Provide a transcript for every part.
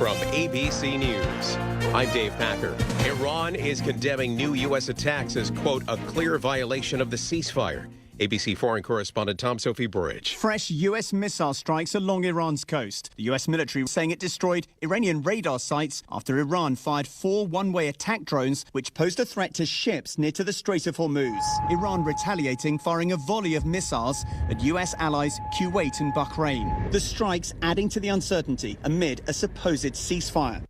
from ABC News. I'm Dave Packer. Iran is condemning new U.S. attacks as, quote, a clear violation of the ceasefire. ABC foreign correspondent Tom Sophie Burridge. Fresh U.S. missile strikes along Iran's coast. The U.S. military saying it destroyed Iranian radar sites after Iran fired 4 one-way attack drones which posed a threat to ships near to the Strait of Hormuz. Iran retaliating, firing a volley of missiles at U.S. allies Kuwait and Bahrain. The strikes adding to the uncertainty amid a supposed ceasefire.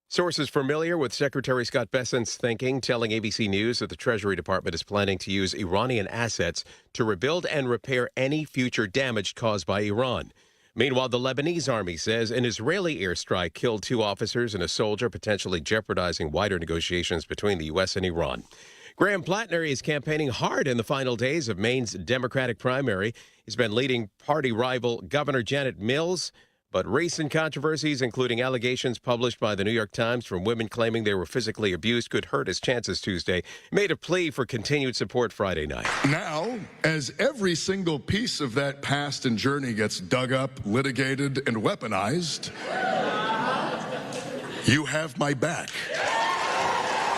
Sources familiar with Secretary Scott Bessent's thinking telling ABC News that the Treasury Department is planning to use Iranian assets to rebuild and repair any future damage caused by Iran. Meanwhile, the Lebanese army says an Israeli airstrike killed 2 officers and a soldier, potentially jeopardizing wider negotiations between the U.S. and Iran. Graham Plattner is campaigning hard in the final days of Maine's Democratic primary. He's been leading party rival Governor Janet Mills. But recent controversies, including allegations published by the New York Times from women claiming they were physically abused, could hurt his chances Tuesday. He made a plea for continued support Friday night. Now, as every single piece of that past and journey gets dug up, litigated, and weaponized, you have my back.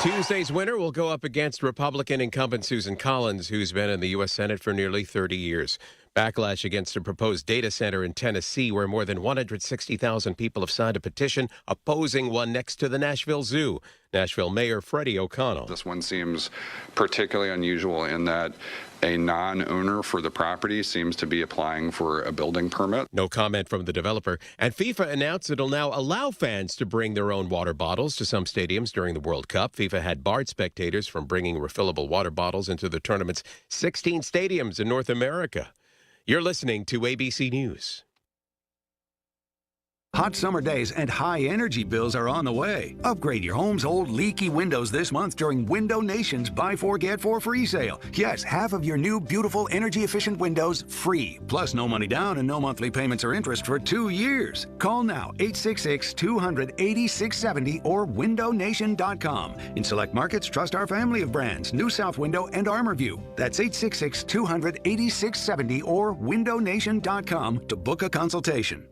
Tuesday's winner will go up against Republican incumbent Susan Collins, who's been in the U.S. Senate for nearly 30 years. Backlash against a proposed data center in Tennessee, where more than 160,000 people have signed a petition opposing one next to the Nashville Zoo. Nashville Mayor Freddie O'Connell. This one seems particularly unusual in that a non-owner for the property seems to be applying for a building permit. No comment from the developer. And FIFA announced it'll now allow fans to bring their own water bottles to some stadiums during the World Cup. FIFA had barred spectators from bringing refillable water bottles into the tournament's 16 stadiums in North America. You're listening to ABC News. Hot summer days and high energy bills are on the way. Upgrade your home's old leaky windows this month during Window Nation's Buy 4 Get 4 free sale. Yes, half of your new beautiful energy efficient windows free. Plus no money down and no monthly payments or interest for 2 years. Call now 866-200-8670 or windownation.com. In select markets, trust our family of brands, New South Window and ArmorView. That's 866-200-8670 or windownation.com to book a consultation.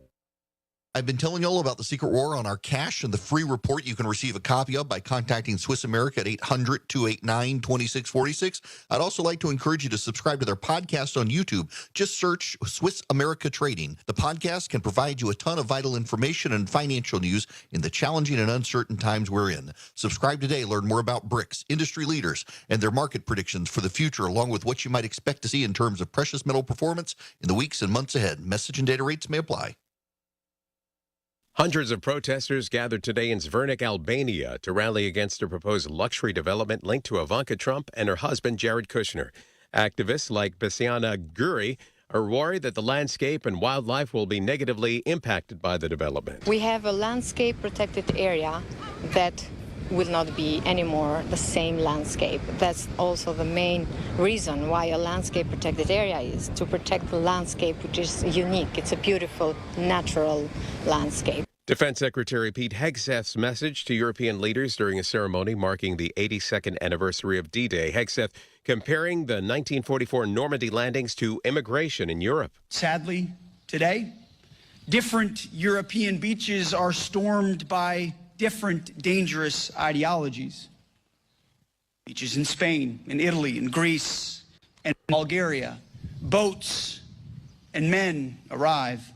I've been telling you all about the secret war on our cash and the free report you can receive a copy of by contacting Swiss America at 800-289-2646. I'd also like to encourage you to subscribe to their podcast on YouTube. Just search Swiss America Trading. The podcast can provide you a ton of vital information and financial news in the challenging and uncertain times we're in. Subscribe today. Learn more about BRICS, industry leaders, and their market predictions for the future, along with what you might expect to see in terms of precious metal performance in the weeks and months ahead. Message and data rates may apply. Hundreds of protesters gathered today in Zvernik, Albania, to rally against a proposed luxury development linked to Ivanka Trump and her husband, Jared Kushner. Activists like Besiana Guri are worried that the landscape and wildlife will be negatively impacted by the development. We have a landscape protected area that will not be anymore the same landscape. That's also the main reason why a landscape protected area is to protect the landscape, which is unique. It's a beautiful, natural landscape. Defense Secretary Pete Hegseth's message to European leaders during a ceremony marking the 82nd anniversary of D-Day. Hegseth comparing the 1944 Normandy landings to immigration in Europe. Sadly, today, different European beaches are stormed by different dangerous ideologies. Beaches in Spain, in Italy, in Greece, and Bulgaria. Boats and men arrive.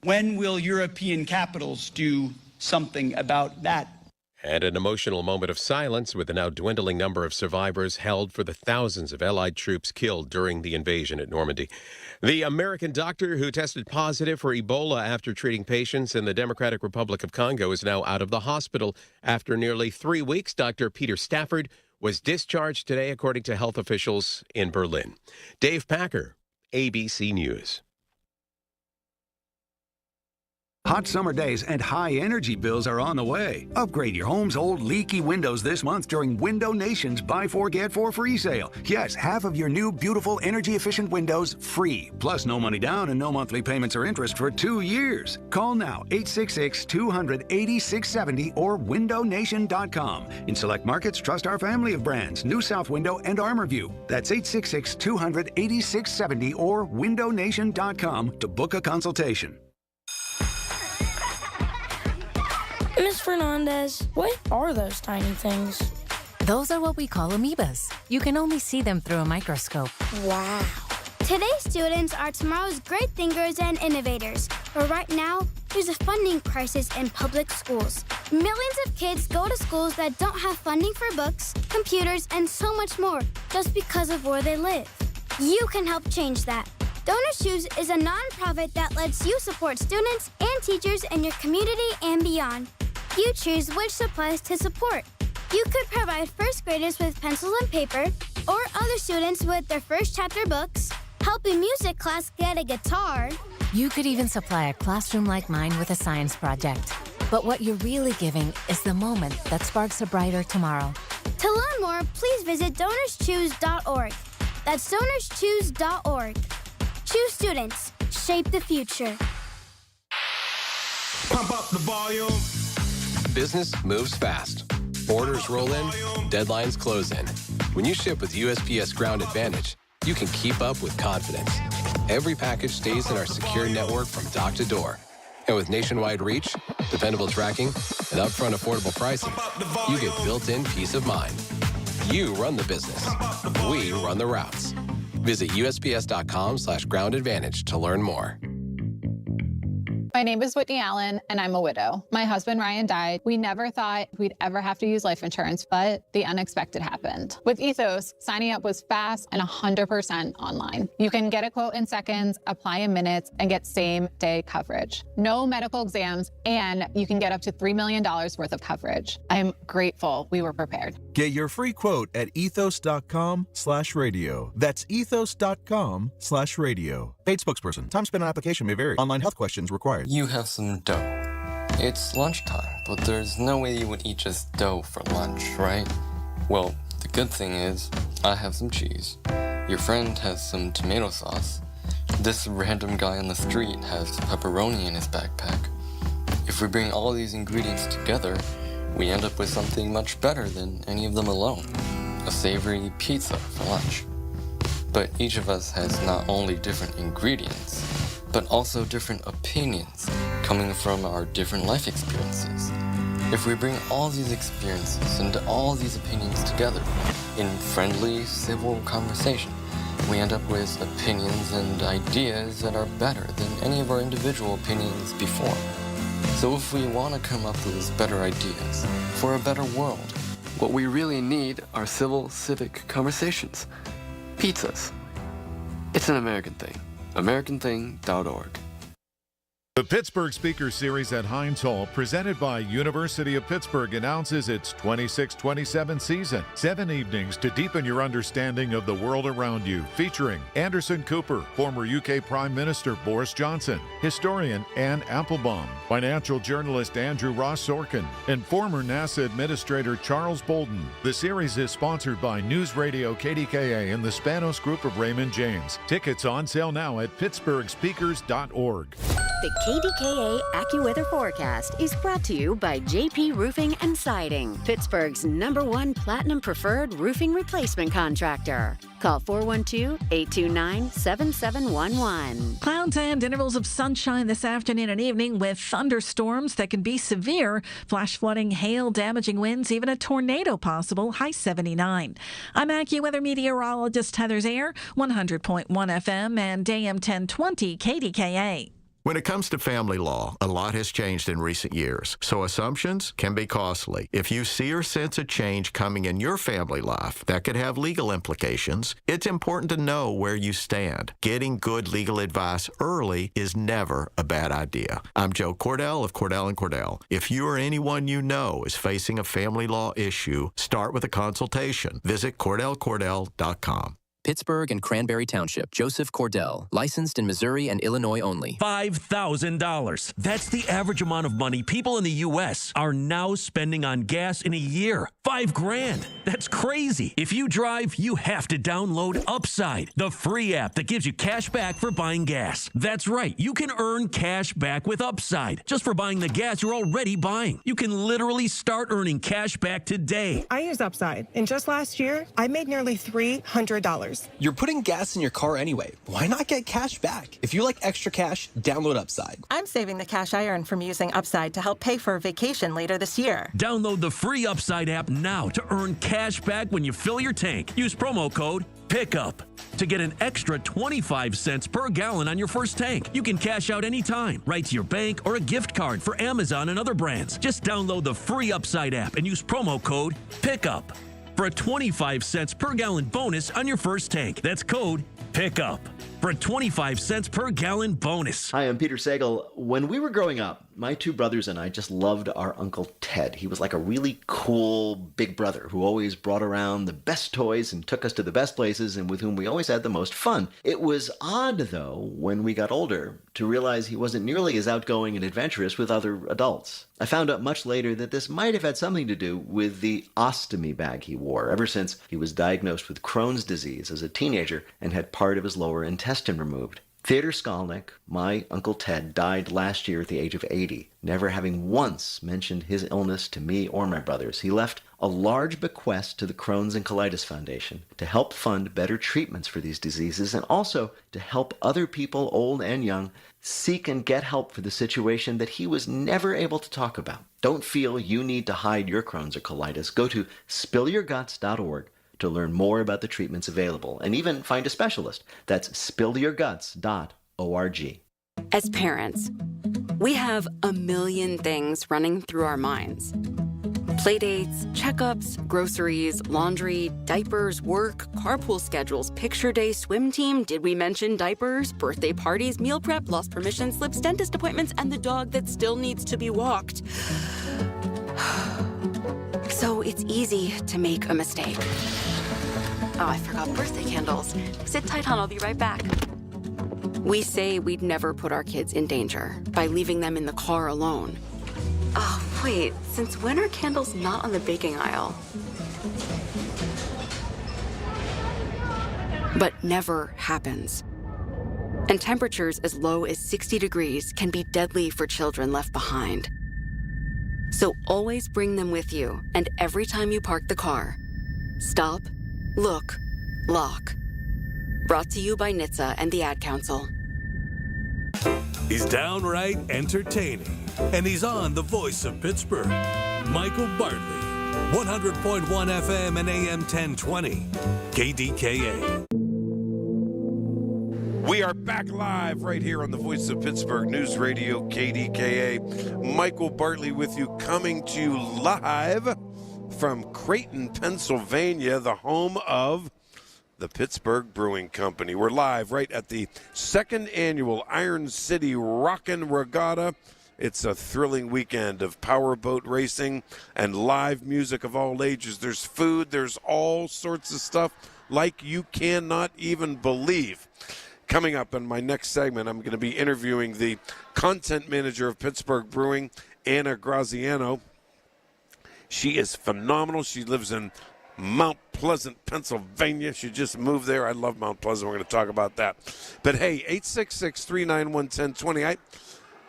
When will European capitals do something about that? And an emotional moment of silence with the now dwindling number of survivors held for the thousands of Allied troops killed during the invasion at Normandy. The American doctor who tested positive for Ebola after treating patients in the Democratic Republic of Congo is now out of the hospital. After nearly 3 weeks, Dr. Peter Stafford was discharged today, according to health officials in Berlin. Dave Packer, ABC News. Hot summer days and high energy bills are on the way. Upgrade your home's old leaky windows this month during Window Nation's Buy 4 Get 4 free sale. Yes, half of your new beautiful energy efficient windows free. Plus no money down and no monthly payments or interest for 2 years. Call now 866-200-8670 or windownation.com. In select markets, trust our family of brands, New South Window and ArmorView. That's 866-200-8670 or windownation.com to book a consultation. Ms. Fernandez, what are those tiny things? Those are what we call amoebas. You can only see them through a microscope. Wow. Today's students are tomorrow's great thinkers and innovators. But right now, there's a funding crisis in public schools. Millions of kids go to schools that don't have funding for books, computers, and so much more just because of where they live. You can help change that. Donors Choose is a nonprofit that lets you support students and teachers in your community and beyond. You choose which supplies to support. You could provide first graders with pencils and paper, or other students with their first chapter books, help a music class get a guitar. You could even supply a classroom like mine with a science project. But what you're really giving is the moment that sparks a brighter tomorrow. To learn more, please visit DonorsChoose.org. That's DonorsChoose.org. Choose students. Shape the future. Pump up the volume. Business moves fast. Orders roll in, deadlines close in. When you ship with USPS Ground Advantage, you can keep up with confidence. Every package stays in our secure network from dock to door. And with nationwide reach, dependable tracking, and upfront affordable pricing, you get built-in peace of mind. You run the business. We run the routes. Visit USPS.com/Ground Advantage to learn more. My name is Whitney Allen, and I'm a widow. My husband, Ryan, died. We never thought we'd ever have to use life insurance, but the unexpected happened. With Ethos, signing up was fast and 100% online. You can get a quote in seconds, apply in minutes, and get same-day coverage. No medical exams, and you can get up to $3 million worth of coverage. I'm grateful we were prepared. Get your free quote at ethos.com/radio. That's ethos.com/radio. Paid spokesperson. Time spent on application may vary. Online health questions required. You have some dough. It's lunchtime, but there's no way you would eat just dough for lunch, right? Well, the good thing is, I have some cheese. Your friend has some tomato sauce. This random guy on the street has pepperoni in his backpack. If we bring all these ingredients together, we end up with something much better than any of them alone. A savory pizza for lunch. But each of us has not only different ingredients, but also different opinions coming from our different life experiences. If we bring all these experiences and all these opinions together in friendly, civil conversation, we end up with opinions and ideas that are better than any of our individual opinions before. So if we want to come up with better ideas for a better world, what we really need are civil, civic conversations. Pizzas. It's an American thing. AmericanThing.org. The Pittsburgh Speaker Series at Heinz Hall, presented by University of Pittsburgh, announces its 26-27 season. 7 evenings to deepen your understanding of the world around you, featuring Anderson Cooper, former UK Prime Minister Boris Johnson, historian Anne Applebaum, financial journalist Andrew Ross Sorkin, and former NASA Administrator Charles Bolden. The series is sponsored by News Radio KDKA and the Spanos Group of Raymond James. Tickets on sale now at pittsburghspeakers.org. The KDKA AccuWeather forecast is brought to you by JP Roofing and Siding, Pittsburgh's #1 Platinum Preferred Roofing Replacement Contractor. Call 412-829-7711. Clouds and intervals of sunshine this afternoon and evening with thunderstorms that can be severe. Flash flooding, hail, damaging winds, even a tornado possible. High 79. I'm AccuWeather meteorologist Heather Zayer, 100.1 FM and AM 1020 KDKA. When it comes to family law, a lot has changed in recent years, so assumptions can be costly. If you see or sense a change coming in your family life that could have legal implications, it's important to know where you stand. Getting good legal advice early is never a bad idea. I'm Joe Cordell of Cordell & Cordell. If you or anyone you know is facing a family law issue, start with a consultation. Visit CordellCordell.com. Pittsburgh and Cranberry Township. Joseph Cordell. Licensed in Missouri and Illinois only. $5,000. That's the average amount of money people in the U.S. are now spending on gas in a year. $5,000. That's crazy. If you drive, you have to download Upside, the free app that gives you cash back for buying gas. That's right. You can earn cash back with Upside just for buying the gas you're already buying. You can literally start earning cash back today. I use Upside, and just last year, I made nearly $300. dollars. You're putting gas in your car anyway. Why not get cash back? If you like extra cash, download Upside. I'm saving the cash I earn from using Upside to help pay for a vacation later this year. Download the free Upside app now to earn cash back when you fill your tank. Use promo code PICKUP to get an extra 25 cents per gallon on your first tank. You can cash out anytime, right to your bank or a gift card for Amazon and other brands. Just download the free Upside app and use promo code PICKUP for a 25 cents per gallon bonus on your first tank. That's code PICKUP for a 25 cents per gallon bonus. Hi, I'm Peter Sagal. When we were growing up, my two brothers and I just loved our Uncle Ted. He was like a really cool big brother who always brought around the best toys and took us to the best places and with whom we always had the most fun. It was odd, though, when we got older, to realize he wasn't nearly as outgoing and adventurous with other adults. I found out much later that this might have had something to do with the ostomy bag he wore ever since he was diagnosed with Crohn's disease as a teenager and had part of his lower intestine removed. Theodor Skolnick, my Uncle Ted, died last year at the age of 80, never having once mentioned his illness to me or my brothers. He left a large bequest to the Crohn's and Colitis Foundation to help fund better treatments for these diseases and also to help other people, old and young, seek and get help for the situation that he was never able to talk about. Don't feel you need to hide your Crohn's or colitis. Go to spillyourguts.org to learn more about the treatments available and even find a specialist. That's spillyourguts.org. As parents, we have a million things running through our minds. Playdates, checkups, groceries, laundry, diapers, work, carpool schedules, picture day, swim team, did we mention diapers, birthday parties, meal prep, lost permission slips, dentist appointments, and the dog that still needs to be walked. So it's easy to make a mistake. Oh, I forgot birthday candles. Sit tight, hon, I'll be right back. We say we'd never put our kids in danger by leaving them in the car alone. Oh, wait, since when are candles not on the baking aisle? But never happens. And temperatures as low as 60 degrees can be deadly for children left behind. So always bring them with you, and every time you park the car, stop, look, lock. Brought to you by NHTSA and the Ad Council. He's downright entertaining, and he's on the voice of Pittsburgh, Michael Bartley, 100.1 FM and AM 1020, KDKA. We are back live right here on the Voice of Pittsburgh News Radio, KDKA. Michael Bartley with you, coming to you live from Creighton, Pennsylvania, the home of the Pittsburgh Brewing Company. We're live right at the second annual Iron City Rockin' Regatta. It's a thrilling weekend of powerboat racing and live music of all ages. There's food, there's all sorts of stuff like you cannot even believe. Coming up in my next segment, I'm going to be interviewing the content manager of Pittsburgh Brewing, Anna Graziano. She is phenomenal. She lives in Mount Pleasant, Pennsylvania. She just moved there. I love Mount Pleasant. We're going to talk about that. But hey, 866-391-1020. I'm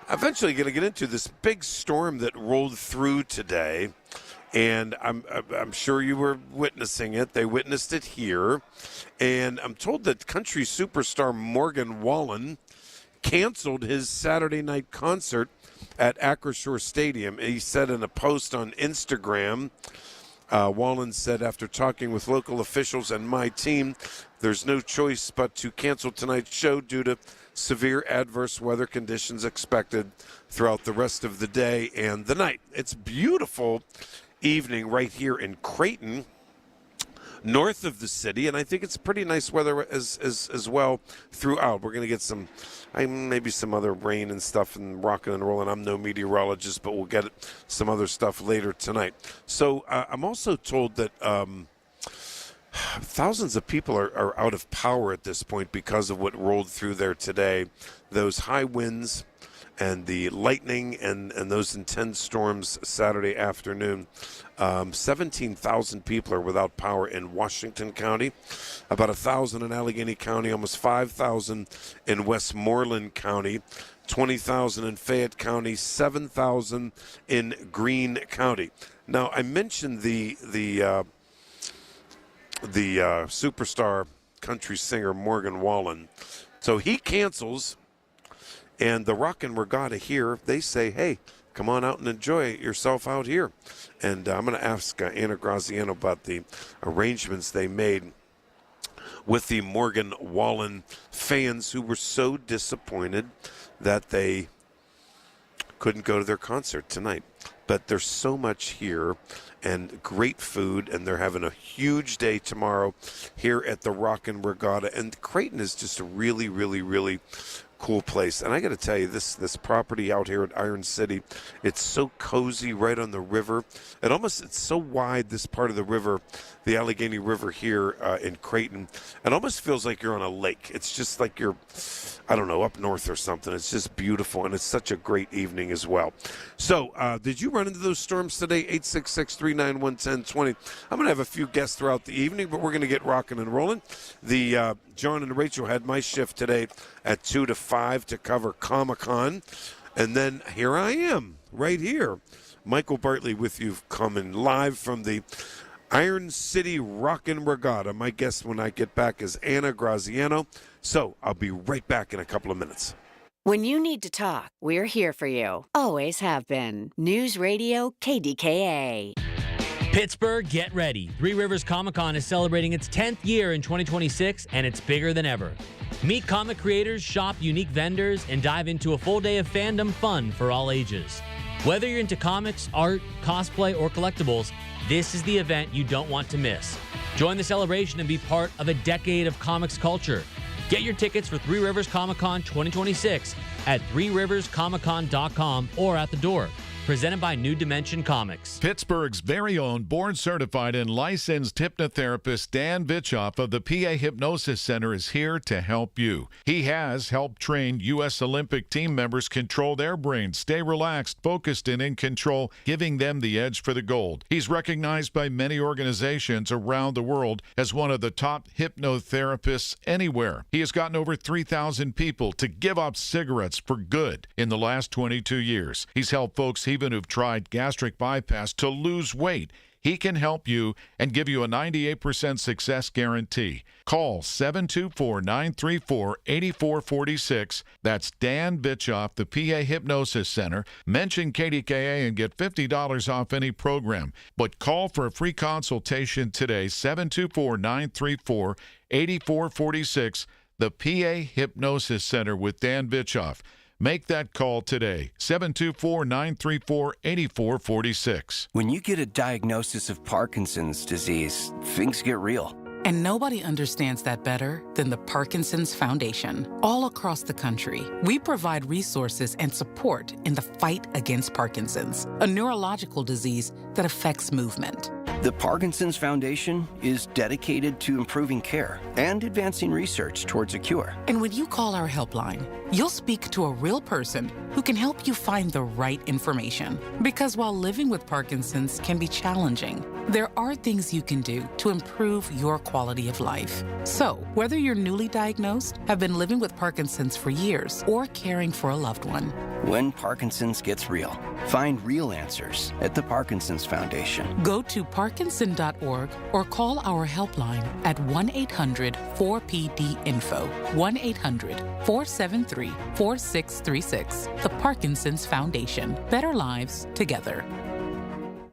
eventually going to get into this big storm that rolled through today, and I'm sure you were witnessing it. They witnessed it here, and I'm told that country superstar Morgan Wallen canceled his Saturday night concert at Acrisure Stadium. He said in a post on Instagram, Wallen said, after talking with local officials and my team, there's no choice but to cancel tonight's show due to severe adverse weather conditions expected throughout the rest of the day and the night. It's beautiful evening right here in Creighton, north of the city, and I think it's pretty nice weather as well throughout. We're going to get some, maybe some other rain and stuff and rocking and rolling. I'm no meteorologist, but we'll get some other stuff later tonight. So I'm also told that thousands of people are out of power at this point because of what rolled through there today. Those high winds and the lightning and those intense storms Saturday afternoon. 17,000 people are without power in Washington County, about 1,000 in Allegheny County, almost 5,000 in Westmoreland County, 20,000 in Fayette County, 7,000 in Greene County. Now, I mentioned the superstar country singer Morgan Wallen. So he cancels, and the Rockin' Regatta here, they say, hey, come on out and enjoy yourself out here. And I'm going to ask Anna Graziano about the arrangements they made with the Morgan Wallen fans who were so disappointed that they couldn't go to their concert tonight. But there's so much here and great food, and they're having a huge day tomorrow here at the Rockin' Regatta. And Creighton is just a really, really, really cool place. And I got to tell you, this property out here at Iron City, it's so cozy right on the river. It's so wide, this part of the river, the Allegheny River here in Creighton. It almost feels like you're on a lake. It's just like you're, I don't know, up north or something. It's just beautiful, and it's such a great evening as well. So did you run into those storms today? 866-391-1020. I'm going to have a few guests throughout the evening, but we're going to get rocking and rolling. The John and Rachel had my shift today at 2 to 5 to cover Comic-Con. And then here I am, right here. Michael Bartley with you, coming live from the Iron City Rockin' Regatta. My guest when I get back is Anna Graziano. So I'll be right back in a couple of minutes. When you need to talk, we're here for you. Always have been. News Radio KDKA. Pittsburgh, get ready. Three Rivers Comic-Con is celebrating its 10th year in 2026, and it's bigger than ever. Meet comic creators, shop unique vendors, and dive into a full day of fandom fun for all ages. Whether you're into comics, art, cosplay, or collectibles, this is the event you don't want to miss. Join the celebration and be part of a decade of comics culture. Get your tickets for Three Rivers Comic-Con 2026 at threeriverscomiccon.com or at the door. Presented by New Dimension Comics. Pittsburgh's very own board-certified and licensed hypnotherapist Dan Vitchoff of the PA Hypnosis Center is here to help you. He has helped train U.S. Olympic team members control their brains, stay relaxed, focused, and in control, giving them the edge for the gold. He's recognized by many organizations around the world as one of the top hypnotherapists anywhere. He has gotten over 3,000 people to give up cigarettes for good in the last 22 years. He's helped folks even who've tried gastric bypass to lose weight. He can help you and give you a 98% success guarantee. Call 724-934-8446. That's Dan Vitchoff, the PA Hypnosis Center. Mention KDKA and get $50 off any program. But call for a free consultation today, 724-934-8446. The PA Hypnosis Center with Dan Vitchoff. Make that call today, 724-934-8446. When you get a diagnosis of Parkinson's disease, things get real. And nobody understands that better than the Parkinson's Foundation. All across the country, we provide resources and support in the fight against Parkinson's, a neurological disease that affects movement. The Parkinson's Foundation is dedicated to improving care and advancing research towards a cure. And when you call our helpline, you'll speak to a real person who can help you find the right information. Because while living with Parkinson's can be challenging, there are things you can do to improve your quality of life. So, whether you're newly diagnosed, have been living with Parkinson's for years, or caring for a loved one, when Parkinson's gets real, find real answers at the Parkinson's Foundation. Go to parkinson.org or call our helpline at 1-800-4PD-INFO, 1-800-473-4636. The Parkinson's Foundation. Better lives together.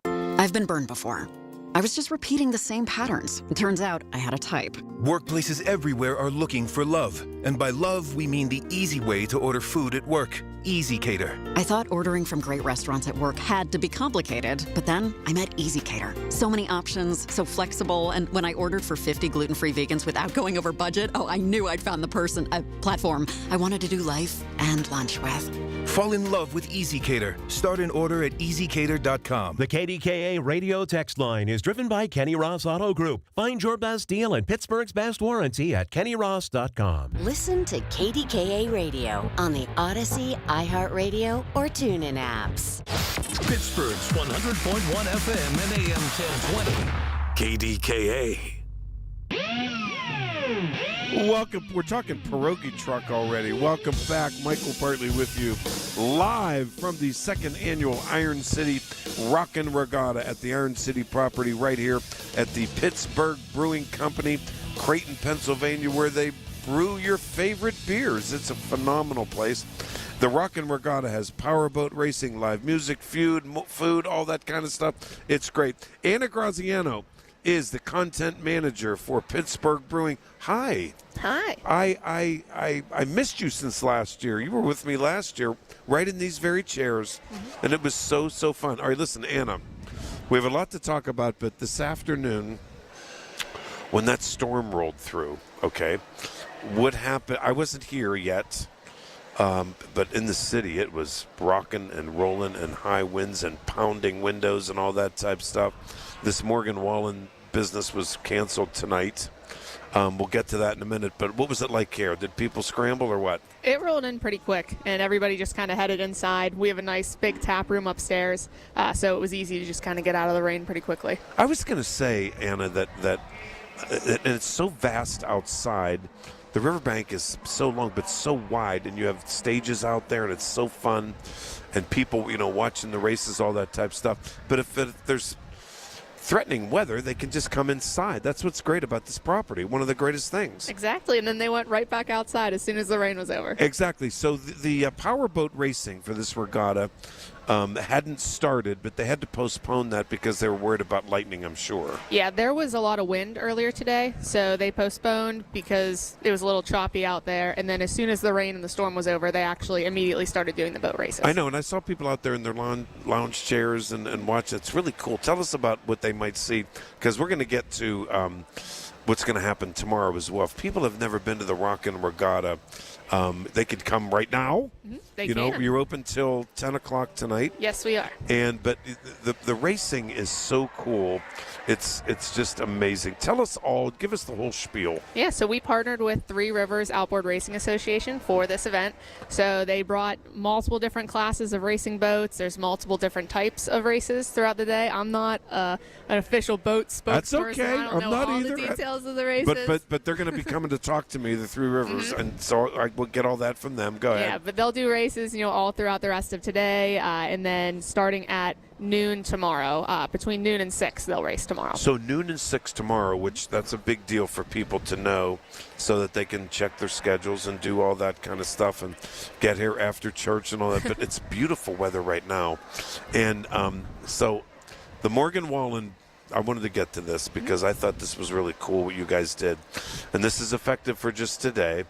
I've been burned before. I was just repeating the same patterns. It turns out I had a type. Workplaces everywhere are looking for love. And by love, we mean the easy way to order food at work. Easy Cater. I thought ordering from great restaurants at work had to be complicated, but then I met Easy Cater. So many options, so flexible, and when I ordered for 50 gluten-free vegans without going over budget, I knew I'd found the platform I wanted to do life and lunch with. Fall in love with Easy Cater. Start an order at easycater.com. The KDKA radio text line is driven by Kenny Ross Auto Group. Find your best deal and Pittsburgh's best warranty at kennyross.com. Listen to KDKA Radio on the Odyssey, iHeartRadio, or TuneIn apps. Pittsburgh's 100.1 FM and AM 1020. KDKA. Welcome. We're talking pierogi truck already. Welcome back. Michael Bartley with you live from the second annual Iron City Rockin' Regatta at the Iron City property right here at the Pittsburgh Brewing Company, Creighton, Pennsylvania, where they brew your favorite beers. It's a phenomenal place. The Rockin' Regatta has powerboat racing, live music, food, all that kind of stuff. It's great. Anna Graziano is the content manager for Pittsburgh Brewing. Hi. Hi. I missed you since last year. You were with me last year right in these very chairs, and it was so fun. All right, listen, Anna, we have a lot to talk about, but this afternoon when that storm rolled through, okay, what happened? I wasn't here yet, but in the city it was rocking and rolling and high winds and pounding windows and all that type of stuff. This Morgan Wallen business was canceled tonight. We'll get to that in a minute, but what was it like here? Did people scramble or what? It rolled in pretty quick, and everybody just kind of headed inside. We have a nice big tap room upstairs, so it was easy to just kind of get out of the rain pretty quickly. I was going to say, Anna, that and it's so vast outside. The riverbank is so long but so wide, and you have stages out there, and it's so fun, and people, watching the races, all that type of stuff. But if there's threatening weather, they can just come inside. That's what's great about this property. One of the greatest things. Exactly, and then they went right back outside as soon as the rain was over. Exactly. So the powerboat racing for this regatta hadn't started, but they had to postpone that because they were worried about lightning, I'm sure. Yeah, there was a lot of wind earlier today, so they postponed because it was a little choppy out there, and then as soon as the rain and the storm was over, they actually immediately started doing the boat races. I know, and I saw people out there in their lounge chairs and watch. It's really cool. Tell us about what they might see, because we're going to get to what's going to happen tomorrow as well. If people have never been to the Rockin' Regatta, they could come right now. They can. You're open till 10 o'clock tonight. Yes, we are. But the racing is so cool. It's just amazing. Tell us all. Give us the whole spiel. Yeah, so we partnered with Three Rivers Outboard Racing Association for this event. So they brought multiple different classes of racing boats. There's multiple different types of races throughout the day. I'm not an official boat spokesperson. That's okay. I don't know not all either. the details of the races. But they're going to be coming to talk to me, the Three Rivers, and so I will get all that from them. Go ahead. Yeah, but they'll do races, all throughout the rest of today, and then starting at noon tomorrow. Between noon and 6, they'll race tomorrow. So noon and 6 tomorrow, which that's a big deal for people to know, so that they can check their schedules and do all that kind of stuff and get here after church and all that. But it's beautiful weather right now, and so the Morgan Wallen. I wanted to get to this because I thought this was really cool what you guys did, and this is effective for just today.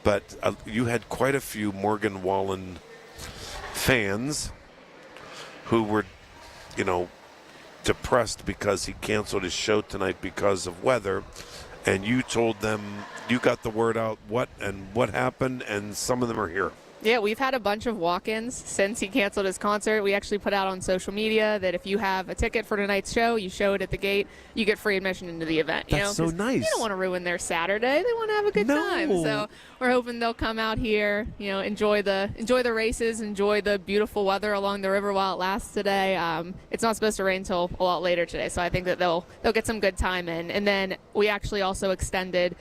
But you had quite a few Morgan Wallen fans who were, depressed because he canceled his show tonight because of weather. And you told them, you got the word out, what happened, and some of them are here. Yeah, we've had a bunch of walk-ins since he canceled his concert. We actually put out on social media that if you have a ticket for tonight's show, you show it at the gate, you get free admission into the event. That's so nice. You don't want to ruin their Saturday. They want to have a good time. So we're hoping they'll come out here, enjoy the races, enjoy the beautiful weather along the river while it lasts today. It's not supposed to rain until a lot later today, so I think that they'll get some good time in. And then we actually also extended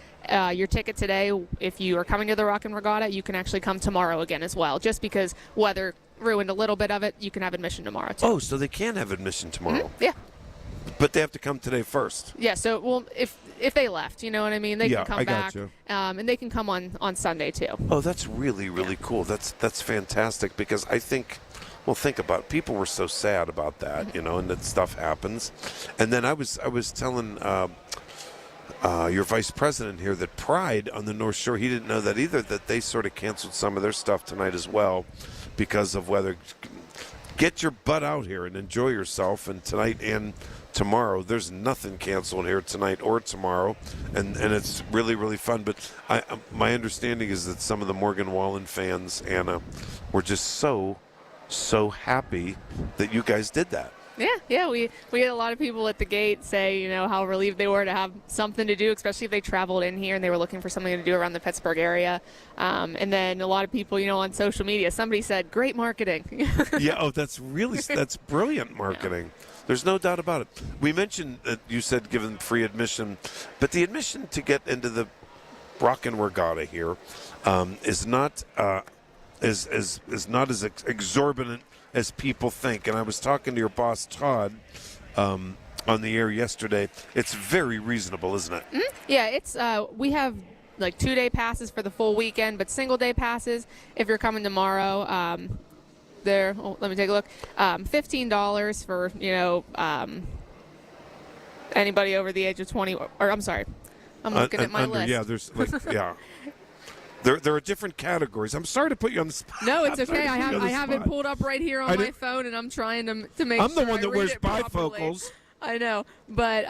your ticket today. If you are coming to the Rockin' Regatta, you can actually come tomorrow again as well. Just because weather ruined a little bit of it, you can have admission tomorrow too. Oh, so they can have admission tomorrow? Mm-hmm. Yeah. But they have to come today first. Yeah, so, if they left, you know what I mean? They can come back. Gotcha. And they can come on Sunday too. Oh, that's really, really cool. That's fantastic, because I think, think about it. People were so sad about that, and that stuff happens. And then I was telling your vice president here that Pride on the North Shore, he didn't know that either, that they sort of canceled some of their stuff tonight as well because of weather. Get your butt out here and enjoy yourself. And tonight and tomorrow, there's nothing canceled here tonight or tomorrow, and it's really, really fun. But my understanding is that some of the Morgan Wallen fans, Anna, were just so happy that you guys did that. Yeah, we had a lot of people at the gate say, how relieved they were to have something to do, especially if they traveled in here and they were looking for something to do around the Pittsburgh area. And then a lot of people, on social media, somebody said, great marketing. Yeah, that's brilliant marketing. Yeah. There's no doubt about it. We mentioned that you said given free admission, but the admission to get into the Rockin' Regatta here is not as exorbitant as people think. And I was talking to your boss, Todd, on the air yesterday. It's very reasonable, isn't it? Mm-hmm. Yeah, it's we have like 2-day passes for the full weekend, but single-day passes if you're coming tomorrow. Let me take a look. $15 for anybody over the age of 20. Or I'm sorry, I'm looking at my list. Yeah, there's yeah. There are different categories. I'm sorry to put you on the spot. No, it's okay. I have it pulled up right here on my phone, and I'm trying to make sure I'm the one that wears bifocals. I know, but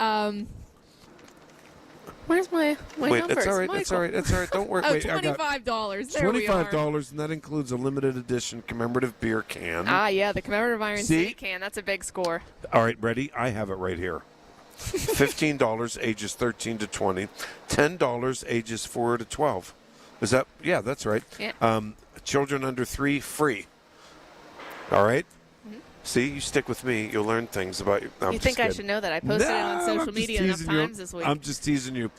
where's my Wait, numbers? it's all right. Michael. It's all right. It's all right. Don't worry. Oh, Wait, $25. There we are. $25, and that includes a limited edition commemorative beer can. Ah, yeah, the commemorative Iron City can. That's a big score. All right, ready? I have it right here. $15 ages 13 to 20. $10 ages 4 to 12. Is that? Yeah, that's right. Yeah. Children under 3, free. All right? Mm-hmm. See, you stick with me. You'll learn things about you. You think I should know that? I posted it on social media enough times this week. I'm just teasing you.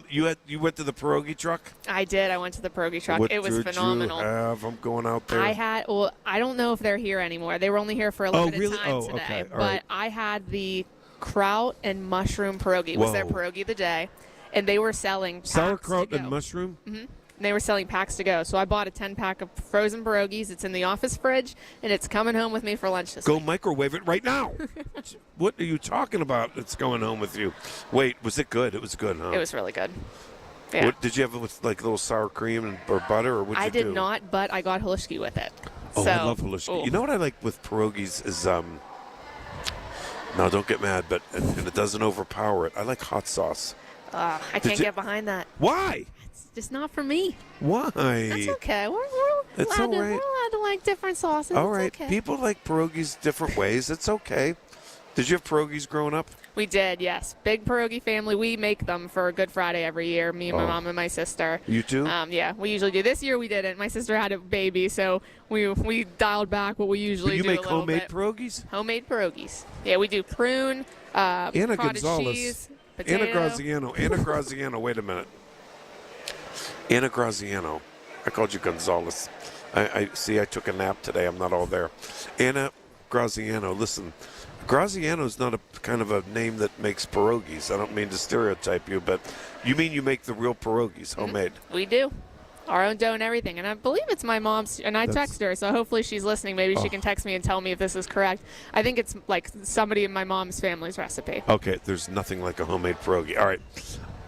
You went to the pierogi truck? I did. I went to the pierogi truck. What it was phenomenal. You have? I'm going out there. I don't know if they're here anymore. They were only here for a limited time today. Okay. But right. I had the kraut and mushroom pierogi. It was their pierogi of the day. And they were selling sauerkraut and mushroom? Mm-hmm. And they were selling packs to go. So I bought a 10-pack of frozen pierogies. It's in the office fridge, and it's coming home with me for lunch this week. Go microwave it right now. What are you talking about? It's going home with you. Wait, was it good? It was good, huh? It was really good. Yeah. What, did you have it with like little sour cream or butter, or what did you do? I did not, but I got halushki with it. Oh, I love halushki. You know what I like with pierogies is, no, don't get mad, but and it doesn't overpower it. I like hot sauce. I can't get behind that. Why? Just not for me. Why? That's okay. We're allowed to like different sauces. All right. Okay. People like pierogies different ways. It's okay. Did you have pierogies growing up? We did, yes. Big pierogi family. We make them for Good Friday every year, me and my mom and my sister. You too? Yeah, we usually do. This year we didn't. My sister had a baby, so we dialed back what we usually do. You make a little homemade bit. pierogies? Homemade pierogies. Yeah, we do prune, Anna cottage Gonzalez. cheese, potato. Anna Graziano. Wait a minute. Anna Graziano. I called you Gonzalez. I see. I took a nap today. I'm not all there. Anna Graziano. Listen, Graziano is not a kind of a name that makes pierogies. I don't mean to stereotype you, but you mean you make the real pierogies, homemade. We do. Our own dough and everything. And I believe it's my mom's, and I text her, so hopefully she's listening. Maybe she can text me and tell me if this is correct. I think it's like somebody in my mom's family's recipe. Okay, there's nothing like a homemade pierogi. All right,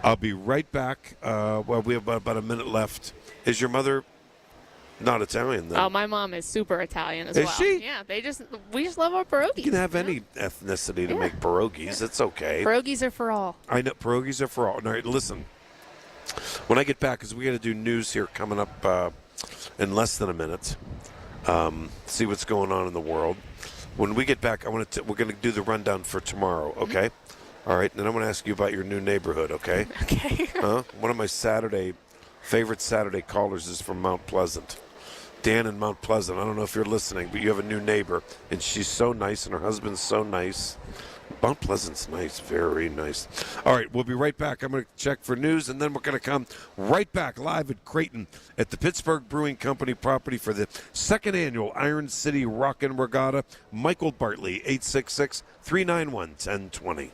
I'll be right back. We have about a minute left. Is your mother not Italian then? Oh, my mom is super Italian as well. Is she? Yeah, we just love our pierogies. You can have any ethnicity to make pierogies. It's okay. Pierogies are for all. I know, pierogies are for all. All right, listen. When I get back, because we got to do news here coming up in less than a minute, see what's going on in the world. When we get back, we're going to do the rundown for tomorrow, okay? Mm-hmm. All right, and then I'm going to ask you about your new neighborhood, okay? Okay. One of my favorite Saturday callers is from Mount Pleasant. Dan in Mount Pleasant. I don't know if you're listening, but you have a new neighbor, and she's so nice, and her husband's so nice. Mount Pleasant's nice, very nice. All right, we'll be right back. I'm going to check for news, and then we're going to come right back live at Creighton at the Pittsburgh Brewing Company property for the second annual Iron City Rockin' Regatta. Michael Bartley, 866-391-1020.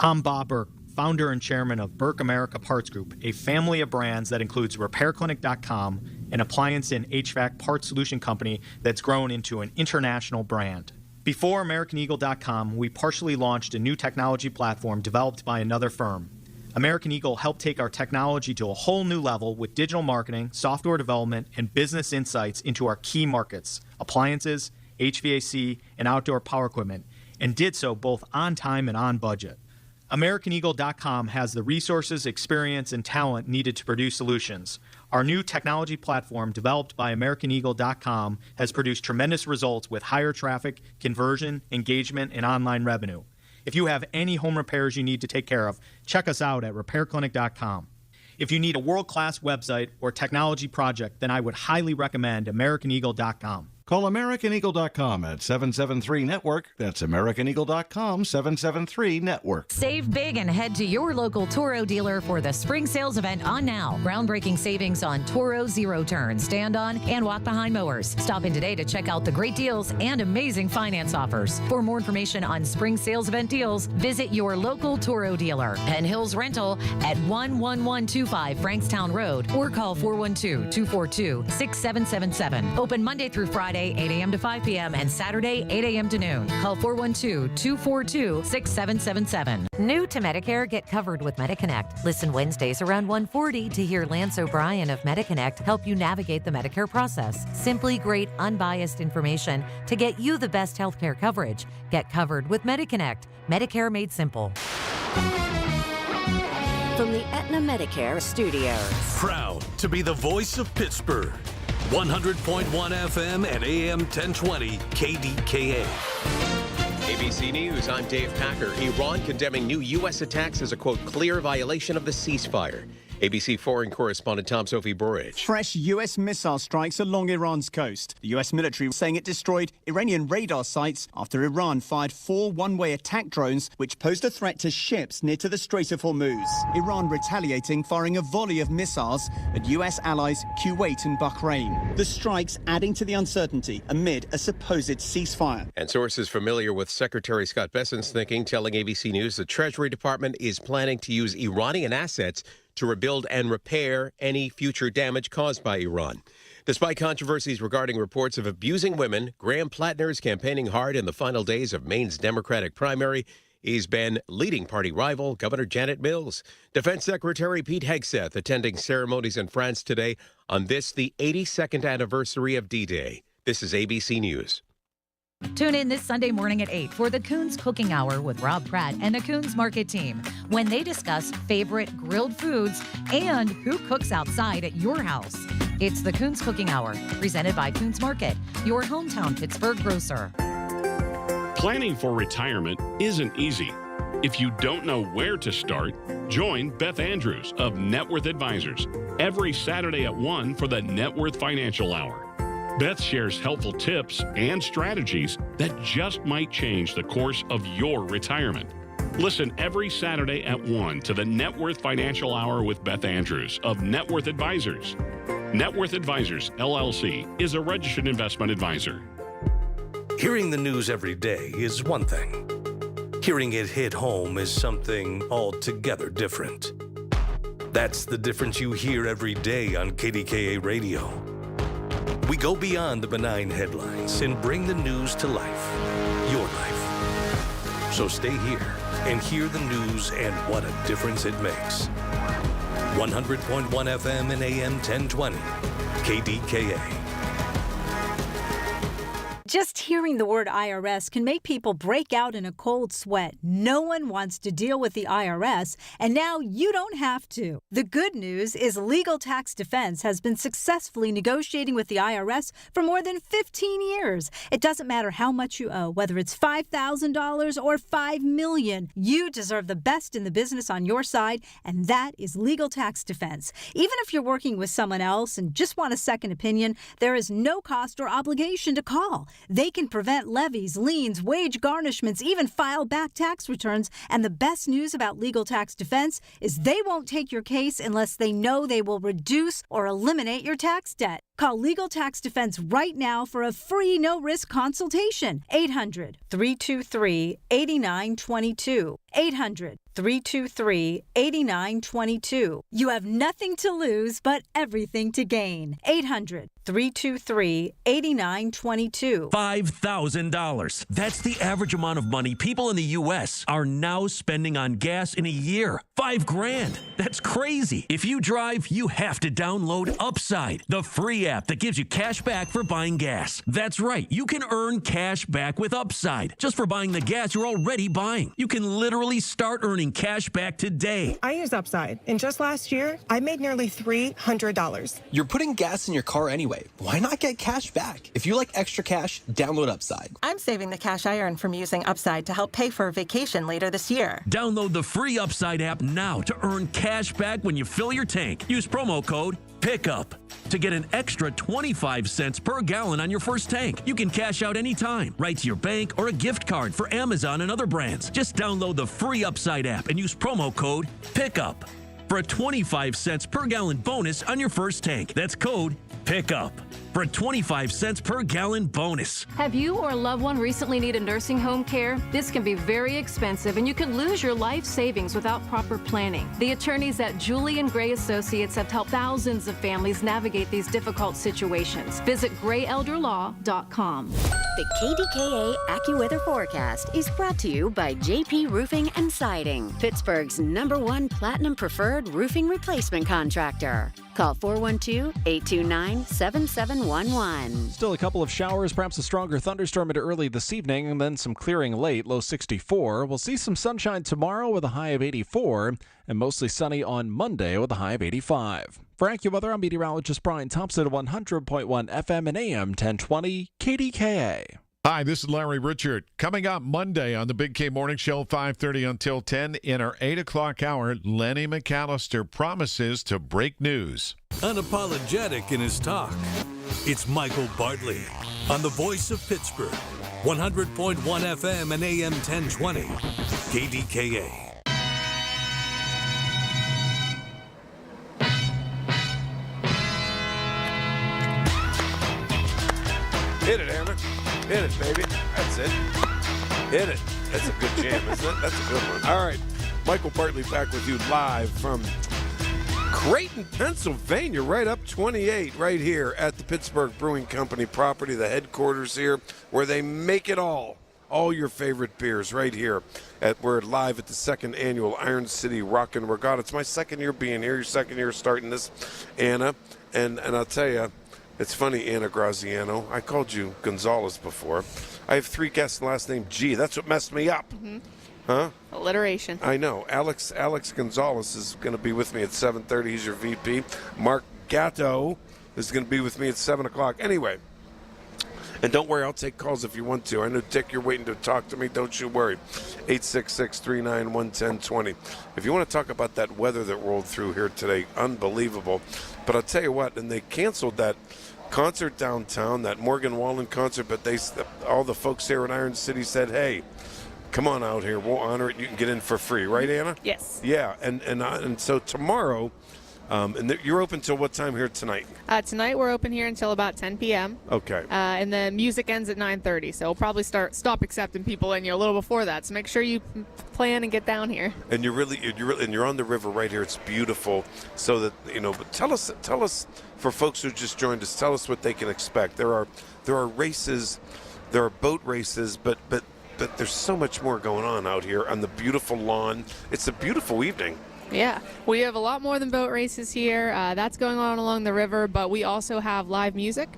I'm Bob Burke, founder and chairman of Burke America Parts Group, a family of brands that includes RepairClinic.com, an appliance and HVAC parts solution company that's grown into an international brand. Before AmericanEagle.com, we partially launched a new technology platform developed by another firm. American Eagle helped take our technology to a whole new level with digital marketing, software development, and business insights into our key markets, appliances, HVAC, and outdoor power equipment, and did so both on time and on budget. AmericanEagle.com has the resources, experience, and talent needed to produce solutions. Our new technology platform, developed by AmericanEagle.com, has produced tremendous results with higher traffic, conversion, engagement, and online revenue. If you have any home repairs you need to take care of, check us out at RepairClinic.com. If you need a world-class website or technology project, then I would highly recommend AmericanEagle.com. Call AmericanEagle.com at 773-NETWORK. That's AmericanEagle.com, 773-NETWORK. Save big and head to your local Toro dealer for the spring sales event on now. Groundbreaking savings on Toro zero-turn, stand-on, and walk-behind mowers. Stop in today to check out the great deals and amazing finance offers. For more information on spring sales event deals, visit your local Toro dealer. Penn Hills Rental at 11125 Frankstown Road or call 412-242-6777. Open Monday through Friday, 8 a.m. to 5 p.m. and Saturday, 8 a.m. to noon. Call 412-242-6777. New to Medicare, get covered with MediConnect. Listen Wednesdays around 1:40 to hear Lance O'Brien of MediConnect help you navigate the Medicare process. Simply great, unbiased information to get you the best healthcare coverage. Get covered with MediConnect. Medicare made simple. From the Aetna Medicare studios. Proud to be the voice of Pittsburgh. 100.1 FM and AM 1020 KDKA. ABC News, I'm Dave Packer. Iran condemning new U.S. attacks as a, quote, clear violation of the ceasefire. ABC foreign correspondent Tom Sophie Burridge. Fresh U.S. missile strikes along Iran's coast. The U.S. military saying it destroyed Iranian radar sites after Iran fired 4 one-way attack drones which posed a threat to ships near to the Strait of Hormuz. Iran retaliating, firing a volley of missiles at U.S. allies Kuwait and Bahrain. The strikes adding to the uncertainty amid a supposed ceasefire. And sources familiar with Secretary Scott Bessent's thinking telling ABC News the Treasury Department is planning to use Iranian assets to rebuild and repair any future damage caused by Iran. Despite controversies regarding reports of abusing women, Graham Plattner is campaigning hard in the final days of Maine's Democratic primary. He's been leading party rival Governor Janet Mills. Defense Secretary Pete Hegseth attending ceremonies in France today on this, the 82nd anniversary of D-Day. This is ABC News. Tune in this Sunday morning at 8 for the Coons Cooking Hour with Rob Pratt and the Coons Market team when they discuss favorite grilled foods and who cooks outside at your house. It's the Coons Cooking Hour, presented by Coons Market, your hometown Pittsburgh grocer. Planning for retirement isn't easy. If you don't know where to start, join Beth Andrews of Net Worth Advisors every Saturday at 1 for the Net Worth Financial Hour. Beth shares helpful tips and strategies that just might change the course of your retirement. Listen every Saturday at 1 to the Net Worth Financial Hour with Beth Andrews of Net Worth Advisors. Net Worth Advisors, LLC, is a registered investment advisor. Hearing the news every day is one thing. Hearing it hit home is something altogether different. That's the difference you hear every day on KDKA Radio. We go beyond the benign headlines and bring the news to life, your life. So stay here and hear the news and what a difference it makes. 100.1 FM and AM 1020, KDKA. Just hearing the word IRS can make people break out in a cold sweat. No one wants to deal with the IRS, and now you don't have to. The good news is Legal Tax Defense has been successfully negotiating with the IRS for more than 15 years. It doesn't matter how much you owe, whether it's $5,000 or $5 million. You deserve the best in the business on your side, and that is Legal Tax Defense. Even if you're working with someone else and just want a second opinion, there is no cost or obligation to call. They can prevent levies, liens, wage garnishments, even file back tax returns. And the best news about Legal Tax Defense is they won't take your case unless they know they will reduce or eliminate your tax debt. Call Legal Tax Defense right now for a free no-risk consultation. 800-323-8922. 800-323-8922. You have nothing to lose but everything to gain. 800-323-8922. $5,000. That's the average amount of money people in the U.S. are now spending on gas in a year. $5,000. That's crazy. If you drive, you have to download Upside, the free app that gives you cash back for buying gas. That's right. You can earn cash back with Upside just for buying the gas you're already buying. You can literally start earning cash back today. I use Upside, and just last year, I made nearly $300. You're putting gas in your car anyway. Why not get cash back? If you like extra cash, download Upside. I'm saving the cash I earn from using Upside to help pay for a vacation later this year. Download the free Upside app now to earn cash back when you fill your tank. Use promo code Pickup. To get an extra 25 cents per gallon on your first tank, you can cash out anytime, right to your bank or a gift card for Amazon and other brands. Just download the free Upside app and use promo code PICKUP for a 25 cents per gallon bonus on your first tank. That's code PICKUP for a 25 cents per gallon bonus. Have you or a loved one recently needed nursing home care? This can be very expensive, and you could lose your life savings without proper planning. The attorneys at Julie & Gray Associates have helped thousands of families navigate these difficult situations. Visit grayelderlaw.com. The KDKA AccuWeather forecast is brought to you by JP Roofing and Siding, Pittsburgh's #1 Platinum Preferred Roofing Replacement Contractor. Call 412-829-7711. Still a couple of showers, perhaps a stronger thunderstorm into early this evening, and then some clearing late, low 64. We'll see some sunshine tomorrow with a high of 84, and mostly sunny on Monday with a high of 85. For AccuWeather, I'm meteorologist Brian Thompson at 100.1 FM and AM 1020 KDKA. Hi, this is Larry Richard. Coming up Monday on the Big K Morning Show, 5:30 until 10, in our 8 o'clock hour, Lenny McAllister promises to break news. Unapologetic in his talk. It's Michael Bartley on the Voice of Pittsburgh, 100.1 FM and AM 1020, KDKA. Hit it, Hammer. Hit it, baby. That's it. Hit it. That's a good jam, isn't it? That's a good one. All right. Michael Bartley back with you live from Creighton, Pennsylvania, right up 28, right here at the Pittsburgh Brewing Company property, the headquarters here, where they make it all your favorite beers right here. We're live at the second annual Iron City Rockin' Regatta. It's my second year being here, your second year starting this, Anna. And I'll tell you, it's funny, Anna Graziano. I called you Gonzalez before. I have 3 guests last name G. That's what messed me up. Mm-hmm. Huh? Alliteration. I know. Alex Gonzalez is going to be with me at 7:30. He's your VP. Mark Gatto is going to be with me at 7 o'clock. Anyway, and don't worry, I'll take calls if you want to. I know, Dick, you're waiting to talk to me. Don't you worry. 866-391-1020. If you want to talk about that weather that rolled through here today, unbelievable. But I'll tell you what, and they canceled that concert downtown, that Morgan Wallen concert, but all the folks here in Iron City said, hey, come on out here. We'll honor it. You can get in for free. Right, Anna? Yes. Yeah, and so tomorrow, and you're open till what time here tonight? Tonight we're open here until about 10 p.m. Okay. And then music ends at 9:30, so we'll probably stop accepting people in a little before that. So make sure you plan and get down here. And you're on the river right here. It's beautiful. So that but tell us for folks who just joined us, tell us what they can expect. There are races, there are boat races, but there's so much more going on out here on the beautiful lawn. It's a beautiful evening. Yeah, we have a lot more than boat races here. That's going on along the river, but we also have live music.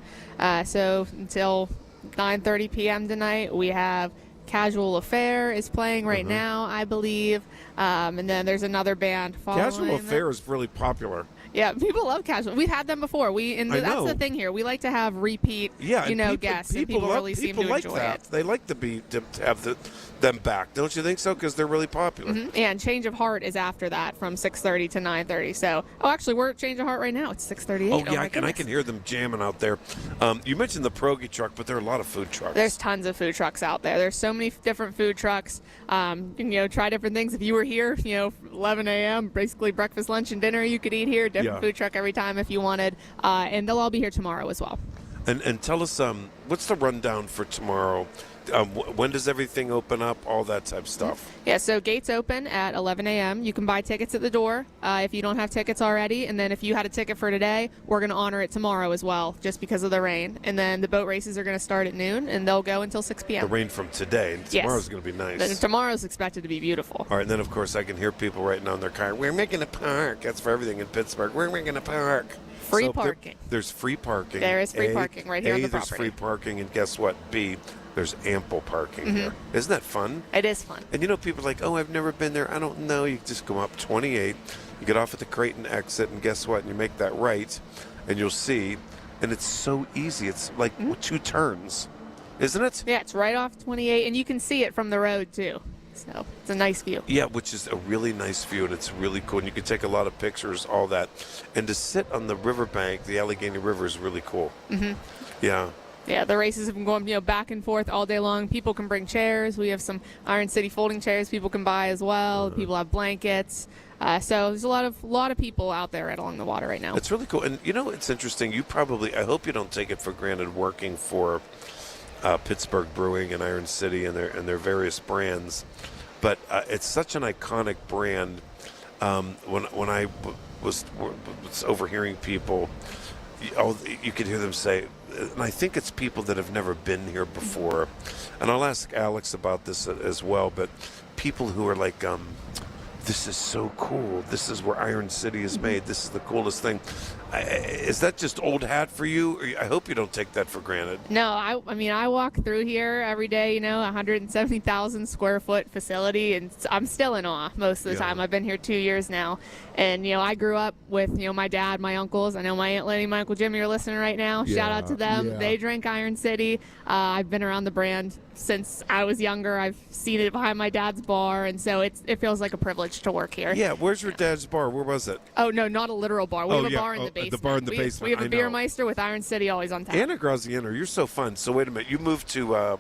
So until 9:30 p.m. tonight, we have Casual Affair is playing right now, I believe. And then there's another band following. Casual Affair is really popular. Yeah, people love Casual. We've had them before. That's the thing here. We like to have repeat, guests, and people really seem to enjoy it. They like to have them back, don't you think so? Because they're really popular. Mm-hmm. Yeah, and Change of Heart is after that from 6:30 to 9:30. So, actually, we're at Change of Heart right now. It's 6:38. Oh yeah, I can hear them jamming out there. You mentioned the pierogi truck, but there are a lot of food trucks. There's tons of food trucks out there. There's so many different food trucks. You can try different things. If you were here, 11 a.m. basically breakfast, lunch, and dinner, you could eat here. Different food truck every time if you wanted, and they'll all be here tomorrow as well. And tell us, what's the rundown for tomorrow? When does everything open up? All that type of stuff. Yeah, so gates open at 11 a.m. You can buy tickets at the door if you don't have tickets already. And then if you had a ticket for today, we're going to honor it tomorrow as well, just because of the rain. And then the boat races are going to start at noon, and they'll go until 6 p.m. The rain from today. And tomorrow's going to be nice. Then tomorrow's expected to be beautiful. All right, and then, of course, I can hear people right now in their car. We're making a park. That's for everything in Pittsburgh. We're making a park. Free parking. There's free parking. There is free parking right here on the property. There's free parking, and guess what? B, there's ample parking here. Isn't that fun? It is fun. And people are like, oh, I've never been there. I don't know. You just go up 28, you get off at the Creighton exit, and guess what? You make that right, and you'll see. And it's so easy. It's like 2 turns, isn't it? Yeah, it's right off 28, and you can see it from the road, too. So it's a nice view. Yeah, which is a really nice view, and it's really cool. And you can take a lot of pictures, all that. And to sit on the riverbank, the Allegheny River, is really cool. Mm-hmm. Yeah. Yeah, the races have been going, back and forth all day long. People can bring chairs. We have some Iron City folding chairs people can buy as well. People have blankets. So there's a lot of people out there along the water right now. It's really cool. And, it's interesting. I hope you don't take it for granted working for Pittsburgh Brewing and Iron City and their various brands. But it's such an iconic brand. When I was overhearing people, you could hear them say, and I think it's people that have never been here before, and I'll ask Alex about this as well, but people who are like, this is so cool. This is where Iron City is made. This is the coolest thing. Is that just old hat for you? I hope you don't take that for granted. No, I walk through here every day, 170,000 square foot facility, and I'm still in awe most of the time. I've been here 2 years now. And, I grew up with, my dad, my uncles. I know my Aunt Lenny, my Uncle Jimmy are listening right now. Yeah, Shout out to them. yeah. They drink Iron City. I've been around the brand since I was younger. I've seen it behind my dad's bar, and so it feels like a privilege to work here. Yeah, where's your dad's bar? Where was it? Oh, no, not a literal bar. We have a bar in the basement. The bar in the basement. We have a I beer know. meister with Iron City always on tap. Anna Graziano, you're so fun. So wait a minute. You moved to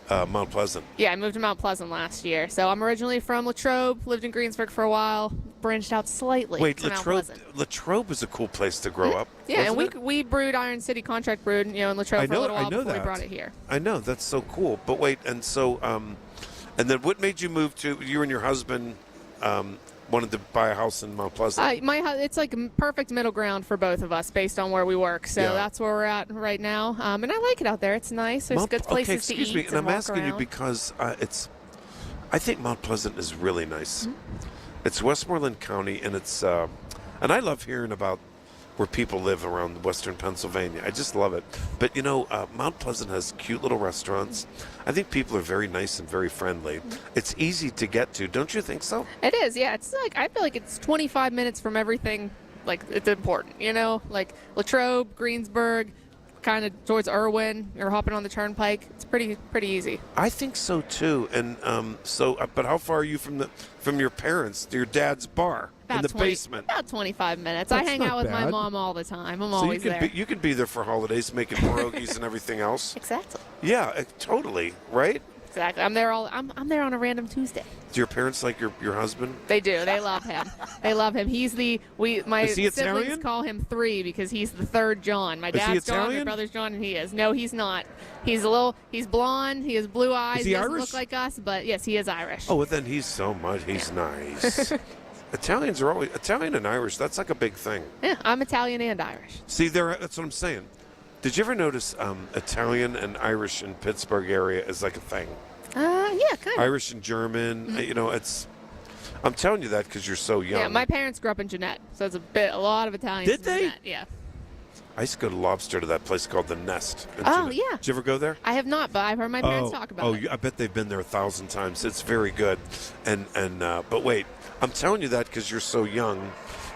Mount Pleasant. Yeah, I moved to Mount Pleasant last year. So I'm originally from Latrobe, lived in Greensburg for a while, branched out slightly. Wait, to Mount Pleasant. Latrobe is a cool place to grow up. Yeah, and wasn't it? we brewed Iron City contract brewed, in Latrobe for a little while before we brought it here. I know, that's so cool. But wait, and so, and then what made you move to, you and your husband wanted to buy a house in Mount Pleasant? It's like a perfect middle ground for both of us based on where we work. So Yeah. that's where we're at right now. And I like it out there. It's nice. There's good places to eat and I'm walk asking you around. because I think Mount Pleasant is really nice. It's Westmoreland County, and it's, and I love hearing about where people live around western Pennsylvania. I just love it. But, Mount Pleasant has cute little restaurants. I think people are very nice and very friendly. It's easy to get to. Don't you think so? It is, yeah. It's like, I feel like it's 25 minutes from everything. Like, it's important, like Latrobe, Greensburg, kind of towards Irwin. You're hopping on the turnpike. It's pretty easy. I think so too. And but how far are you from your parents, your dad's bar in the basement? About 25 minutes. That's I hang not out with my bad. mom all the time. I'm So always there. you can be there for holidays, making pierogies and everything else. Exactly. Yeah, totally. Right? Exactly. I'm there on a random Tuesday. Do your parents like your husband? They do. They love him. They love him. He's my Is he siblings Italian? call him 3 because he's the third John. My Is he dad's John, my Italian? brother's John, and he is. No, he's not. He's blonde. He has blue eyes. Is he doesn't Irish? look like us, but yes, he is Irish. Oh, well, then he's nice. Italians are always Italian and Irish. That's like a big thing. Yeah, I'm Italian and Irish. See, that's what I'm saying. Did you ever notice Italian and Irish in Pittsburgh area is like a thing? Yeah, kind of. Irish and German, it's. I'm telling you that because you're so young. Yeah, my parents grew up in Jeanette, so it's a lot of Italians. Did in they? Jeanette, yeah. I used to go to Lobster to that place called the Nest. in Oh, Jeanette. yeah. Did you ever go there? I have not, but I've heard my parents talk about it. I bet they've been there 1,000 times. It's very good. And but wait, I'm telling you that because you're so young.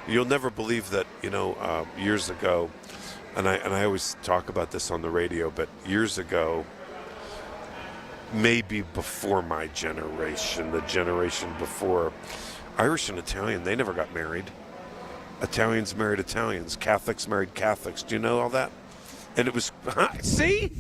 You'll never believe that. Years ago, and I always talk about this on the radio, but years ago, maybe before my generation, the generation before, Irish and Italian, they never got married. Italians married Italians. Catholics married Catholics. Do you know all that? And it was, see?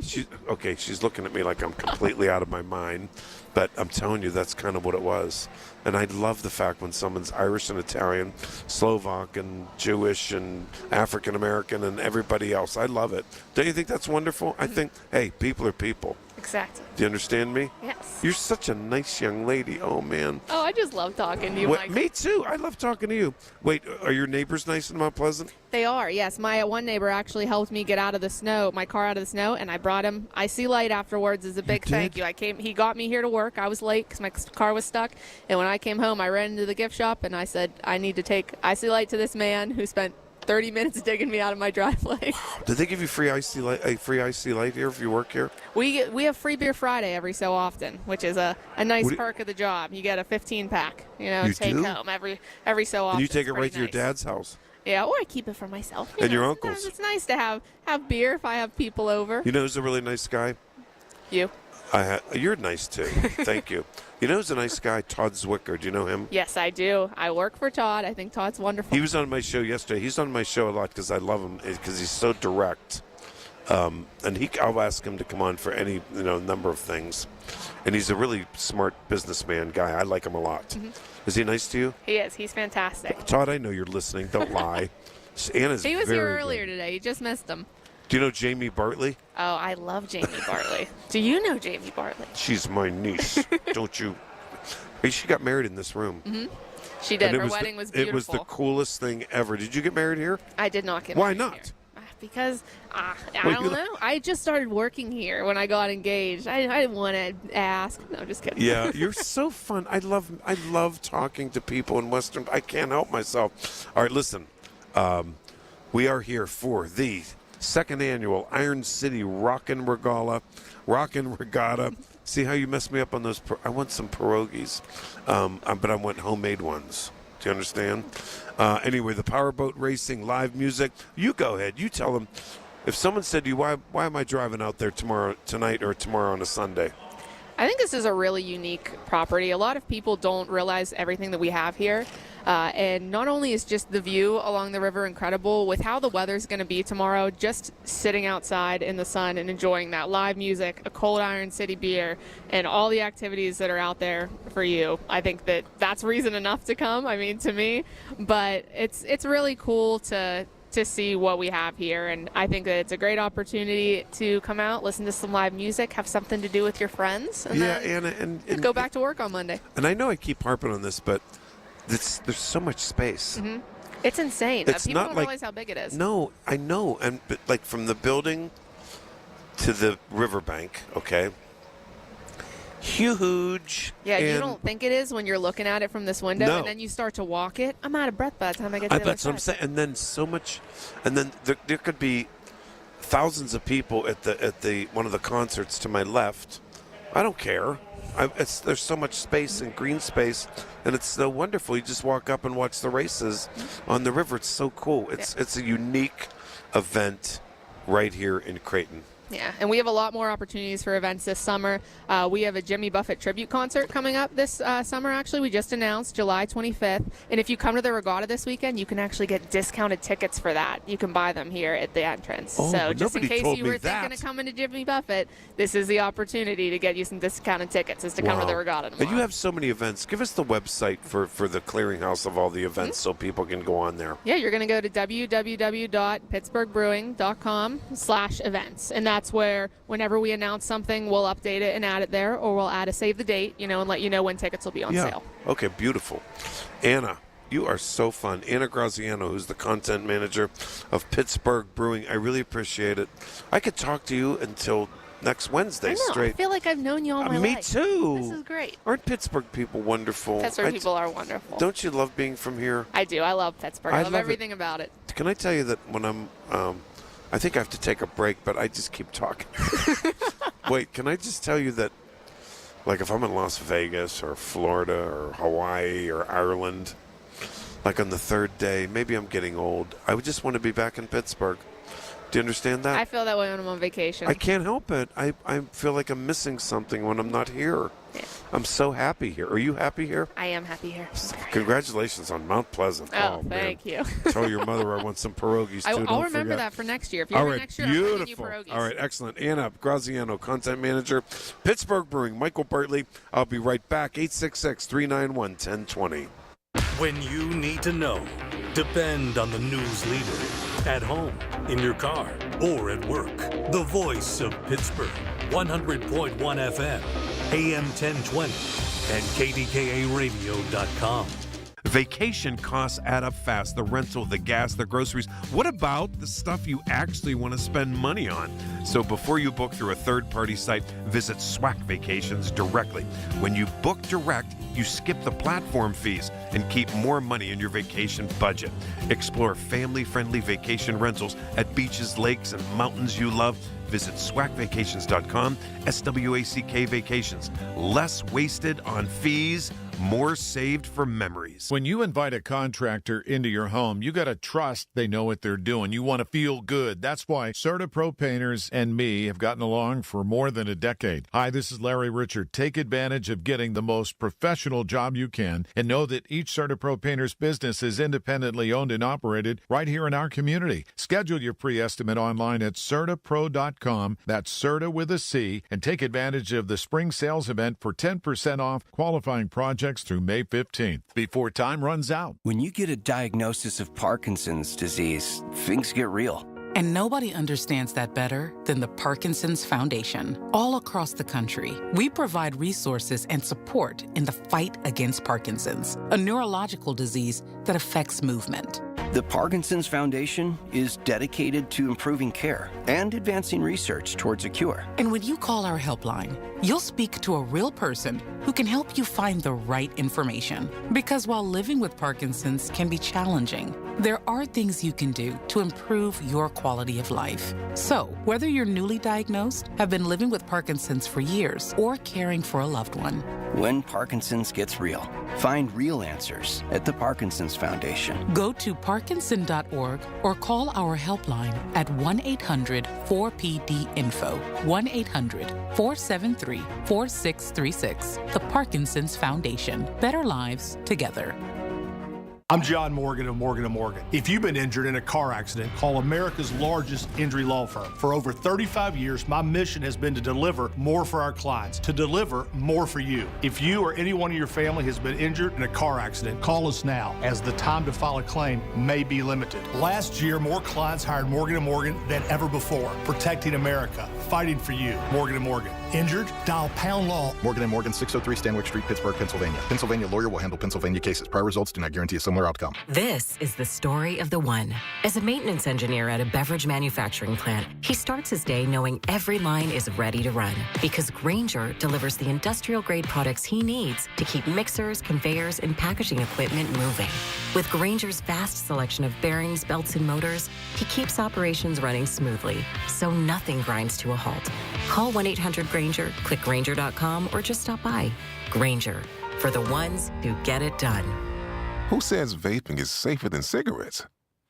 She's looking at me like I'm completely out of my mind. But I'm telling you, that's kind of what it was. And I love the fact when someone's Irish and Italian, Slovak and Jewish and African American and everybody else. I love it. Don't you think that's wonderful? I think, hey, people are people. Exactly. Do you understand me? Yes. You're such a nice young lady. Oh, man. Oh, I just love talking to you, What, Mike. me too. I love talking to you. Wait, are your neighbors nice in Mount Pleasant? They are, yes. My one neighbor actually helped me get out of the snow, my car out of the snow, and I brought him Icy Light afterwards as a big thank you. He got me here to work. I was late because my car was stuck, and when I came home, I ran into the gift shop, and I said, I need to take Icy Light to this man who spent 30 minutes digging me out of my driveway. Did they give you free icy light here if you work here? We have Free Beer Friday every so often, which is a nice perk of the job. You get a 15-pack, You take do? home every so often. And you take it It's right pretty to your nice. dad's house. Yeah, or I keep it for myself. And your sometimes uncles. It's nice to have beer if I have people over. You know who's a really nice guy? You. You're nice, too. Thank you. You know who's a nice guy? Todd Zwicker. Do you know him? Yes, I do. I work for Todd. I think Todd's wonderful. He was on my show yesterday. He's on my show a lot because I love him because he's so direct. And I'll ask him to come on for any number of things. And he's a really smart businessman guy. I like him a lot. Mm-hmm. Is he nice to you? He is. He's fantastic. Todd, I know you're listening. Don't lie. Anna's He was very here earlier good. today. You just missed him. Do you know Jamie Bartley? Oh, I love Jamie Bartley. Do you know Jamie Bartley? She's my niece. Don't you? She got married in this room. Mm-hmm. She did. And Her wedding was beautiful. It was the coolest thing ever. Did you get married here? I did not get Why married not? here. Because I don't know. I just started working here when I got engaged. I didn't want to ask. No, just kidding. Yeah, you're so fun. I love talking to people in Western. I can't help myself. All right, listen. We are here for the second annual Iron City Rockin' Regatta. See how you messed me up on those? I want some pierogies, but I want homemade ones. Do you understand? Anyway, the powerboat racing, live music. You go ahead. You tell them. If someone said to you, why am I driving out there tonight or tomorrow on a Sunday? I think this is a really unique property. A lot of people don't realize everything that we have here. And not only is just the view along the river incredible, with how the weather's going to be tomorrow, just sitting outside in the sun and enjoying that live music, a cold Iron City beer, and all the activities that are out there for you. I think that's reason enough to come, to me. But it's really cool to see what we have here, and I think that it's a great opportunity to come out, listen to some live music, have something to do with your friends, and then and go back to work on Monday. And I know I keep harping on this, but there's so much space. Mm-hmm. It's insane. People don't realize how big it is. No, I know, but like from the building to the riverbank, okay, huge. Yeah, you don't think it is when you're looking at it from this window, No. and then you start to walk it. I'm out of breath by the time I get to the other That's what I'm side. saying. And then so much, and then there could be thousands of people at the one of the concerts to my left. I don't care. There's so much space and green space, and it's so wonderful. You just walk up and watch the races on the river. It's so cool. It's a unique event right here in Creighton. Yeah, and we have a lot more opportunities for events this summer. We have a Jimmy Buffett tribute concert coming up this summer, actually. We just announced July 25th. And if you come to the regatta this weekend, you can actually get discounted tickets for that. You can buy them here at the entrance. Oh, so just in nobody case told you me were thinking that. of coming to Jimmy Buffett, this is the opportunity to get you some discounted tickets, is to come to the regatta tomorrow. And you have so many events. Give us the website for the clearinghouse of all the events so people can go on there. Yeah, you're going to go to www.pittsburghbrewing.com/events. And that's where whenever we announce something, we'll update it and add it there, or we'll add a save the date, and let you know when tickets will be on sale. Okay, beautiful. Anna, you are so fun. Anna Graziano, who's the content manager of Pittsburgh Brewing. I really appreciate it. I could talk to you until next Wednesday I know. straight. I feel like I've known you all my life. Me too. This is great. Aren't Pittsburgh people wonderful? Pittsburgh people are wonderful. Don't you love being from here? I do. I love Pittsburgh. I love it. everything about it. Can I tell you that when I'm, I think I have to take a break, but I just keep talking. Wait, can I just tell you that, like if I'm in Las Vegas or Florida or Hawaii or Ireland, like on the third day, maybe I'm getting old. I would just want to be back in Pittsburgh. Do you understand that? I feel that way when I'm on vacation. I can't help it. I feel like I'm missing something when I'm not here. Yeah. I'm so happy here. Are you happy here? I am happy here. Congratulations on Mount Pleasant. Oh, man. thank you. Tell your mother I want some pierogies, too. I'll Don't remember forget. that for next year. If you're All here right, next year, I'll bring you beautiful. pierogies. All right, excellent. Anna Graziano, content manager, Pittsburgh Brewing. Michael Bartley. I'll be right back. 866-391-1020. When you need to know, depend on the news leader. At home, in your car, or at work. The voice of Pittsburgh. 100.1 FM, AM 1020, and KDKA-radio.com. Vacation costs add up fast. The rental, the gas, the groceries. What about the stuff you actually want to spend money on? So before you book through a third-party site, visit SWAC Vacations directly. When you book direct, you skip the platform fees and keep more money in your vacation budget. Explore family-friendly vacation rentals at beaches, lakes, and mountains you love. Visit swacvacations.com, SWACK Vacations. Less wasted on fees, more saved for memories. When you invite a contractor into your home, you got to trust they know what they're doing. You want to feel good. That's why CertaPro Painters and me have gotten along for more than a decade. Hi, this is Larry Richard. Take advantage of getting the most professional job you can and know that each CertaPro Painters business is independently owned and operated right here in our community. Schedule your pre-estimate online at CertaPro.com. That's Certa with a C, and take advantage of the spring sales event for 10% off qualifying projects through May 15th before time runs out. When you get a diagnosis of Parkinson's disease, things get real. And nobody understands that better than the Parkinson's Foundation. All across the country, we provide resources and support in the fight against Parkinson's, a neurological disease that affects movement. The Parkinson's Foundation is dedicated to improving care and advancing research towards a cure. And when you call our helpline, you'll speak to a real person who can help you find the right information. Because while living with Parkinson's can be challenging, there are things you can do to improve your quality of life. So, whether you're newly diagnosed, have been living with Parkinson's for years, or caring for a loved one, When Parkinson's gets real, find real answers at the Parkinson's Foundation. go to parkinson.org or call our helpline at 1-800-4PD-INFO, 1-800-473-4636. The Parkinson's Foundation. Better lives together. I'm John Morgan of Morgan & Morgan. If you've been injured in a car accident, call America's largest injury law firm. For over 35 years, my mission has been to deliver more for our clients, to deliver more for you. If you or anyone in your family has been injured in a car accident, call us now, as the time to file a claim may be limited. Last year, more clients hired Morgan & Morgan than ever before, protecting America, fighting for you. Morgan & Morgan. Injured? Dial pound law. Morgan & Morgan, 603 Stanwyck Street, Pittsburgh, Pennsylvania. Pennsylvania lawyer will handle Pennsylvania cases. Prior results do not guarantee a similar outcome. This is the story of the one. As a maintenance engineer at a beverage manufacturing plant, he starts his day knowing every line is ready to run because Grainger delivers the industrial-grade products he needs to keep mixers, conveyors, and packaging equipment moving. With Grainger's vast selection of bearings, belts, and motors, he keeps operations running smoothly, so nothing grinds to a halt. Call 1-800-GRAINGER, click Grainger.com, or just stop by. Grainger, for the ones who get it done. Who says vaping is safer than cigarettes?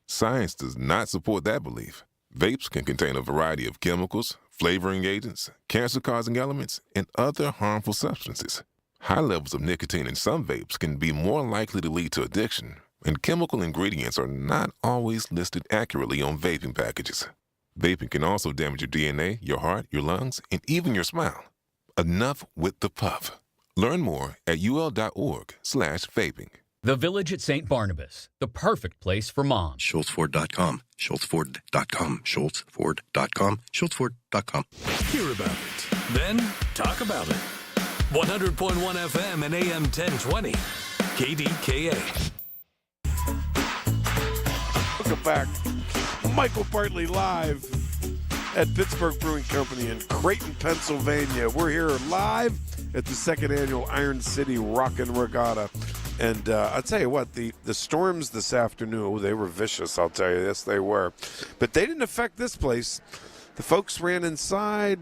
Science does not support that belief. Vapes can contain a variety of chemicals, flavoring agents, cancer-causing elements, and other harmful substances. High levels of nicotine in some vapes can be more likely to lead to addiction, and chemical ingredients are not always listed accurately on vaping packages. Vaping can also damage your DNA, your heart, your lungs, and even your smile. Enough with the puff. Learn more at ul.org/vaping. The Village at St. Barnabas, the perfect place for moms. SchultzFord.com, SchultzFord.com, SchultzFord.com, SchultzFord.com. Hear about it, then talk about it. 100.1 FM and AM 1020. KDKA. Welcome back. Michael Bartley live at Pittsburgh Brewing Company in Creighton, Pennsylvania. We're here live at the second annual Iron City Rockin' Regatta. And I'll tell you what, the storms this afternoon, they were vicious, I'll tell you. Yes, they were. But they didn't affect this place. The folks ran inside.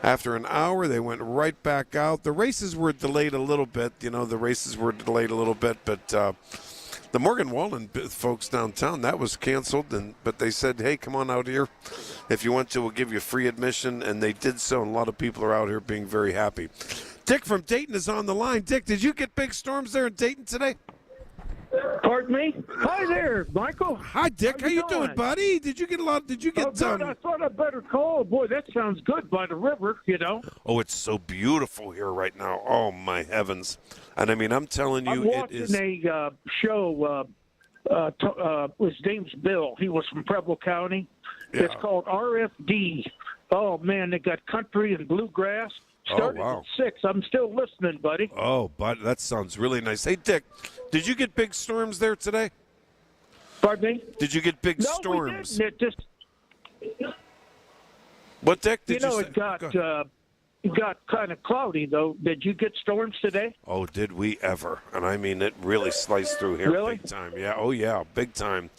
After an hour, they went right back out. The races were delayed a little bit. But the Morgan Wallen folks downtown, that was canceled. But they said, hey, come on out here. If you want to, we'll give you free admission. And they did so, and a lot of people are out here being very happy. Dick from Dayton is on the line. Dick, did you get big storms there in Dayton today? Pardon me? Hi there, Michael. Hi, Dick. How you doing, buddy? Did you get a lot? Did you get some? I thought I'd better call. Boy, that sounds good by the river, you know. Oh, it's so beautiful here right now. Oh, my heavens. And, I mean, I'm telling you, I'm watching a show. His name's Bill. He was from Preble County. Yeah. It's called RFD. Oh, man, they got country and bluegrass. Started at 6. I'm still listening, buddy. Oh, but that sounds really nice. Hey, Dick, did you get big storms there today? Pardon me? Did you get big storms? We didn't. It just... What, Dick? Did it got kind of cloudy, though. Did you get storms today? Oh, did we ever? And I mean, it really sliced through here big time. Yeah, oh, yeah, big time.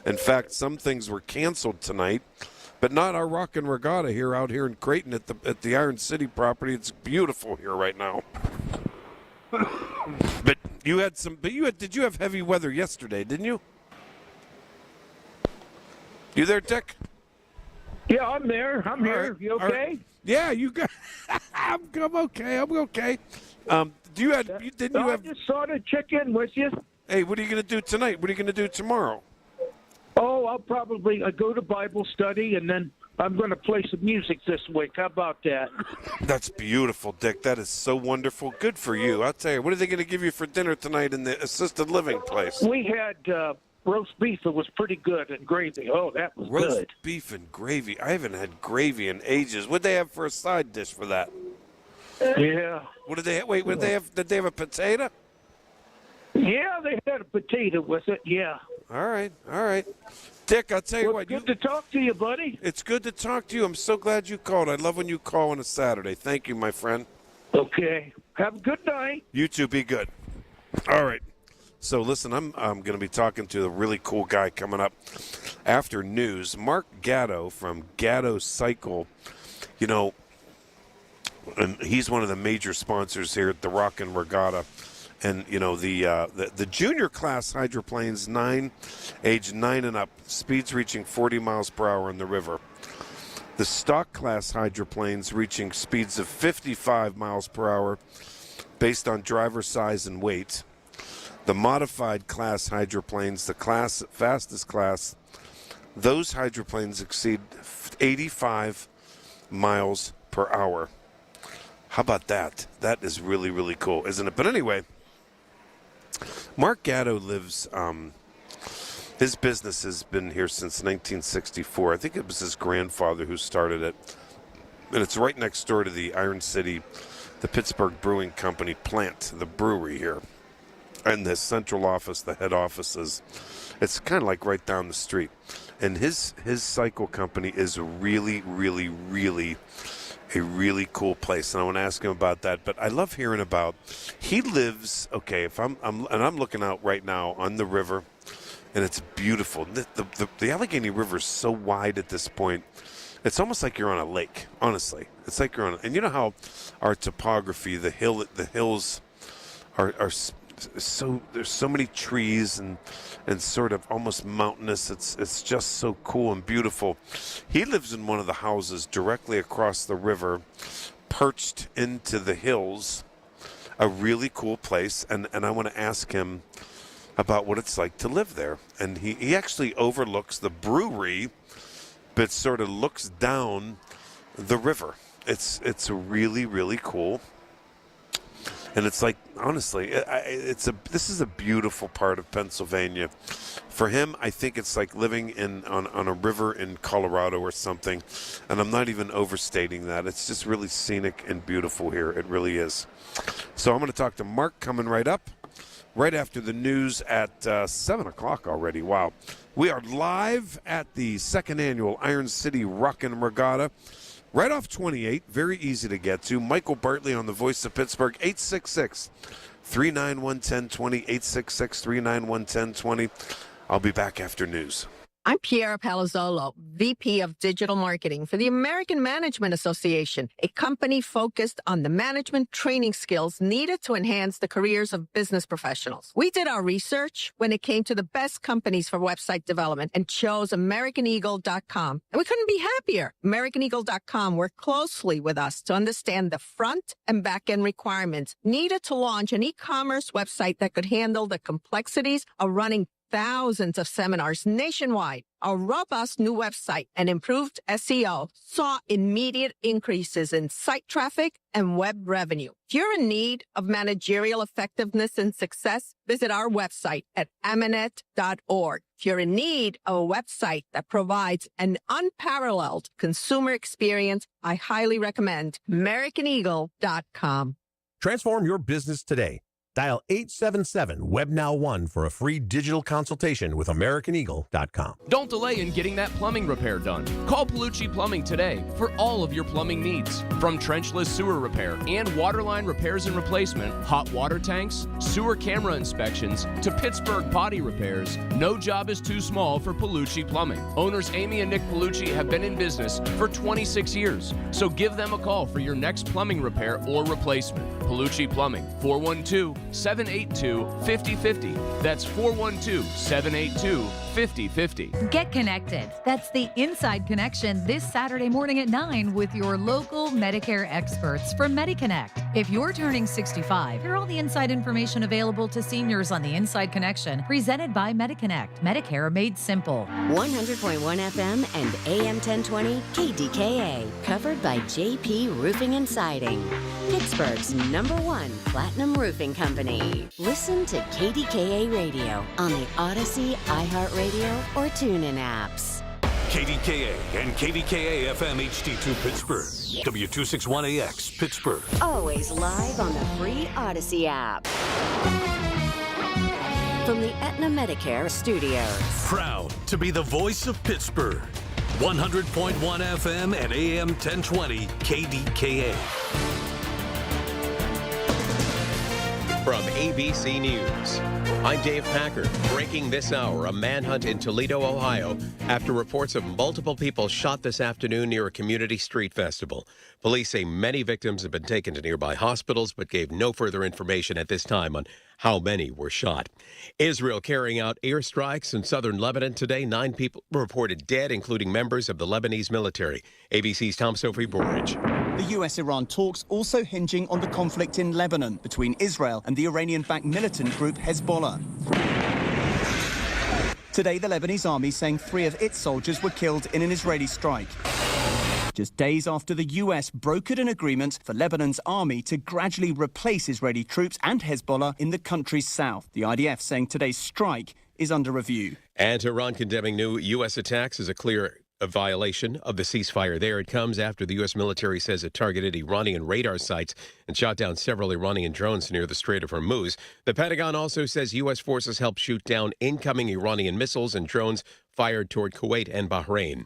In fact, some things were canceled tonight. But not our Rockin' Regatta out here in Creighton at the Iron City property. It's beautiful here right now. But you had some. But did you have heavy weather yesterday? Didn't you? You there, Dick? Yeah, I'm there. I'm here. Right. You okay? Right. Yeah, you got. I'm okay. I'm okay. Do you have? Didn't you have? I just thought I'd check in with you. Hey, what are you going to do tonight? What are you going to do tomorrow? Oh, I'll probably go to Bible study, and then I'm going to play some music this week. How about that? That's beautiful, Dick. That is so wonderful. Good for you. I'll tell you. What are they going to give you for dinner tonight in the assisted living place? We had roast beef. It was pretty good, and gravy. Oh, that was roast good. Beef and gravy. I haven't had gravy in ages. What'd they have for a side dish for that? Yeah. What did they have? Wait, what did they have? Did they have a potato? Yeah, they had a potato with it. Yeah. All right. Dick, I'll tell you what. Good to talk to you, buddy. It's good to talk to you. I'm so glad you called. I love when you call on a Saturday. Thank you, my friend. Okay. Have a good night. You too. Be good. All right. So, listen, I'm going to be talking to a really cool guy coming up after news. Mark Gatto from Gatto Cycle. You know, and he's one of the major sponsors here at the Rockin' Regatta. And, you know, the junior class hydroplanes, age 9 and up, speeds reaching 40 miles per hour in the river. The stock class hydroplanes reaching speeds of 55 miles per hour based on driver size and weight. The modified class hydroplanes, the fastest class, those hydroplanes exceed 85 miles per hour. How about that? That is really, really cool, isn't it? But anyway, Mark Gatto lives, his business has been here since 1964. I think it was his grandfather who started it. And it's right next door to the Iron City, the Pittsburgh Brewing Company plant, the brewery here. And the central office, the head office it's kind of like right down the street. And his cycle company is really, really, really a really cool place, and I want to ask him about that. But I love hearing about. He lives if I'm looking out right now on the river, and it's beautiful. The Allegheny River is so wide at this point, it's almost like you're on a lake. Honestly, it's like you're on. And you know how our topography, the hills, are so there's so many trees and sort of almost mountainous. It's just so cool and beautiful. He lives in one of the houses directly across the river, perched into the hills. A really cool place, and I want to ask him about what it's like to live there. And he actually overlooks the brewery, but sort of looks down the river. It's really, really cool. And it's like, honestly, this is a beautiful part of Pennsylvania. For him, I think it's like living on a river in Colorado or something. And I'm not even overstating that. It's just really scenic and beautiful here. It really is. So I'm going to talk to Mark coming right up, right after the news at 7 o'clock already. Wow. We are live at the second annual Iron City Rockin' Regatta. Right off 28, very easy to get to. Michael Bartley on the Voice of Pittsburgh, 866-391-1020, 866-391-1020. I'll be back after news. I'm Piera Palazzolo, VP of Digital Marketing for the American Management Association, a company focused on the management training skills needed to enhance the careers of business professionals. We did our research when it came to the best companies for website development and chose AmericanEagle.com. And we couldn't be happier. AmericanEagle.com worked closely with us to understand the front and back end requirements needed to launch an e-commerce website that could handle the complexities of running thousands of seminars nationwide. Our robust new website and improved SEO saw immediate increases in site traffic and web revenue. If you're in need of managerial effectiveness and success, visit our website at amanet.org. If you're in need of a website that provides an unparalleled consumer experience, I highly recommend AmericanEagle.com. Transform your business today. Dial 877-WEBNOW1 for a free digital consultation with AmericanEagle.com. Don't delay in getting that plumbing repair done. Call Palucci Plumbing today for all of your plumbing needs. From trenchless sewer repair and waterline repairs and replacement, hot water tanks, sewer camera inspections, to Pittsburgh potty repairs, no job is too small for Palucci Plumbing. Owners Amy and Nick Palucci have been in business for 26 years, so give them a call for your next plumbing repair or replacement. Palucci Plumbing, 412-782-5050. That's 412-782-5050. Get connected. That's the Inside Connection this Saturday morning at 9 with your local Medicare experts from MediConnect. If you're turning 65, hear all the inside information available to seniors on the Inside Connection, presented by MediConnect. Medicare made simple. 100.1 FM and AM 1020 KDKA. Covered by JP Roofing and Siding. Pittsburgh's #1 Platinum Roofing Company. Listen to KDKA Radio on the Odyssey, iHeartRadio, or TuneIn apps. KDKA and KDKA-FM HD2 Pittsburgh. W261AX Pittsburgh. Always live on the free Odyssey app. From the Aetna Medicare studios. Proud to be the voice of Pittsburgh. 100.1 FM and AM 1020 KDKA. From ABC News, I'm Dave Packard. Breaking this hour, a manhunt in Toledo, Ohio, after reports of multiple people shot this afternoon near a community street festival. Police say many victims have been taken to nearby hospitals, but gave no further information at this time on how many were shot. Israel carrying out airstrikes in southern Lebanon today. 9 people reported dead, including members of the Lebanese military. ABC's Tom Sophie-Borridge. The US-Iran talks also hinging on the conflict in Lebanon between Israel and the Iranian-backed militant group Hezbollah. Today, the Lebanese army saying 3 of its soldiers were killed in an Israeli strike. Just days after the US brokered an agreement for Lebanon's army to gradually replace Israeli troops and Hezbollah in the country's south. The IDF saying today's strike is under review. And Iran condemning new U.S. attacks as a clear violation of the ceasefire there. It comes after the U.S. military says it targeted Iranian radar sites and shot down several Iranian drones near the Strait of Hormuz. The Pentagon also says U.S. forces helped shoot down incoming Iranian missiles and drones fired toward Kuwait and Bahrain.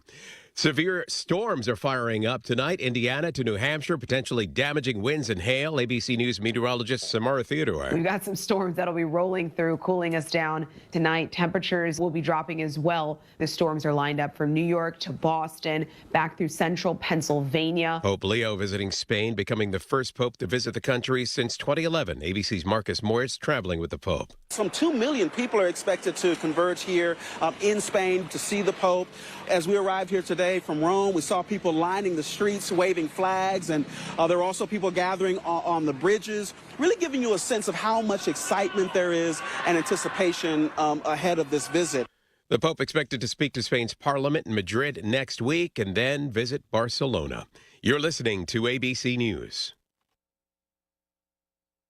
Severe storms are firing up tonight. Indiana to New Hampshire, potentially damaging winds and hail. ABC News meteorologist Samara Theodore. We've got some storms that'll be rolling through, cooling us down tonight. Temperatures will be dropping as well. The storms are lined up from New York to Boston, back through central Pennsylvania. Pope Leo visiting Spain, becoming the first pope to visit the country since 2011. ABC's Marcus Morris traveling with the Pope. Some 2 million people are expected to converge here in Spain to see the Pope. As we arrived here today from Rome, we saw people lining the streets, waving flags, and there were also people gathering on the bridges, really giving you a sense of how much excitement there is and anticipation ahead of this visit. The Pope expected to speak to Spain's parliament in Madrid next week and then visit Barcelona. You're listening to ABC News.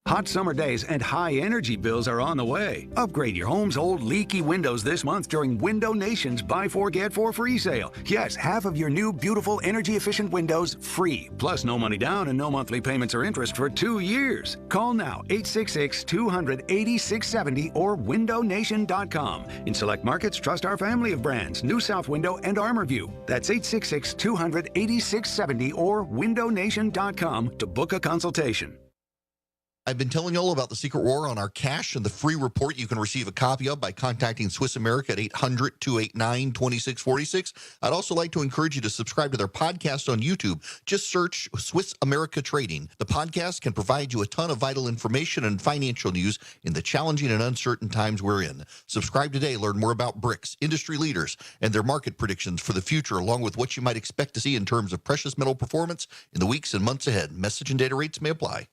Hot summer days and high energy bills are on the way. Upgrade your home's old leaky windows this month during Window Nation's Buy 4 Get 4 free sale. Yes, half of your new beautiful energy efficient windows free. Plus no money down and no monthly payments or interest for 2 years. Call now 866-200-8670 or windownation.com. In select markets, trust our family of brands, New South Window and ArmorView. That's 866-200-8670 or windownation.com to book a consultation. I've been telling you all about the secret war on our cash and the free report you can receive a copy of by contacting Swiss America at 800-289-2646. I'd also like to encourage you to subscribe to their podcast on YouTube. Just search Swiss America Trading. The podcast can provide you a ton of vital information and financial news in the challenging and uncertain times we're in. Subscribe today. Learn more about BRICS, industry leaders, and their market predictions for the future, along with what you might expect to see in terms of precious metal performance in the weeks and months ahead. Message and data rates may apply.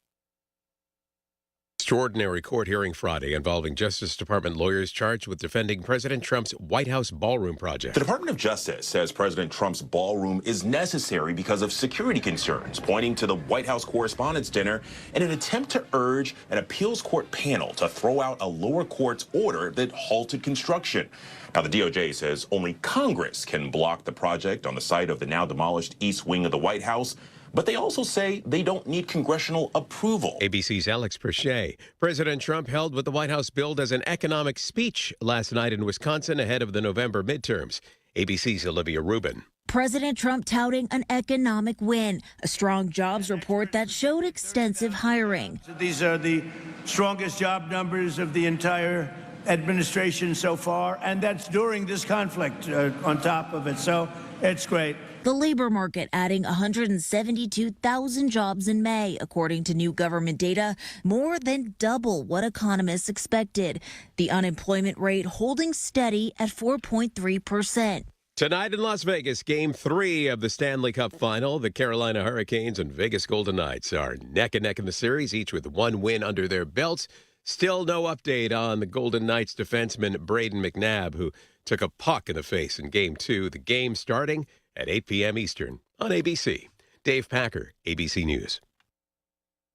Extraordinary court hearing Friday involving Justice Department lawyers charged with defending President Trump's White House ballroom project. The Department of Justice says President Trump's ballroom is necessary because of security concerns, pointing to the White House Correspondents' Dinner in an attempt to urge an appeals court panel to throw out a lower court's order that halted construction. Now, the DOJ says only Congress can block the project on the site of the now demolished East Wing of the White House. but they also say they don't need congressional approval. ABC's Alex Perche. President Trump held what the White House billed as an economic speech last night in Wisconsin ahead of the November midterms. ABC's Olivia Rubin. President Trump touting an economic win, a strong jobs report that showed extensive hiring. These are the strongest job numbers of the entire administration so far, and that's during this conflict on top of it, so it's great. The labor market adding 172,000 jobs in May, according to new government data, more than double what economists expected. The unemployment rate holding steady at 4.3%. Tonight in Las Vegas, Game 3 of the Stanley Cup Final. The Carolina Hurricanes and Vegas Golden Knights are neck and neck in the series, each with one win under their belts. Still no update on the Golden Knights defenseman Braden McNabb, who took a puck in the face in Game 2. The game starting at 8 p.m. Eastern on ABC. Dave Packer, ABC News.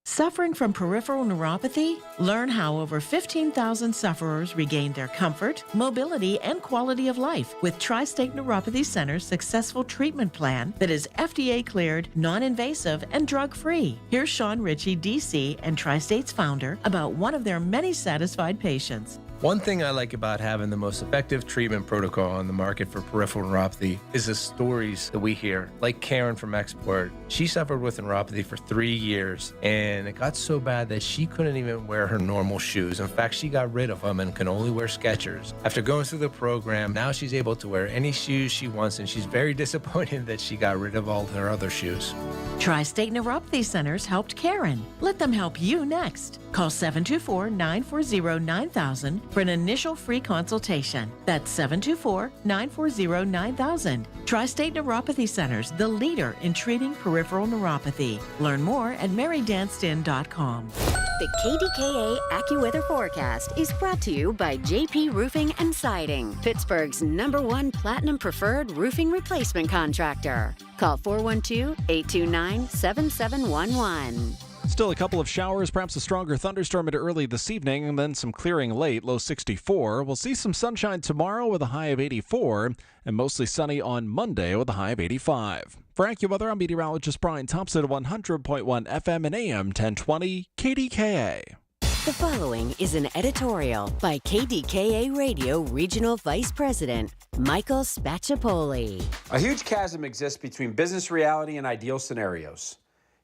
Suffering from peripheral neuropathy? Learn how over 15,000 sufferers regained their comfort, mobility, and quality of life with Tri-State Neuropathy Center's successful treatment plan that is FDA cleared, non-invasive, and drug-free. Here's Sean Ritchie, DC, and Tri-State's founder about one of their many satisfied patients. One thing I like about having the most effective treatment protocol on the market for peripheral neuropathy is the stories that we hear. Like Karen from Export, she suffered with neuropathy for 3 years, and it got so bad that she couldn't even wear her normal shoes. In fact, she got rid of them and can only wear Skechers. After going through the program, now she's able to wear any shoes she wants, and she's very disappointed that she got rid of all her other shoes. Tri-State Neuropathy Centers helped Karen. Let them help you next. Call 724-940-9000 for an initial free consultation. That's 724-940-9000. Tri-State Neuropathy Centers, the leader in treating peripheral neuropathy. Learn more at marydanston.com. The KDKA AccuWeather forecast is brought to you by JP Roofing and Siding, Pittsburgh's #1 Platinum Preferred roofing replacement contractor. Call 412-829-7711. Still a couple of showers, perhaps a stronger thunderstorm into early this evening, and then some clearing late, low 64. We'll see some sunshine tomorrow with a high of 84, and mostly sunny on Monday with a high of 85. For AccuWeather, I'm meteorologist Brian Thompson at 100.1 FM and AM 1020 KDKA. The following is an editorial by KDKA Radio Regional Vice President Michael Spacciapoli. A huge chasm exists between business reality and ideal scenarios.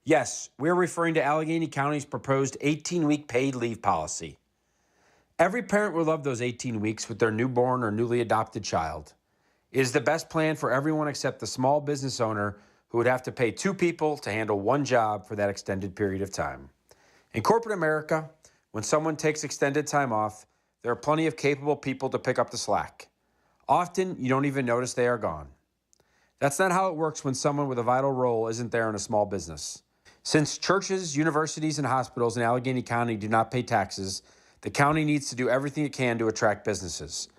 Yes, we're referring to Allegheny County's proposed 18-week paid leave policy. Every parent would love those 18 weeks with their newborn or newly adopted child. It is the best plan for everyone except the small business owner who would have to pay 2 people to handle 1 job for that extended period of time. In corporate America, when someone takes extended time off, there are plenty of capable people to pick up the slack. Often, you don't even notice they are gone. That's not how it works when someone with a vital role isn't there in a small business. Since churches, universities, and hospitals in Allegheny County do not pay taxes, the county needs to do everything it can to attract businesses.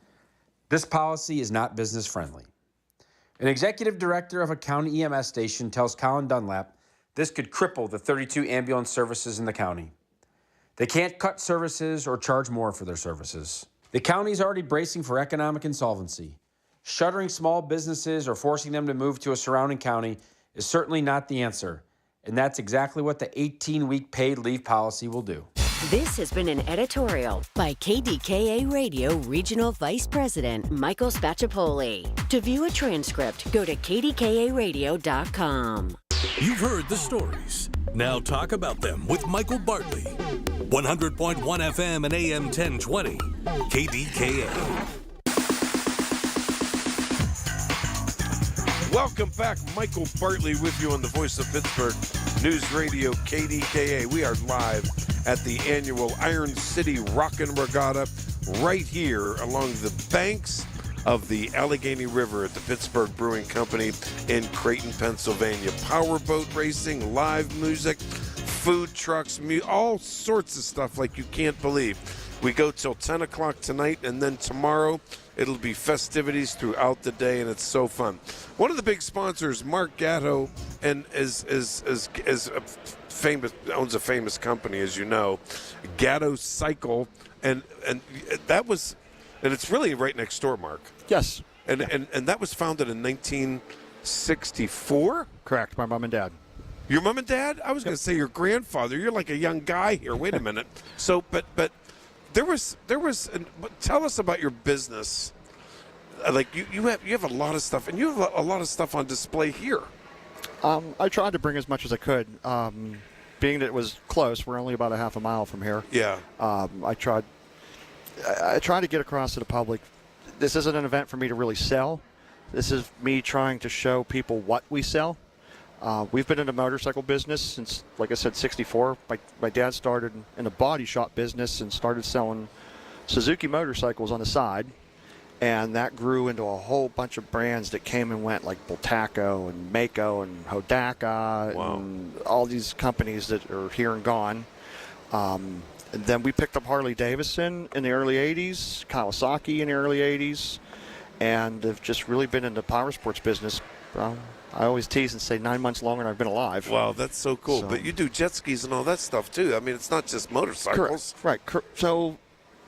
This policy is not business friendly. An executive director of a county EMS station tells Colin Dunlap this could cripple the 32 ambulance services in the county. They can't cut services or charge more for their services. The county is already bracing for economic insolvency. Shuttering small businesses or forcing them to move to a surrounding county is certainly not the answer. And that's exactly what the 18-week paid leave policy will do. This has been an editorial by KDKA Radio Regional Vice President Michael Spacciapoli. To view a transcript, go to kdkaradio.com. You've heard the stories. Now talk about them with Michael Bartley. 100.1 FM and AM 1020. KDKA. Welcome back. Michael Bartley with you on the Voice of Pittsburgh News Radio KDKA. We are live at the annual Iron City Rockin' Regatta right here along the banks of the Allegheny River at the Pittsburgh Brewing Company in Creighton, Pennsylvania. Powerboat racing, live music, food trucks, all sorts of stuff like you can't believe. We go till 10 o'clock tonight, and then tomorrow it'll be festivities throughout the day, and it's so fun. One of the big sponsors, Mark Gatto, and is a famous, owns a famous company, as you know, Gatto Cycle, and that was, and it's really right next door, Mark. Yes. And that was founded in 1964. Correct. My mom and dad. Your mom and dad? I was going to say your grandfather. You're like a young guy here. Wait a minute. So, but there was. Tell us about your business. Like you have a lot of stuff, and you have a lot of stuff on display here. I tried to bring as much as I could. Being that it was close, we're only about a half a mile from here. Yeah. I tried to get across to the public. This isn't an event for me to really sell. This is me trying to show people what we sell. We've been in the motorcycle business since, like I said, 64. My dad started in the body shop business and started selling Suzuki motorcycles on the side. And that grew into a whole bunch of brands that came and went, like Bultaco and Mako and Hodaka and all these companies that are here and gone. And then we picked up Harley-Davidson in the early 80s, Kawasaki in the early 80s, and have just really been in the power sports business. I always tease and say 9 months longer than I've been alive. Wow, that's so cool. But you do jet skis and all that stuff, too. I mean, it's not just motorcycles. Correct. Right. So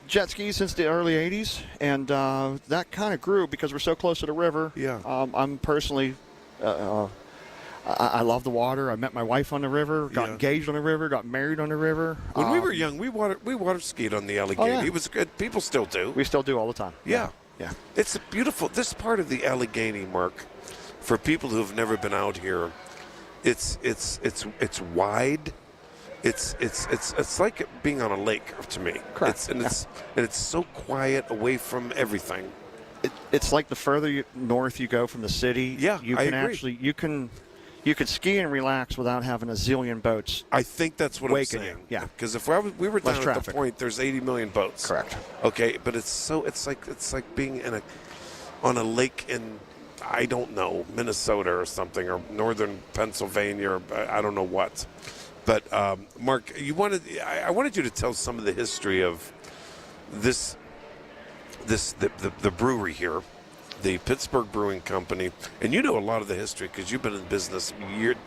jet skis since the early 80s, and that kind of grew because we're so close to the river. Yeah. I'm personally, I love the water. I met my wife on the river, got engaged on the river, got married on the river. When we were young, we water skied on the Allegheny. Oh, yeah. It was good. People still do. We still do all the time. Yeah. Yeah. It's a beautiful. This part of the Allegheny, Mark, for people who have never been out here, it's wide. It's like being on a lake to me. Correct. It's so quiet, away from everything. It's like the further north you go from the city, you I can agree. actually you can ski and relax without having a zillion boats. I think that's what I'm waking saying. you. Yeah, because if we were Less down at traffic. the point, there's 80 million boats. Correct. Okay, but it's like being on a lake in, I don't know, Minnesota or something, or northern Pennsylvania, or I don't know what. But Mark, I wanted you to tell some of the history of the brewery here, the Pittsburgh Brewing Company, and you know a lot of the history because you've been in business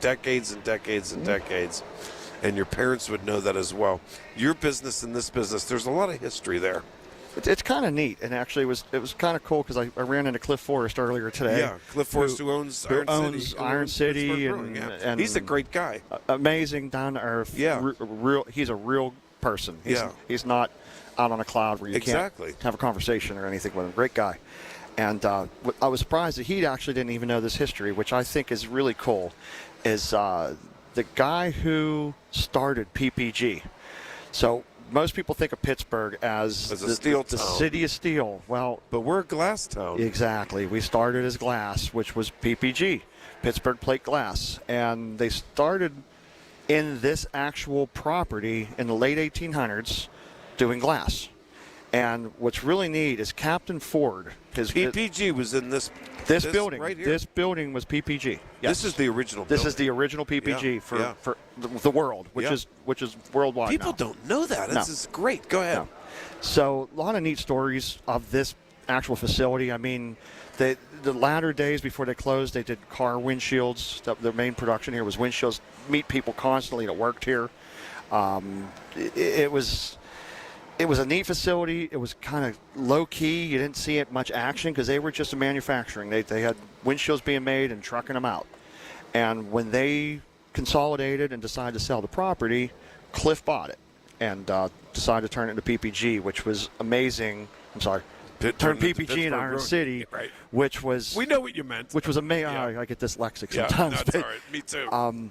decades and decades and decades, and your parents would know that as well. Your business and this business, there's a lot of history there. It's kind of neat, and actually it was kind of cool because I ran into Cliff Forrest earlier today. Yeah, Cliff Forrest, who owns Iron City, and he's a great guy. Amazing, down to earth. Yeah, he's a real person. He's not out on a cloud where you can't have a conversation or anything with him. Great guy. And I was surprised that he actually didn't even know this history, which I think is really cool, is the guy who started PPG. So most people think of Pittsburgh as a steel the town. city of steel. Well, but we're a glass town. Exactly. We started as glass, which was PPG, Pittsburgh Plate Glass. And they started in this actual property in the late 1800s doing glass. And what's really neat is Captain Ford. PPG was in this building. Right here. This building was PPG. Yes. This is the original. This is the original PPG for the world, which is worldwide. People now. don't know that. This is great. Go ahead. No. So a lot of neat stories of this actual facility. I mean, the latter days before they closed, they did car windshields. Their main production here was windshields. Meet people constantly that worked here. It was a neat facility. It was kind of low-key. You didn't see it much action because they were just a manufacturing. They had windshields being made and trucking them out. And when they consolidated and decided to sell the property, Cliff bought it and decided to turn it into PPG, which was amazing. I'm sorry. Turn PPG in Iron City, which was... We know what you meant. Which was amazing. I get dyslexic sometimes. Yeah, that's all right. Me too.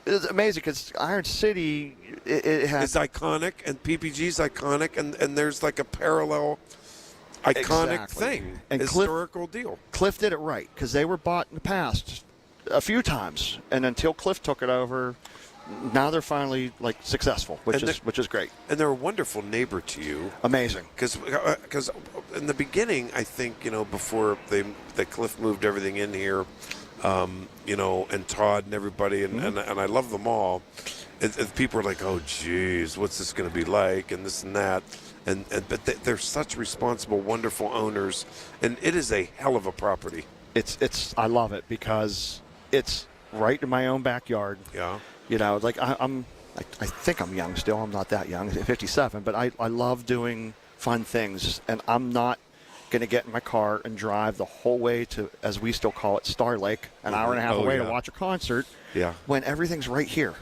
It's amazing because Iron City, it has... It's iconic, and PPG's iconic, and there's like a parallel iconic thing, and historical deal. Cliff did it right because they were bought in the past a few times, and until Cliff took it over, now they're finally successful, which is great. And they're a wonderful neighbor to you. Amazing. Because in the beginning, I think before the Cliff moved everything in here. And Todd and everybody, and I love them all. And people are like, oh, geez, what's this going to be like, and this and that. But they're such responsible, wonderful owners, and it is a hell of a property. I love it because it's right in my own backyard. Yeah. I think I'm young still. I'm not that young, 57, but I love doing fun things, and I'm not going to get in my car and drive the whole way to, as we still call it, Star Lake, an hour and a half away to watch a concert when everything's right here.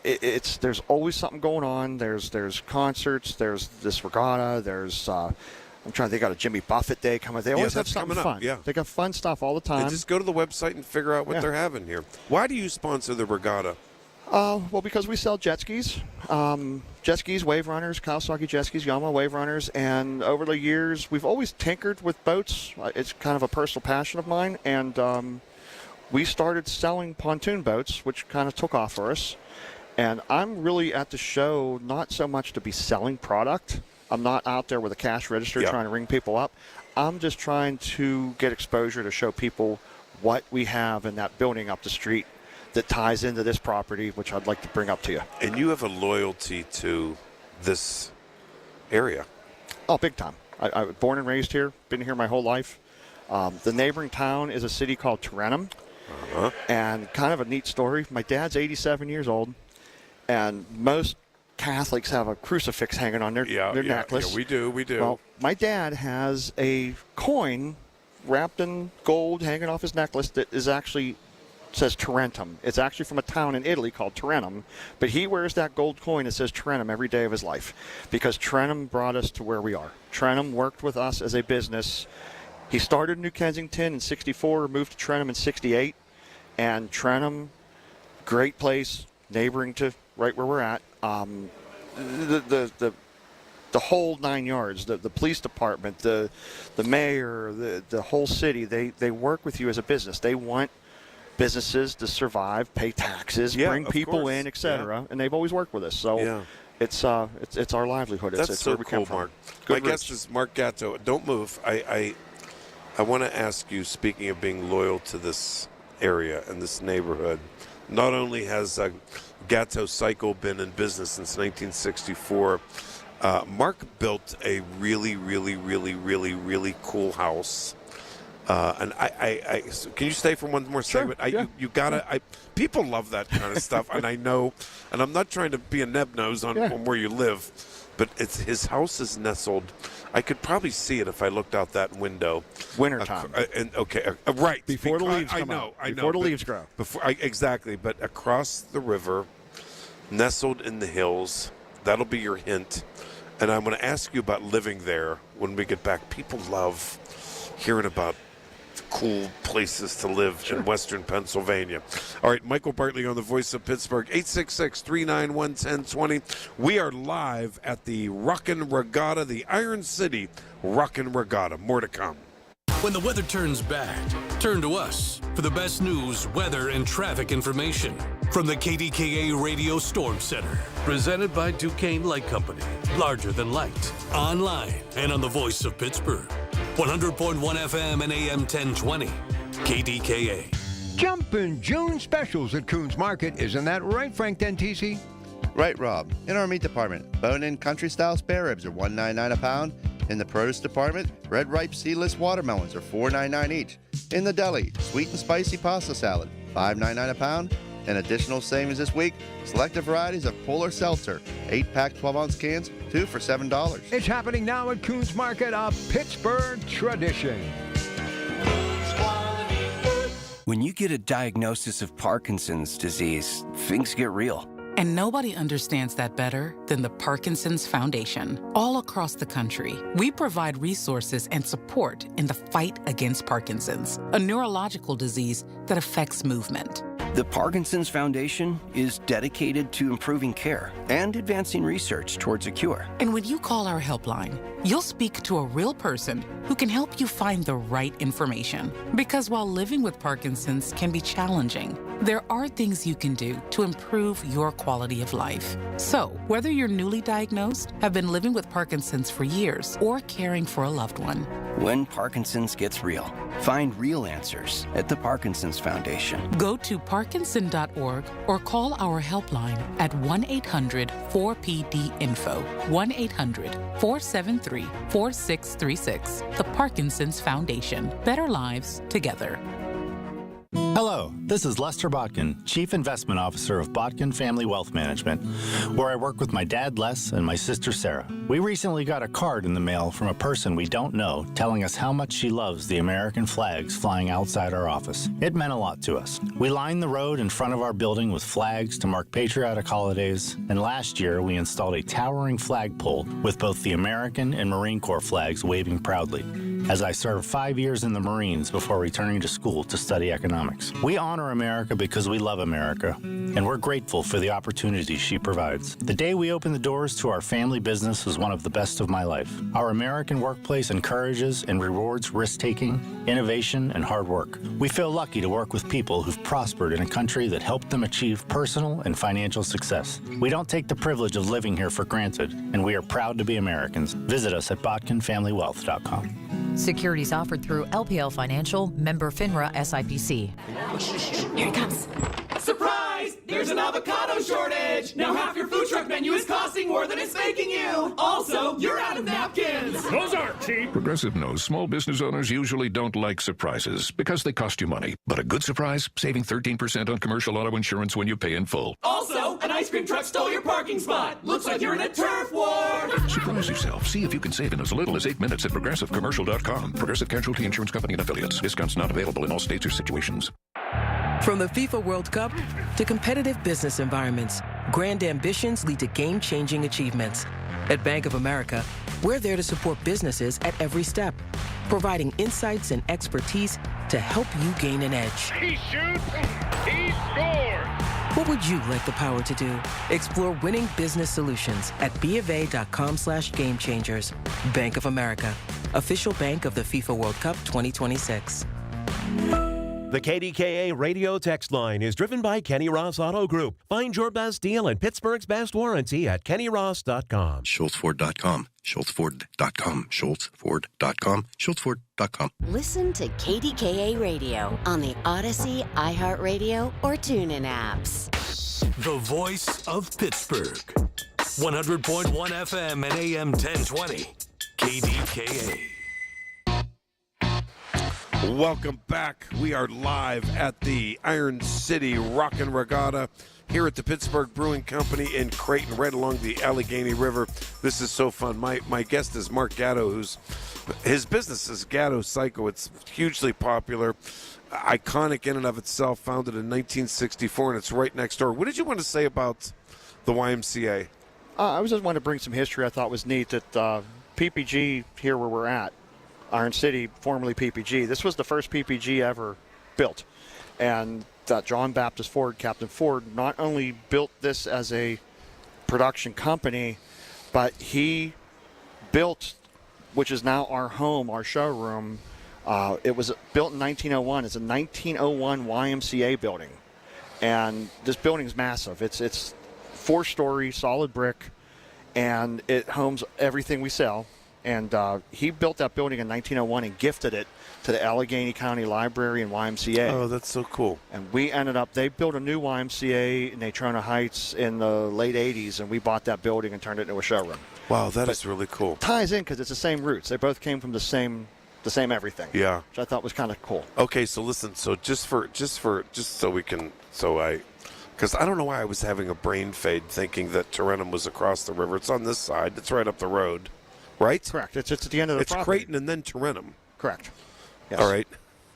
There's always something going on. There's concerts. There's this regatta. There's I'm trying to think. Got a Jimmy Buffett Day coming. They always have something fun. Yeah, they got fun stuff all the time. And just go to the website and figure out what they're having here. Why do you sponsor the regatta? Well, because we sell jet skis, wave runners, Kawasaki jet skis, Yamaha wave runners, and over the years we've always tinkered with boats. It's kind of a personal passion of mine, and we started selling pontoon boats, which kind of took off for us. And I'm really at the show not so much to be selling product. I'm not out there with a cash register trying to ring people up. I'm just trying to get exposure to show people what we have in that building up the street that ties into this property, which I'd like to bring up to you. And you have a loyalty to this area. Oh, big time. I was born and raised here, been here my whole life. The neighboring town is a city called Tarentum. And kind of a neat story. My dad's 87 years old, and most Catholics have a crucifix hanging on their necklace. Yeah, we do. Well, my dad has a coin wrapped in gold hanging off his necklace that is actually says Tarentum. It's actually from a town in Italy called Tarentum, but he wears that gold coin that says Tarentum every day of his life because Tarentum brought us to where we are. Tarentum worked with us as a business. He started in New Kensington in '64, moved to Tarentum in '68, and Tarentum, great place, neighboring to right where we're at. The whole 9 yards, the police department, the mayor, the whole city, they work with you as a business. They want businesses to survive, pay taxes, bring people in, etc. And they've always worked with us. So it's our livelihood. That's so where we cool, come from. Mark. Good My roots. guest is Mark Gatto. Don't move. I want to ask you, speaking of being loyal to this area and this neighborhood, not only has Gatto Cycle been in business since 1964, Mark built a really, really, really, really, really cool house. And I can you stay for one more segment? You gotta. People love that kind of stuff, and I know. And I'm not trying to be a neb nose on where you live, but his house is nestled. I could probably see it if I looked out that window. Wintertime. Right. Before the leaves come out. Before the leaves grow. Exactly. But across the river, nestled in the hills, that'll be your hint. And I'm going to ask you about living there when we get back. People love hearing about cool places to live in Western Pennsylvania. All right, Michael Bartley on the Voice of Pittsburgh, 866-391-1020. We are live at the Rockin' Regatta, the Iron City Rockin' Regatta. More to come. When the weather turns bad, turn to us for the best news, weather, and traffic information from the KDKA Radio Storm Center. Presented by Duquesne Light Company. Larger than light. Online and on the Voice of Pittsburgh. 100.1 FM and AM 1020. KDKA. Jumpin' June specials at Coons Market. Isn't that right, Frank Dentisi? Right, Rob. In our meat department, bone-in country-style spare ribs are $1.99 a pound. In the produce department, red ripe seedless watermelons are $4.99 each. In the deli, sweet and spicy pasta salad, $5.99 a pound. And additional savings this week, selected varieties of Polar Seltzer, 8-pack 12-ounce cans, 2 for $7. It's happening now at Coons Market, a Pittsburgh tradition. When you get a diagnosis of Parkinson's disease, things get real. And nobody understands that better than the Parkinson's Foundation. All across the country, we provide resources and support in the fight against Parkinson's, a neurological disease that affects movement. The Parkinson's Foundation is dedicated to improving care and advancing research towards a cure. And when you call our helpline, you'll speak to a real person who can help you find the right information. Because while living with Parkinson's can be challenging, there are things you can do to improve your quality of life. So, whether you're newly diagnosed, have been living with Parkinson's for years, or caring for a loved one, when Parkinson's gets real, find real answers at the Parkinson's Foundation. Go to parkinson.org or call our helpline at 1-800-4PD-INFO, 1-800-473-4636. The Parkinson's Foundation. Better lives together. Hello, This is Lester Botkin, Chief Investment Officer of Botkin Family Wealth Management, where I work with my dad, Les, and my sister, Sarah. We recently got a card in the mail from a person we don't know telling us how much she loves the American flags flying outside our office. It meant a lot to us. We lined the road in front of our building with flags to mark patriotic holidays, and last year we installed a towering flagpole with both the American and Marine Corps flags waving proudly, as I served 5 years in the Marines before returning to school to study economics. We honor America because we love America, and we're grateful for the opportunities she provides. The day we opened the doors to our family business was one of the best of my life. Our American workplace encourages and rewards risk-taking, innovation, and hard work. We feel lucky to work with people who've prospered in a country that helped them achieve personal and financial success. We don't take the privilege of living here for granted, and we are proud to be Americans. Visit us at botkinfamilywealth.com. Securities offered through LPL Financial, member FINRA SIPC. Here it comes. Surprise! There's an avocado shortage! Now half your food truck menu is costing more than it's making you! Also, you're out of napkins! Those aren't cheap! Progressive knows small business owners usually don't like surprises because they cost you money. But a good surprise, saving 13% on commercial auto insurance when you pay in full. Also, an ice cream truck stole your parking spot! Looks like you're in a turf war! Surprise yourself. See if you can save in as little as 8 minutes at ProgressiveCommercial.com. Progressive Casualty Insurance Company and Affiliates. Discounts not available in all states or situations. From the FIFA World Cup to competitive business environments, grand ambitions lead to game-changing achievements. At Bank of America, we're there to support businesses at every step, providing insights and expertise to help you gain an edge. He shoots, he scores! What would you like the power to do? Explore winning business solutions at BofA.com/gamechangers. Bank of America, official bank of the FIFA World Cup 2026. The KDKA radio text line is driven by Kenny Ross Auto Group. Find your best deal and Pittsburgh's best warranty at KennyRoss.com. SchultzFord.com. SchultzFord.com. SchultzFord.com. SchultzFord.com. Listen to KDKA Radio on the Odyssey, iHeartRadio, or TuneIn apps. The voice of Pittsburgh. 100.1 FM and AM 1020. KDKA. Welcome back. We are live at the Iron City Rockin' Regatta here at the Pittsburgh Brewing Company in Creighton, right along the Allegheny River. This is so fun. My guest is Mark Gatto, his business is Gatto Psycho. It's hugely popular, iconic in and of itself, founded in 1964, and it's right next door. What did you want to say about the YMCA? I was just wanting to bring some history I thought was neat that PPG here where we're at, Iron City, formerly PPG. This was the first PPG ever built. And John Baptist Ford, Captain Ford, not only built this as a production company, but he built, which is now our home, our showroom. It was built in 1901. It's a 1901 YMCA building. And this building is massive. It's 4-story, solid brick, and it homes everything we sell. And he built that building in 1901 and gifted it to the Allegheny County Library and YMCA. Oh, that's so cool. And we ended up, they built a new YMCA in Natrona Heights in the late 80s, and we bought that building and turned it into a showroom. Wow, that is really cool. It ties in because it's the same roots. They both came from the same everything. Yeah. Which I thought was kind of cool. Okay, so listen, so just so we can, because I don't know why I was having a brain fade thinking that Tarentum was across the river. It's on this side. It's right up the road. Right? Correct. It's at the end of the property. It's Creighton and then Tarentum. Correct. Yes. All right.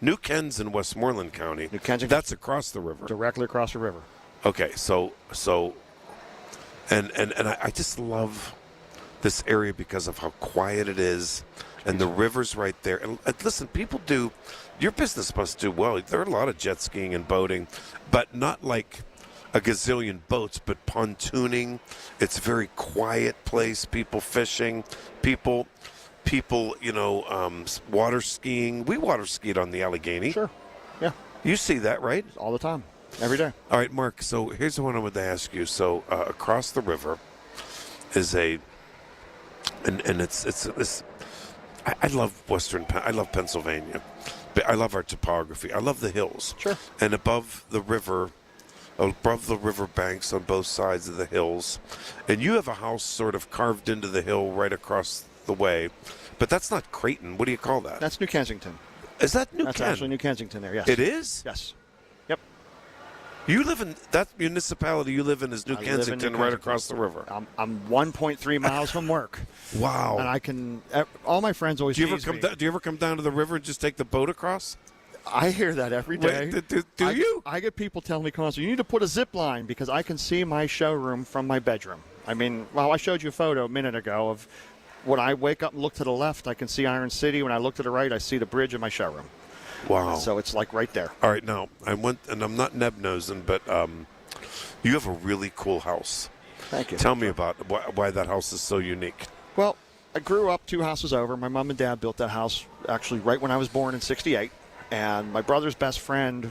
New Ken's in Westmoreland County. New Kensington. That's across the river. Directly across the river. Okay, so and I just love this area because of how quiet it is, and the river's right there. And listen, people do, your business must do well. There are a lot of jet skiing and boating, but not like a gazillion boats, but pontooning. It's a very quiet place. People fishing, people, water skiing. We water skied on the Allegheny. Sure. Yeah. You see that, right? All the time. Every day. All right, Mark. So here's the one I wanted to ask you. So across the river is and it's. I love I love Pennsylvania. I love our topography. I love the hills. Sure. And above the river banks on both sides of the hills. And you have a house sort of carved into the hill right across the way. But that's not Creighton. What do you call that? That's New Kensington. Is that New That's Ken? actually New Kensington there, yes. It is? Yes. Yep. You live in that municipality you live in is New I live in New Kensington, right Kensington. across the river. I'm 1.3 miles from work. Wow. And I can. All my friends always Do you tease me. do you ever come down to the river and just take the boat across? I hear that every day. Wait, do you? I get people telling me constantly, you need to put a zip line because I can see my showroom from my bedroom. I mean, well, I showed you a photo a minute ago of when I wake up and look to the left, I can see Iron City. When I look to the right, I see the bridge in my showroom. Wow. So it's like right there. All right, now I went, and I'm not neb-nosing, but you have a really cool house. Thank you. Tell me about why that house is so unique. Well, I grew up 2 houses over. My mom and dad built that house actually right when I was born in '68. And my brother's best friend,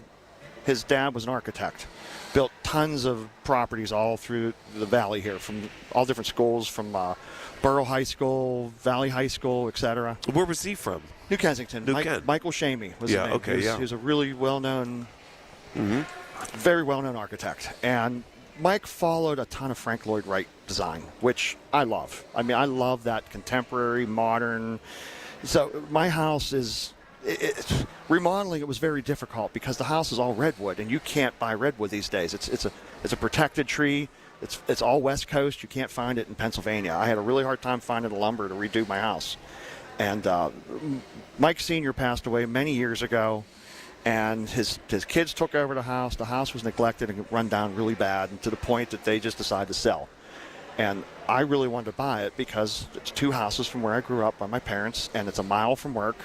his dad was an architect. Built tons of properties all through the valley here from all different schools, from Borough High School, Valley High School, etc. Where was he from? New Kensington. Michael Shamey was his name. He was a really well-known, very well-known architect. And Mike followed a ton of Frank Lloyd Wright design, which I love. I mean, I love that contemporary, modern. So my house is... remodeling it was very difficult because the house is all redwood, and you can't buy redwood these days. It's a protected tree. It's all West Coast. You can't find it in Pennsylvania. I had a really hard time finding the lumber to redo my house. And Mike Sr. passed away many years ago, and his kids took over the house. The house was neglected and run down really bad, and to the point that they just decided to sell. And I really wanted to buy it because it's 2 houses from where I grew up by my parents, and it's a mile from work.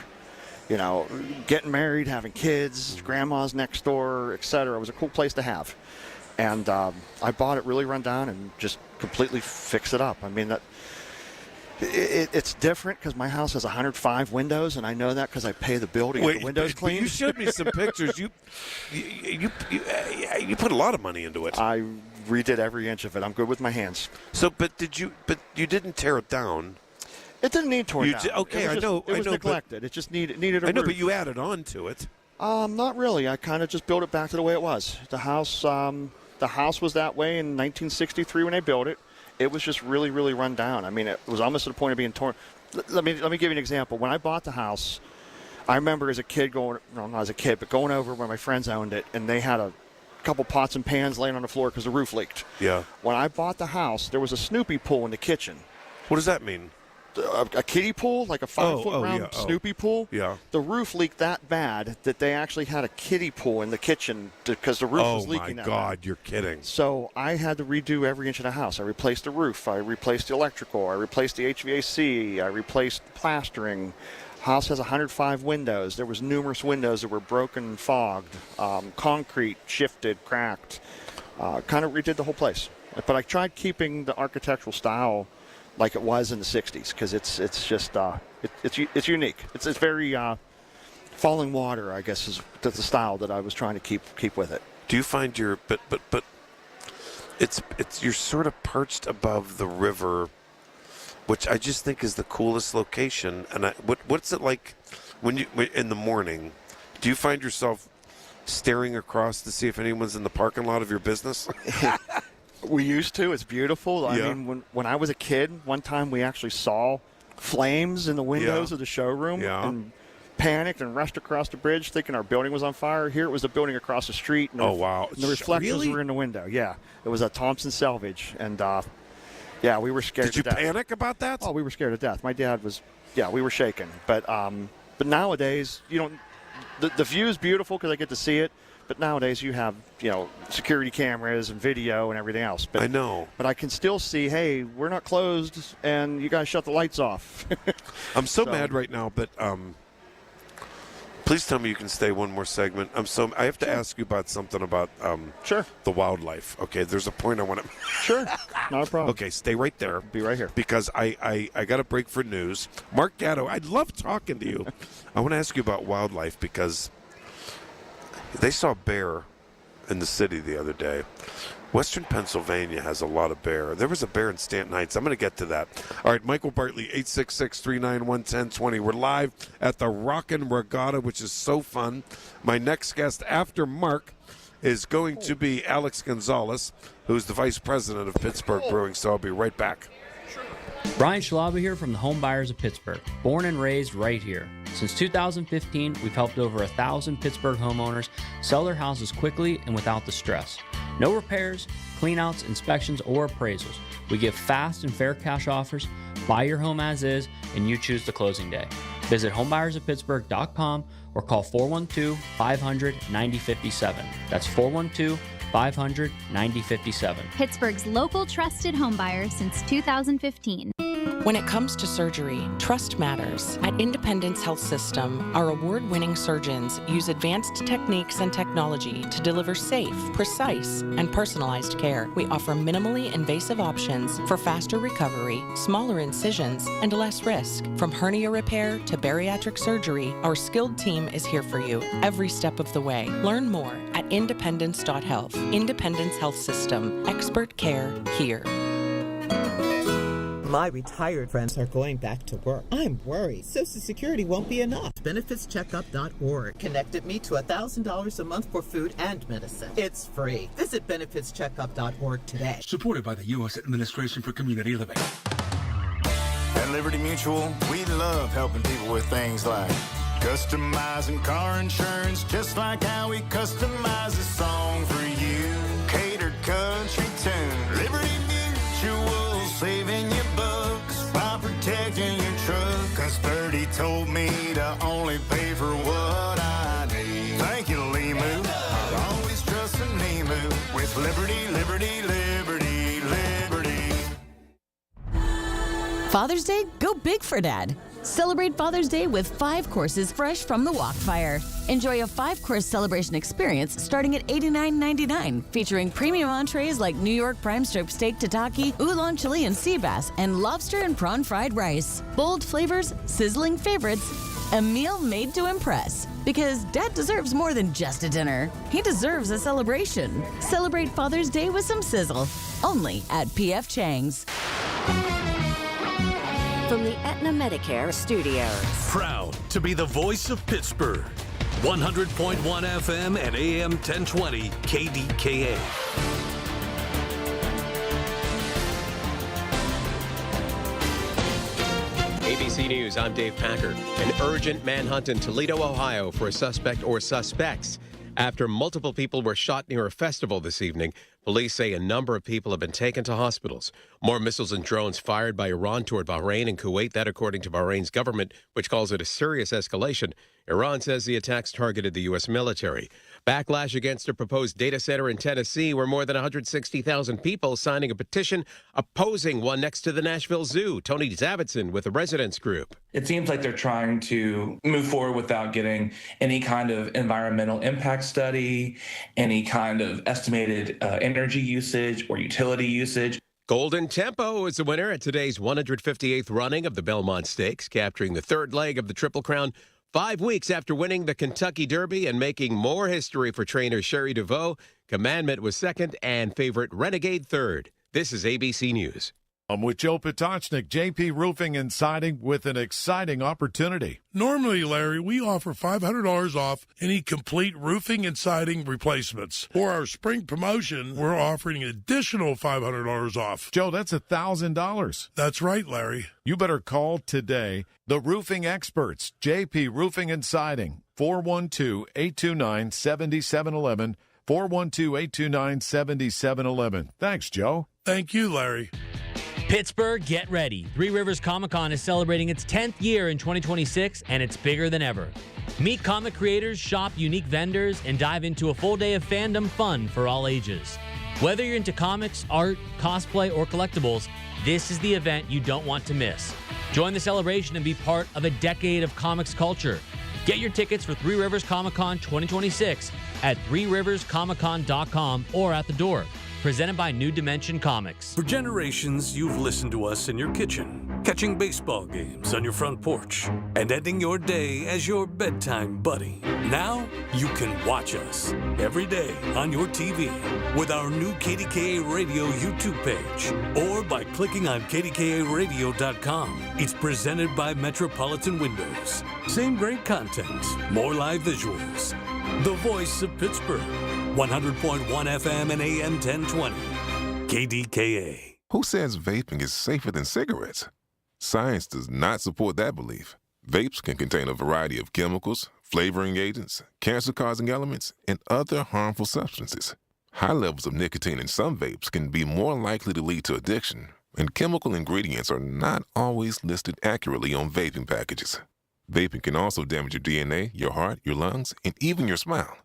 You know, getting married, having kids, grandma's next door, etc. It was a cool place to have. And I bought it really run down and just completely fix it up. I mean, it's different because my house has 105 windows, and I know that because I pay the bill to get the windows cleaned. You showed me some pictures. You put a lot of money into it. I redid every inch of it. I'm good with my hands. So, but you didn't tear it down. It didn't need torn down. Okay, I know. It was neglected. It just needed a I know, roof. but you added on to it. Not really. I kind of just built it back to the way it was. The house was that way in 1963 when they built it. It was just really, really run down. I mean, it was almost to the point of being torn. Let me give you an example. When I bought the house, I remember as a kid going over where my friends owned it, and they had a couple pots and pans laying on the floor because the roof leaked. Yeah. When I bought the house, there was a Snoopy pool in the kitchen. What does that mean? A kiddie pool, like a 5-foot round Snoopy pool. Yeah. The roof leaked that bad that they actually had a kiddie pool in the kitchen because the roof was leaking. Oh, my God, you're kidding. So I had to redo every inch of the house. I replaced the roof. I replaced the electrical. I replaced the HVAC. I replaced plastering. House has 105 windows. There was numerous windows that were broken and fogged. Concrete shifted, cracked. Kind of redid the whole place. But I tried keeping the architectural style like it was in the 60s, because it's just it's unique. It's very falling water, I guess, is the style that I was trying to keep with it. Do you find but it's you're sort of perched above the river, which I just think is the coolest location. And what's it like when in the morning? Do you find yourself staring across to see if anyone's in the parking lot of your business? We used to. It's beautiful. I mean, when I was a kid, one time we actually saw flames in the windows of the showroom and panicked and rushed across the bridge thinking our building was on fire. Here it was a building across the street. And wow. And the reflections were in the window. Yeah. It was a Thompson Selvage. And, we were scared to death. Did you panic about that? Oh, we were scared to death. My dad was, we were shaken. But nowadays, the view is beautiful because I get to see it. But nowadays you have, security cameras and video and everything else. But, I know. But I can still see, hey, we're not closed, and you guys shut the lights off. I'm so mad right now, but please tell me you can stay one more segment. I have to ask you about something about the wildlife. Okay, there's a point I want to. Sure, not a problem. Okay, stay right there. Be right here. Because I got a break for news. Mark Gatto, I'd love talking to you. I want to ask you about wildlife because they saw a bear in the city the other day. Western Pennsylvania has a lot of bear. There was a bear in Stanton Heights. I'm going to get to that. All right, Michael Bartley, 866-391-1020. We're live at the Rockin' Regatta, which is so fun. My next guest after Mark is going to be Alex Gonzalez, who's the vice president of Pittsburgh Brewing, so I'll be right back. Brian Schlaba here from the Home Buyers of Pittsburgh, born and raised right here. Since 2015, we've helped over 1,000 Pittsburgh homeowners sell their houses quickly and without the stress. No repairs, cleanouts, inspections, or appraisals. We give fast and fair cash offers, buy your home as is, and you choose the closing day. Visit homebuyersoftpittsburgh.com or call 412-500-9057. That's 412-500-9057. Pittsburgh's local trusted home buyer since 2015. When it comes to surgery, trust matters. At Independence Health System, our award-winning surgeons use advanced techniques and technology to deliver safe, precise, and personalized care. We offer minimally invasive options for faster recovery, smaller incisions, and less risk. From hernia repair to bariatric surgery, our skilled team is here for you every step of the way. Learn more at independence.health. Independence Health System. Expert care here. My retired friends are going back to work. I'm worried Social Security won't be enough. BenefitsCheckup.org connected me to $1,000 a month for food and medicine. It's free. Visit BenefitsCheckup.org today. Supported by the U.S. Administration for Community Living. At Liberty Mutual, we love helping people with things like customizing car insurance, just like how we customize a song for you. Catered country tune. Liberty Mutual, saving you bucks by protecting your truck. Cause 30 told me to only pay for what I need. Thank you, Limu. Always trust in Limu with Liberty, Liberty, Liberty, Liberty. Father's Day, go big for Dad. Celebrate Father's Day with 5 courses fresh from the wok fire. Enjoy a 5-course celebration experience starting at $89.99, featuring premium entrees like New York prime strip steak tataki, oolong chili and sea bass, and lobster and prawn fried rice. Bold flavors, sizzling favorites, a meal made to impress. Because Dad deserves more than just a dinner. He deserves a celebration. Celebrate Father's Day with some sizzle. Only at P.F. Chang's. From the Aetna Medicare Studios. Proud to be the voice of Pittsburgh. 100.1 FM and AM 1020 KDKA. ABC News, I'm Dave Packer. An urgent manhunt in Toledo, Ohio for a suspect or suspects after multiple people were shot near a festival this evening. Police say a number of people have been taken to hospitals. More missiles and drones fired by Iran toward Bahrain and Kuwait, that according to Bahrain's government, which calls it a serious escalation. Iran says the attacks targeted the U.S. military. Backlash against a proposed data center in Tennessee, where more than 160,000 people signing a petition opposing one next to the Nashville Zoo. Tony Zavidson with the residents group. It seems like they're trying to move forward without getting any kind of environmental impact study, any kind of estimated energy usage or utility usage. Golden Tempo is the winner at today's 158th running of the Belmont Stakes, capturing the third leg of the Triple Crown 5 weeks after winning the Kentucky Derby and making more history for trainer Sherry DeVoe. Commandment was second and favorite Renegade third. This is ABC News. I'm with Joe Potocznik, JP Roofing and Siding, with an exciting opportunity. Normally, Larry, we offer $500 off any complete roofing and siding replacements. For our spring promotion, we're offering an additional $500 off. Joe, that's $1,000. That's right, Larry. You better call today. The roofing experts, JP Roofing and Siding, 412-829-7711, 412-829-7711. Thanks, Joe. Thank you, Larry. Pittsburgh, get ready. Three Rivers Comic-Con is celebrating its 10th year in 2026, and it's bigger than ever. Meet comic creators, shop unique vendors, and dive into a full day of fandom fun for all ages. Whether you're into comics, art, cosplay, or collectibles, this is the event you don't want to miss. Join the celebration and be part of a decade of comics culture. Get your tickets for Three Rivers Comic-Con 2026 at threeriverscomiccon.com or at the door. Presented by New Dimension Comics. For generations, you've listened to us in your kitchen, catching baseball games on your front porch, and ending your day as your bedtime buddy. Now, you can watch us every day on your TV with our new KDKA Radio YouTube page or by clicking on KDKARadio.com. It's presented by Metropolitan Windows. Same great content, more live visuals. The voice of Pittsburgh. 100.1 FM and AM 1020. KDKA. Who says vaping is safer than cigarettes? Science does not support that belief. Vapes can contain a variety of chemicals, flavoring agents, cancer-causing elements, and other harmful substances. High levels of nicotine in some vapes can be more likely to lead to addiction, and chemical ingredients are not always listed accurately on vaping packages. Vaping can also damage your DNA, your heart, your lungs, and even your smile.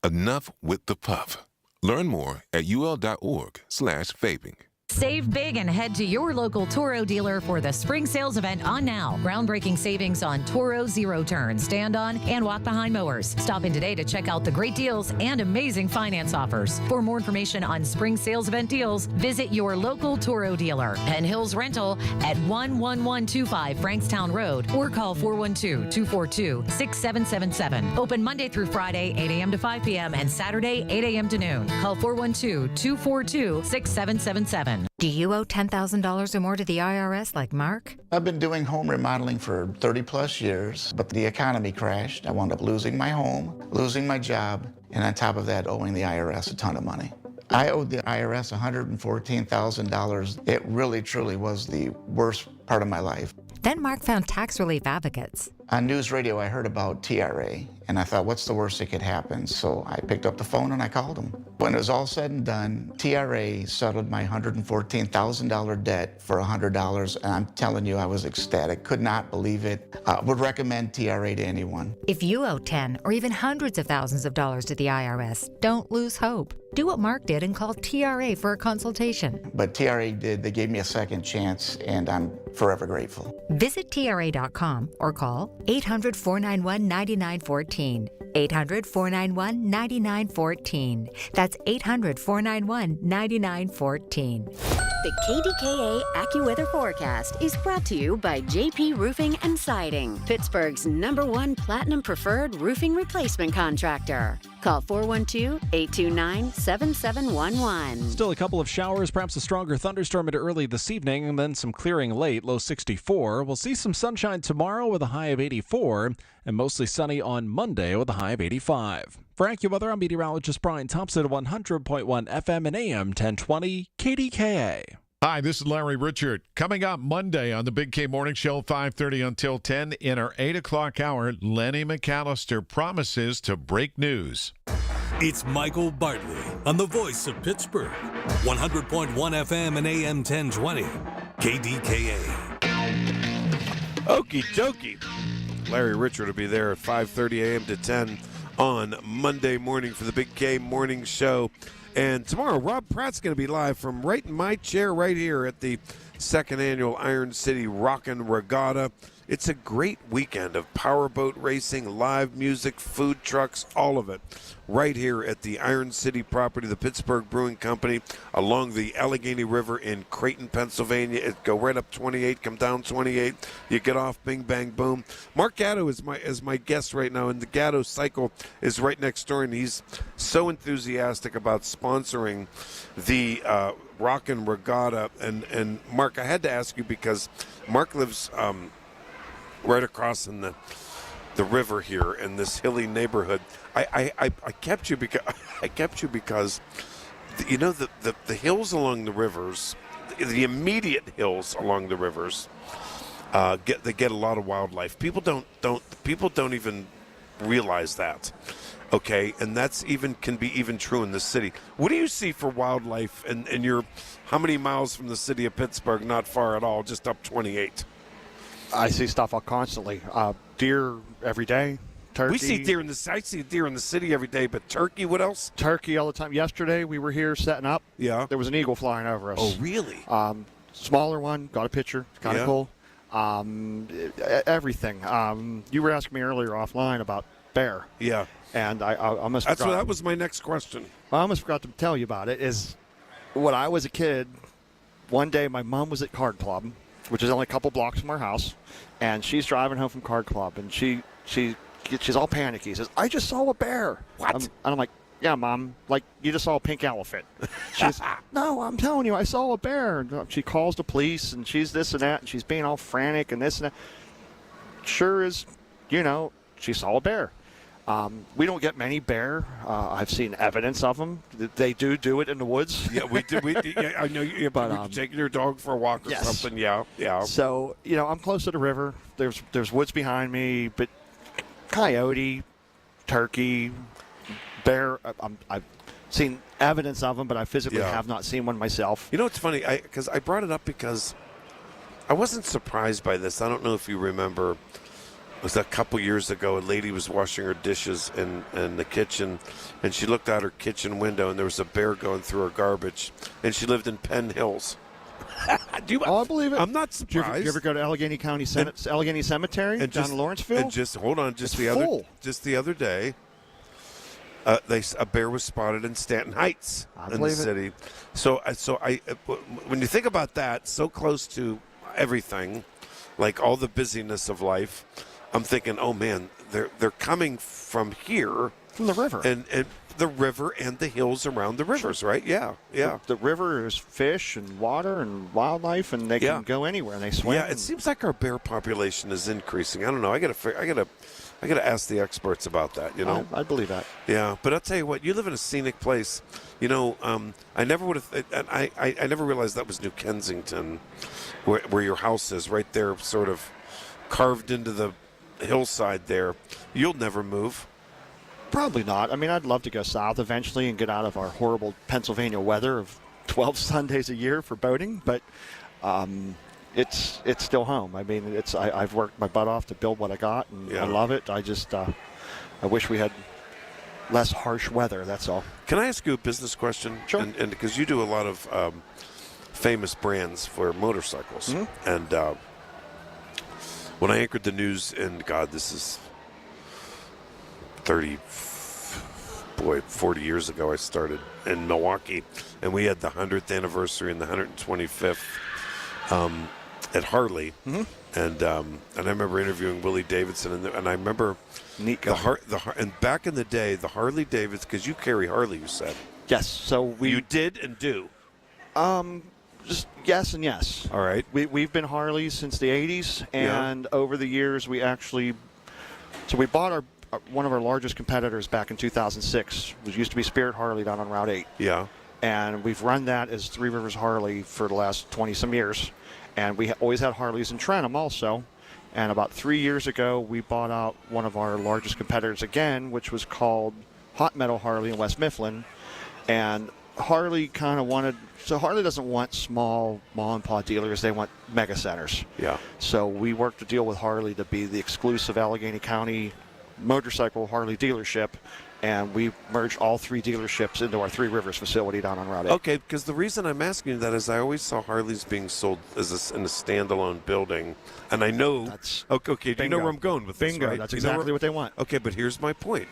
Enough with the puff. Learn more at ul.org/vaping. Save big and head to your local Toro dealer for the spring sales event on now. Groundbreaking savings on Toro zero-turn, stand-on, and walk-behind mowers. Stop in today to check out the great deals and amazing finance offers. For more information on spring sales event deals, visit your local Toro dealer. Penn Hills Rental at 11125 Frankstown Road or call 412-242-6777. Open Monday through Friday, 8 a.m. to 5 p.m. and Saturday, 8 a.m. to noon. Call 412-242-6777. Do you owe $10,000 or more to the IRS like Mark? I've been doing home remodeling for 30 plus years, but the economy crashed. I wound up losing my home, losing my job, and on top of that, owing the IRS a ton of money. I owed the IRS $114,000. It really, truly was the worst part of my life. Then Mark found tax relief advocates. On news radio, I heard about TRA, and I thought, what's the worst that could happen? So I picked up the phone and I called them. When it was all said and done, TRA settled my $114,000 debt for $100, and I'm telling you, I was ecstatic, could not believe it. Would recommend TRA to anyone. If you owe 10 or even hundreds of thousands of dollars to the IRS, don't lose hope. Do what Mark did and call TRA for a consultation. But TRA did. They gave me a second chance, and I'm forever grateful. Visit TRA.com or call 800-491-9914. 800-491-9914. That's 800-491-9914. The KDKA AccuWeather forecast is brought to you by JP Roofing and Siding, Pittsburgh's #1 Platinum Preferred Roofing Replacement Contractor. Call 412-829-7711. Still a couple of showers, perhaps a stronger thunderstorm into early this evening, and then some clearing late, low 64. We'll see some sunshine tomorrow with a high of 84, and mostly sunny on Monday with a high of 85. For AccuWeather, I'm meteorologist Brian Thompson at 100.1 FM and AM 1020 KDKA. Hi, this is Larry Richard. Coming up Monday on the Big K Morning Show, 5:30 until 10, in our 8 o'clock hour, Lenny McAllister promises to break news. It's Michael Bartley on the voice of Pittsburgh, 100.1 FM and AM 1020, KDKA. Okie dokie. Larry Richard will be there at 5:30 a.m. to 10 on Monday morning for the Big K Morning Show. And tomorrow, Rob Pratt's going to be live from right in my chair right here at the second annual Iron City Rockin' Regatta. It's a great weekend of powerboat racing, live music, food trucks, all of it, right here at the Iron City property, the Pittsburgh Brewing Company, along the Allegheny River in Creighton, Pennsylvania. It go right up 28, come down 28. You get off, bing, bang, boom. Mark Gatto is my guest right now, and the Gatto Cycle is right next door, and he's so enthusiastic about sponsoring the Rockin' Regatta. And Mark, I had to ask you because Mark lives right across in the river here in this hilly neighborhood. I kept you because you know the hills along the rivers, the immediate hills along the rivers, get a lot of wildlife. People don't even realize that. Okay, and that's can be even true in the city. What do you see for wildlife? And you're how many miles from the city of Pittsburgh? Not far at all, just up 28. I see stuff constantly. Deer every day. Turkey. I see deer in the city every day, but turkey, what else? Turkey all the time. Yesterday we were here setting up. Yeah. There was an eagle flying over us. Oh, really? Smaller one. Got a picture. Kind of cool. Everything. You were asking me earlier offline about bear. Yeah. And I almost forgot. That was my next question. I almost forgot to tell you about it. Is when I was a kid, one day my mom was at Card Club, which is only a couple blocks from our house, and she's driving home from Card Club, and she's all panicky. Says, "I just saw a bear." What? And I'm like, "Yeah, Mom, like you just saw a pink elephant." She's, "No, I'm telling you, I saw a bear." And she calls the police, and she's this and that, and she's being all frantic and this and that. Sure as, she saw a bear. We don't get many bear. I've seen evidence of them. They do it in the woods. Yeah, we do. Yeah, I know you, but you're taking your dog for a walk or something. Yeah. So I'm close to the river. There's woods behind me, but coyote, turkey, bear. I've seen evidence of them, but I physically have not seen one myself. You know, it's funny because I brought it up because I wasn't surprised by this. I don't know if you remember. It was a couple years ago. A lady was washing her dishes in the kitchen, and she looked out her kitchen window, and there was a bear going through her garbage. And she lived in Penn Hills. I believe it. I'm not surprised. Did you ever go to Allegheny County Allegheny Cemetery down in Lawrenceville? And just the other day, a bear was spotted in Stanton Heights in the city. So when you think about that, so close to everything, like all the busyness of life, I'm thinking, oh man, they're coming from here, from the river, and the river and the hills around the rivers, right? Yeah. The river is fish and water and wildlife, and they can go anywhere and they swim. Yeah, it seems like our bear population is increasing. I don't know. I gotta ask the experts about that. You know, I believe that. Yeah, but I'll tell you what. You live in a scenic place. You know, I never would have. I never realized that was New Kensington, where your house is, right there, sort of carved into the hillside there. You'll never move. Probably not. I mean, I'd love to go south eventually and get out of our horrible Pennsylvania weather of 12 Sundays a year for boating, but it's still home. I mean, I've worked my butt off to build what I got, and I love it. I just I wish we had less harsh weather, that's all. Can I ask you a business question? Sure. And because you do a lot of famous brands for motorcycles, and when I anchored the news, and God, this is 40 years ago, I started in Milwaukee, and we had the 100th anniversary and the 125th at Harley, and I remember interviewing Willie Davidson, and I remember and back in the day, the Harley Davidson, because you carry Harley, you said. Yes, so you did and do. Just yes and yes. All right. We've been Harleys since the 80s, and over the years we bought one of our largest competitors back in 2006. It used to be Spirit Harley down on Route 8. Yeah. And we've run that as Three Rivers Harley for the last 20-some years. And we always had Harleys in Trenton also. And about 3 years ago, we bought out one of our largest competitors again, which was called Hot Metal Harley in West Mifflin. And Harley Harley doesn't want small mom-and-pop dealers. They want mega centers. Yeah. So we worked to deal with Harley to be the exclusive Allegheny County motorcycle Harley dealership, and we merged all three dealerships into our Three Rivers facility down on Route 8. Okay, because the reason I'm asking you that is I always saw Harleys being sold in a standalone building, and I know. That's okay. Do you know where I'm going with bingo? This? Right? That's exactly what they want. Okay, but here's my point.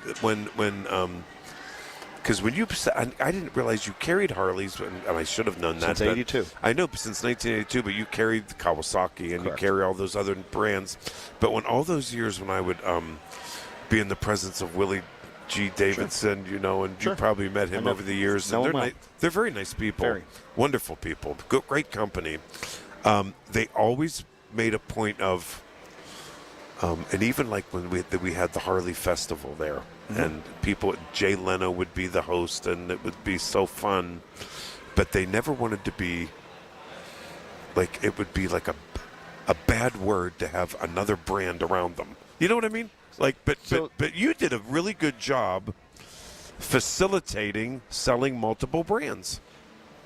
Because when you said, I didn't realize you carried Harleys, and I should have known that. Since 82. I know, since 1982, but you carried the Kawasaki, and Correct. You carry all those other brands. But when all those years when I would be in the presence of Willie G. Davidson, you probably met him over the years. And they're very nice people, Very. Wonderful people, great company. They always made a point of, and even like when we had the Harley Festival there, and Jay Leno would be the host, and it would be so fun, but they never wanted to be like, it would be like a bad word to have another brand around them. You know what I mean? Like, but you did a really good job facilitating selling multiple brands.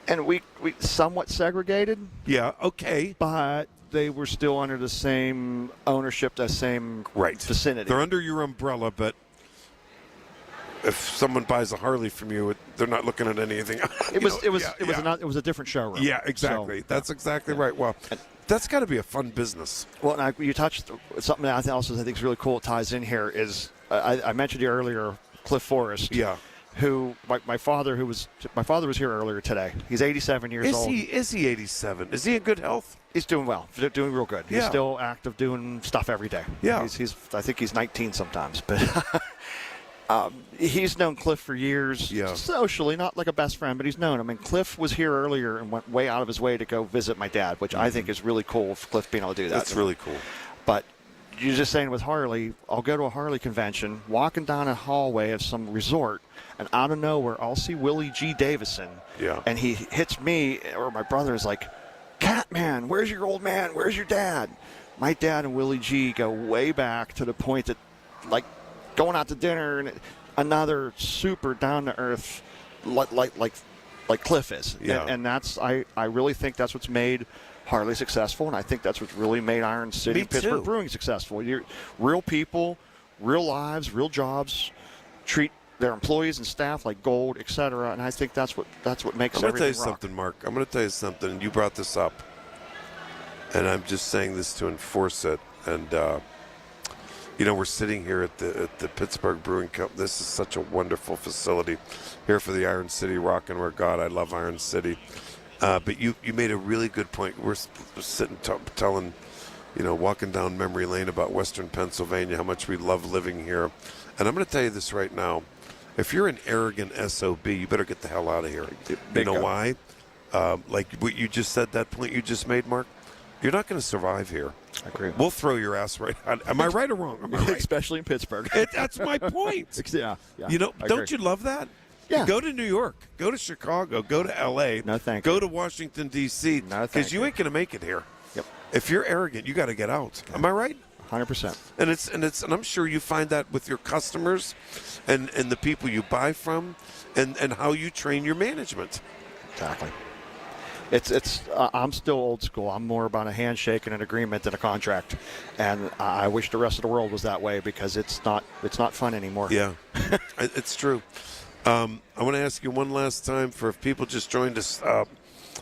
And we somewhat segregated. Yeah, okay. But they were still under the same ownership, the same vicinity. They're under your umbrella, but if someone buys a Harley from you, they're not looking at anything. It was a different showroom. Yeah, exactly. That's exactly right. Well, that's got to be a fun business. Well, and you touched something that I think is really cool. It ties in here is I mentioned you earlier, Cliff Forrest. Yeah. Who my father was here earlier today. He's 87 years old. Is he 87? Is he in good health? He's doing well. Doing real good. He's Yeah. still active, doing stuff every day. Yeah. I think he's 19 sometimes, but he's known Cliff for years. Yeah. Socially, not like a best friend, but he's known him. And Cliff was here earlier and went way out of his way to go visit my dad, which I think is really cool. Cliff being able to do that. That's really cool. But you're just saying with Harley, I'll go to a Harley convention, walking down a hallway of some resort, and out of nowhere, I'll see Willie G. Davison. Yeah. And he hits me, or my brother is like, Catman, where's your old man? Where's your dad? My dad and Willie G go way back to the point that, like, going out to dinner and another super down-to-earth like Cliff is. Yeah. And that's, I really think that's what's made Harley successful, and I think that's what's really made Iron City, Me Pittsburgh too. Brewing successful. You're real people, real lives, real jobs, treat their employees and staff like gold, etc. And I think that's what makes I'm going to tell you everything rock. something, Mark. I'm going to tell you something, and you brought this up, and I'm just saying this to enforce it. And we're sitting here at the Pittsburgh Brewing Company. This is such a wonderful facility here for the Iron City Rock and Roll. God, I love Iron City. But you made a really good point. We're sitting telling, walking down memory lane about Western Pennsylvania, how much we love living here. And I'm going to tell you this right now. If you're an arrogant SOB, you better get the hell out of here. You know why? Like what you just said, that point you just made, Mark, you're not going to survive here. I agree. We'll throw your ass right out. Am I right or wrong? Am I right? Especially in Pittsburgh. That's my point. Yeah. I don't you love that? Yeah. Go to New York. Go to Chicago. Go to L.A. No, thank you. you. Go to Washington, D.C. No, thank because you you. ain't going to make it here. Yep. If you're arrogant, you got to get out. Am I right? 100%. And I'm sure you find that with your customers and the people you buy from and how you train your management. Exactly. I'm still old school. I'm more about a handshake and an agreement than a contract, and I wish the rest of the world was that way because it's not fun anymore. Yeah, it's true. I want to ask you one last time for if people just joined us.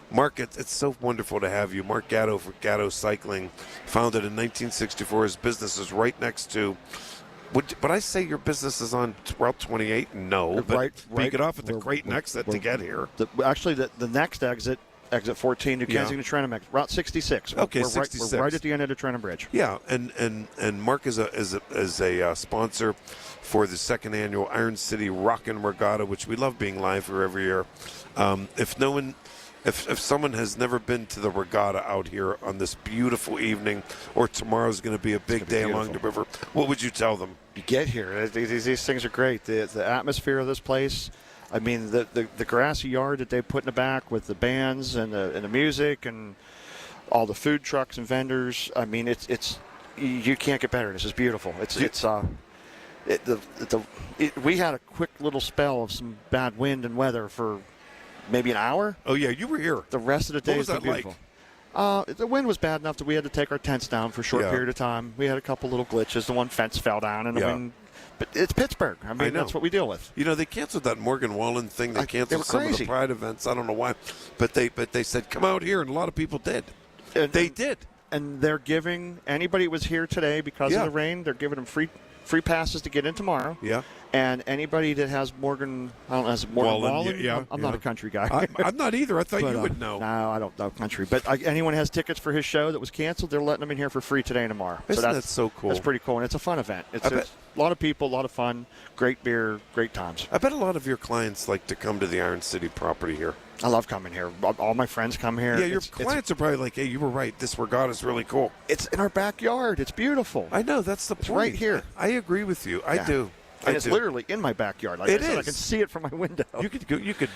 Mark, it's so wonderful to have you. Mark Gatto for Gatto Cycling, founded in 1964. His business is right next to. Would I say your business is on Route 28? No, but right. you get off at the Creighton exit to get here. Actually, the next exit 14, New Kensington Trentham, Route 66. Okay, we're 66. We're right at the end of the Trentham Bridge. Yeah, and Mark is a sponsor for the second annual Iron City Rockin' Regatta, which we love being live for every year. If someone has never been to the regatta out here on this beautiful evening, or tomorrow's going to be a big day along the river, what would you tell them? You get here. These things are great. The atmosphere of this place. I mean, the grassy yard that they put in the back with the bands and the music and all the food trucks and vendors. I mean, it's you can't get better. This is beautiful. We had a quick little spell of some bad wind and weather for maybe an hour. Oh yeah, you were here. The rest of the day was has been that beautiful. The wind was bad enough that we had to take our tents down for a short period of time. We had a couple little glitches. The one fence fell down and the wind. But it's Pittsburgh. I mean, that's what we deal with. They canceled that Morgan Wallen thing. They canceled some of the Pride events. I don't know why, but they said come out here, and a lot of people did. They did, and they're giving anybody who was here today because of the rain. They're giving them free passes to get in tomorrow. Yeah. And anybody that has Morgan, Wallen. I'm not a country guy. I'm not either. I thought you would know. No, I don't know country. But anyone has tickets for his show that was canceled, they're letting them in here for free today and tomorrow. Isn't that so cool? That's pretty cool, and it's a fun event. It's a lot of people, a lot of fun, great beer, great times. I bet a lot of your clients like to come to the Iron City property here. I love coming here. All my friends come here. Yeah, your clients are probably like, hey, you were right. This regatta is really cool. It's in our backyard. It's beautiful. I know. That's the point. It's right here. I agree with you. I do. And it's literally in my backyard. Like it I said, is. I can see it from my window. You could go. You could.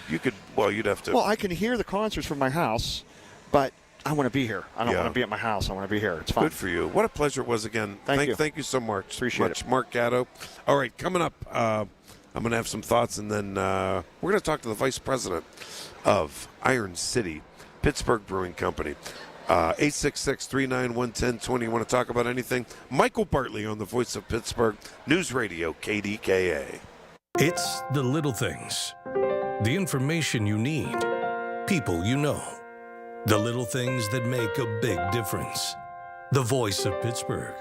Well, you'd have to. Well, I can hear the concerts from my house, but I want to be here. I don't want to be at my house. I want to be here. It's fun. Good for you. What a pleasure it was again. Thank you. Thank you so much. Appreciate it. Mark Gatto. All right, coming up, I'm going to have some thoughts, and then we're going to talk to the vice president of Iron City, Pittsburgh Brewing Company. 866-391-1020. You want to talk about anything? Michael Bartley on the Voice of Pittsburgh News Radio, KDKA. It's the little things. The information you need. People you know. The little things that make a big difference. The Voice of Pittsburgh.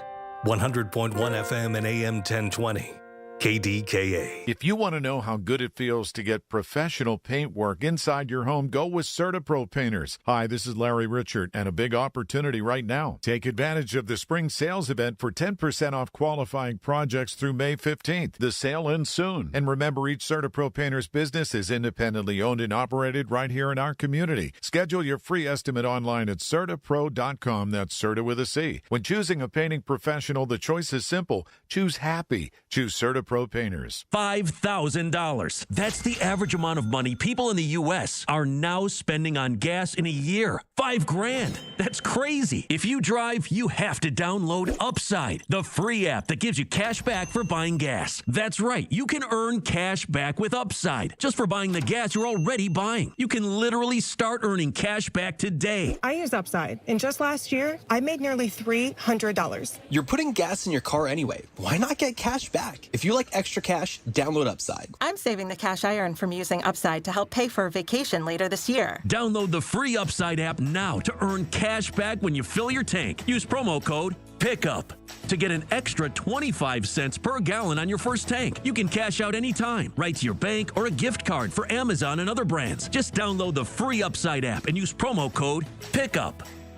100.1 FM and AM 1020. KDKA. If you want to know how good it feels to get professional paint work inside your home, go with CertaPro Painters. Hi, this is Larry Richard, and a big opportunity right now. Take advantage of the spring sales event for 10% off qualifying projects through May 15th. The sale ends soon. And remember, each CertaPro Painters business is independently owned and operated right here in our community. Schedule your free estimate online at CertaPro.com. That's Certa with a C. When choosing a painting professional, the choice is simple. Choose happy. Choose CertaPro Painters. $5,000. That's the average amount of money people in the U.S. are now spending on gas in a year. $5,000. That's crazy. If you drive, you have to download Upside, the free app that gives you cash back for buying gas. That's right. You can earn cash back with Upside just for buying the gas you're already buying. You can literally start earning cash back today. I use Upside, and just last year, I made nearly $300. You're putting gas in your car anyway. Why not get cash back? If you like extra cash, download Upside. I'm saving the cash I earn from using Upside to help pay for a vacation later this year. Download the free Upside app now to earn cash back when you fill your tank. Use promo code PICKUP to get an extra 25 cents per gallon on your first tank. You can cash out anytime, right to your bank or a gift card for Amazon and other brands. Just download the free Upside app and use promo code PICKUP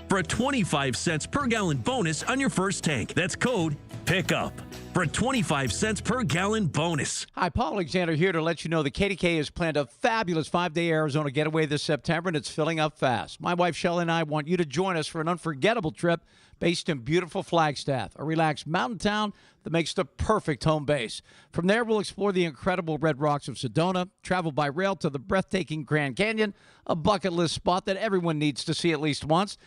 for a 25 cents per gallon bonus on your first tank. That's code PICKUP for a 25 cents per gallon bonus. Hi, Paul Alexander here to let you know that KDKA has planned a fabulous 5-day Arizona getaway this September, and it's filling up fast. My wife, Shelley, and I want you to join us for an unforgettable trip based in beautiful Flagstaff, a relaxed mountain town that makes the perfect home base. From there, we'll explore the incredible red rocks of Sedona, travel by rail to the breathtaking Grand Canyon, a bucket list spot that everyone needs to see at least once.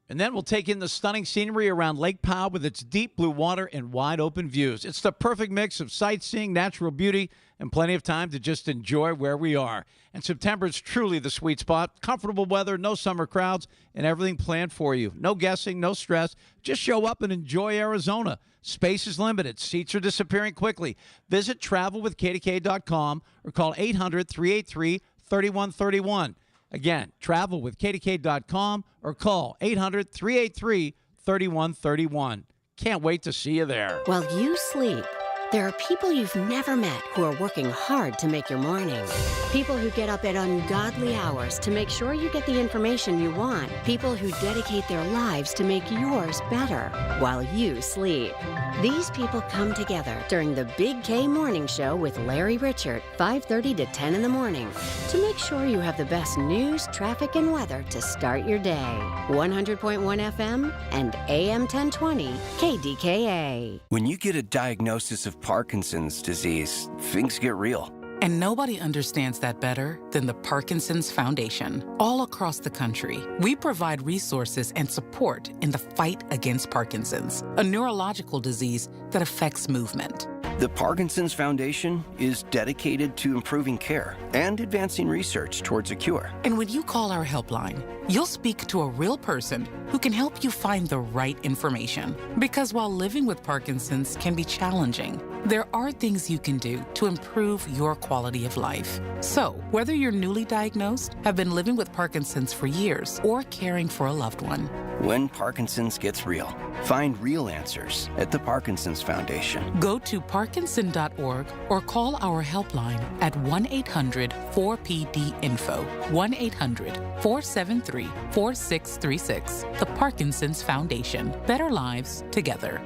And then we'll take in the stunning scenery around Lake Powell with its deep blue water and wide open views. It's the perfect mix of sightseeing, natural beauty, and plenty of time to just enjoy where we are. And September is truly the sweet spot. Comfortable weather, no summer crowds, and everything planned for you. No guessing, no stress. Just show up and enjoy Arizona. Space is limited. Seats are disappearing quickly. Visit travelwithkdk.com or call 800-383-3131. Again, travel with KDK.com or call 800-383-3131. Can't wait to see you there. While you sleep, there are people you've never met who are working hard to make your morning. People who get up at ungodly hours to make sure you get the information you want. People who dedicate their lives to make yours better while you sleep. These people come together during the Big K Morning Show with Larry Richert, 5:30 to 10 in the morning, to make sure you have the best news, traffic, and weather to start your day. 100.1 FM and AM 1020 KDKA. When you get a diagnosis of Parkinson's disease, things get real. And nobody understands that better than the Parkinson's Foundation. All across the country, we provide resources and support in the fight against Parkinson's, a neurological disease that affects movement. The Parkinson's Foundation is dedicated to improving care and advancing research towards a cure. And when you call our helpline, you'll speak to a real person who can help you find the right information. Because while living with Parkinson's can be challenging, there are things you can do to improve your quality of life. So, whether you're newly diagnosed, have been living with Parkinson's for years, or caring for a loved one, when Parkinson's gets real, find real answers at the Parkinson's Foundation. Go to parkinson.org or call our helpline at 1-800-4PD-INFO, 1-800-473-4636. The Parkinson's Foundation. Better lives together.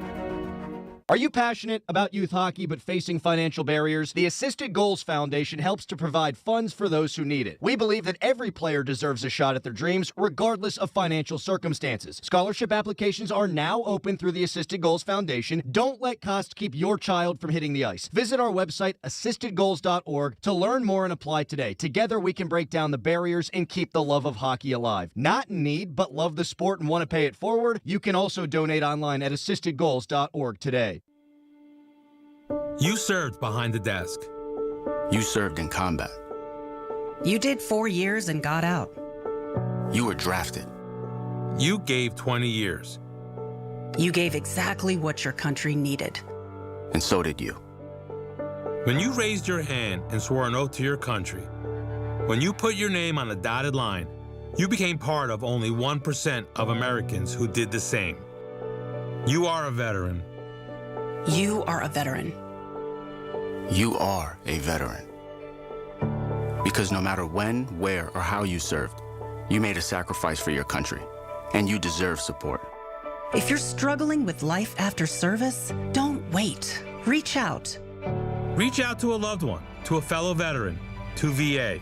Are you passionate about youth hockey but facing financial barriers? The Assisted Goals Foundation helps to provide funds for those who need it. We believe that every player deserves a shot at their dreams, regardless of financial circumstances. Scholarship applications are now open through the Assisted Goals Foundation. Don't let costs keep your child from hitting the ice. Visit our website, assistedgoals.org, to learn more and apply today. Together, we can break down the barriers and keep the love of hockey alive. Not in need, but love the sport and want to pay it forward? You can also donate online at assistedgoals.org today. You served behind the desk. You served in combat. You did 4 years and got out. You were drafted. You gave 20 years. You gave exactly what your country needed. And so did you. When you raised your hand and swore an oath to your country, when you put your name on a dotted line, you became part of only 1% of Americans who did the same. You are a veteran. You are a veteran. You are a veteran. Because no matter when, where, or how you served, you made a sacrifice for your country, and you deserve support. If you're struggling with life after service, don't wait. Reach out. Reach out to a loved one, to a fellow veteran, to VA.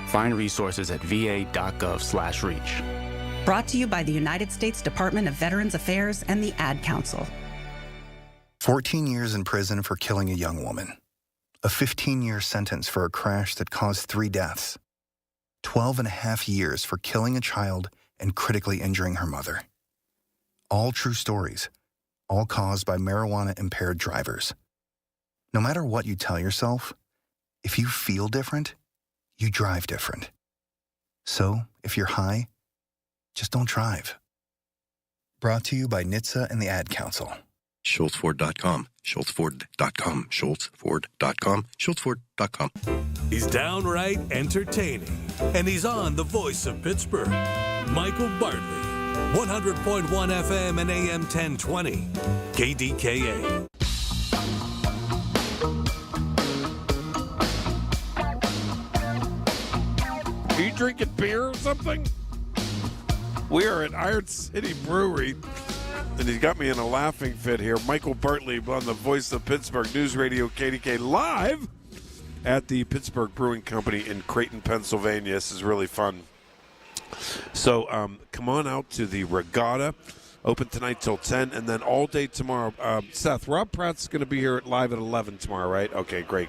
Find resources at va.gov/reach. Brought to you by the United States Department of Veterans Affairs and the Ad Council. 14 years in prison for killing a young woman. A 15-year sentence for a crash that caused 3 deaths. 12.5 years for killing a child and critically injuring her mother. All true stories, all caused by marijuana-impaired drivers. No matter what you tell yourself, if you feel different, you drive different. So, if you're high, just don't drive. Brought to you by NHTSA and the Ad Council. SchultzFord.com, SchultzFord.com, SchultzFord.com, SchultzFord.com. He's downright entertaining, and he's on the voice of Pittsburgh, Michael Bartley, 100.1 FM and AM 1020, KDKA. Are you drinking beer or something? We are at Iron City Brewery, and he's got me in a laughing fit here. Michael Bartley on the voice of Pittsburgh News Radio KDK live at the Pittsburgh Brewing Company in Creighton, Pennsylvania. This is really fun. So come on out to the regatta. Open tonight till 10, and then all day tomorrow. Seth, Rob Pratt's going to be here live at 11 tomorrow, right? Okay, great.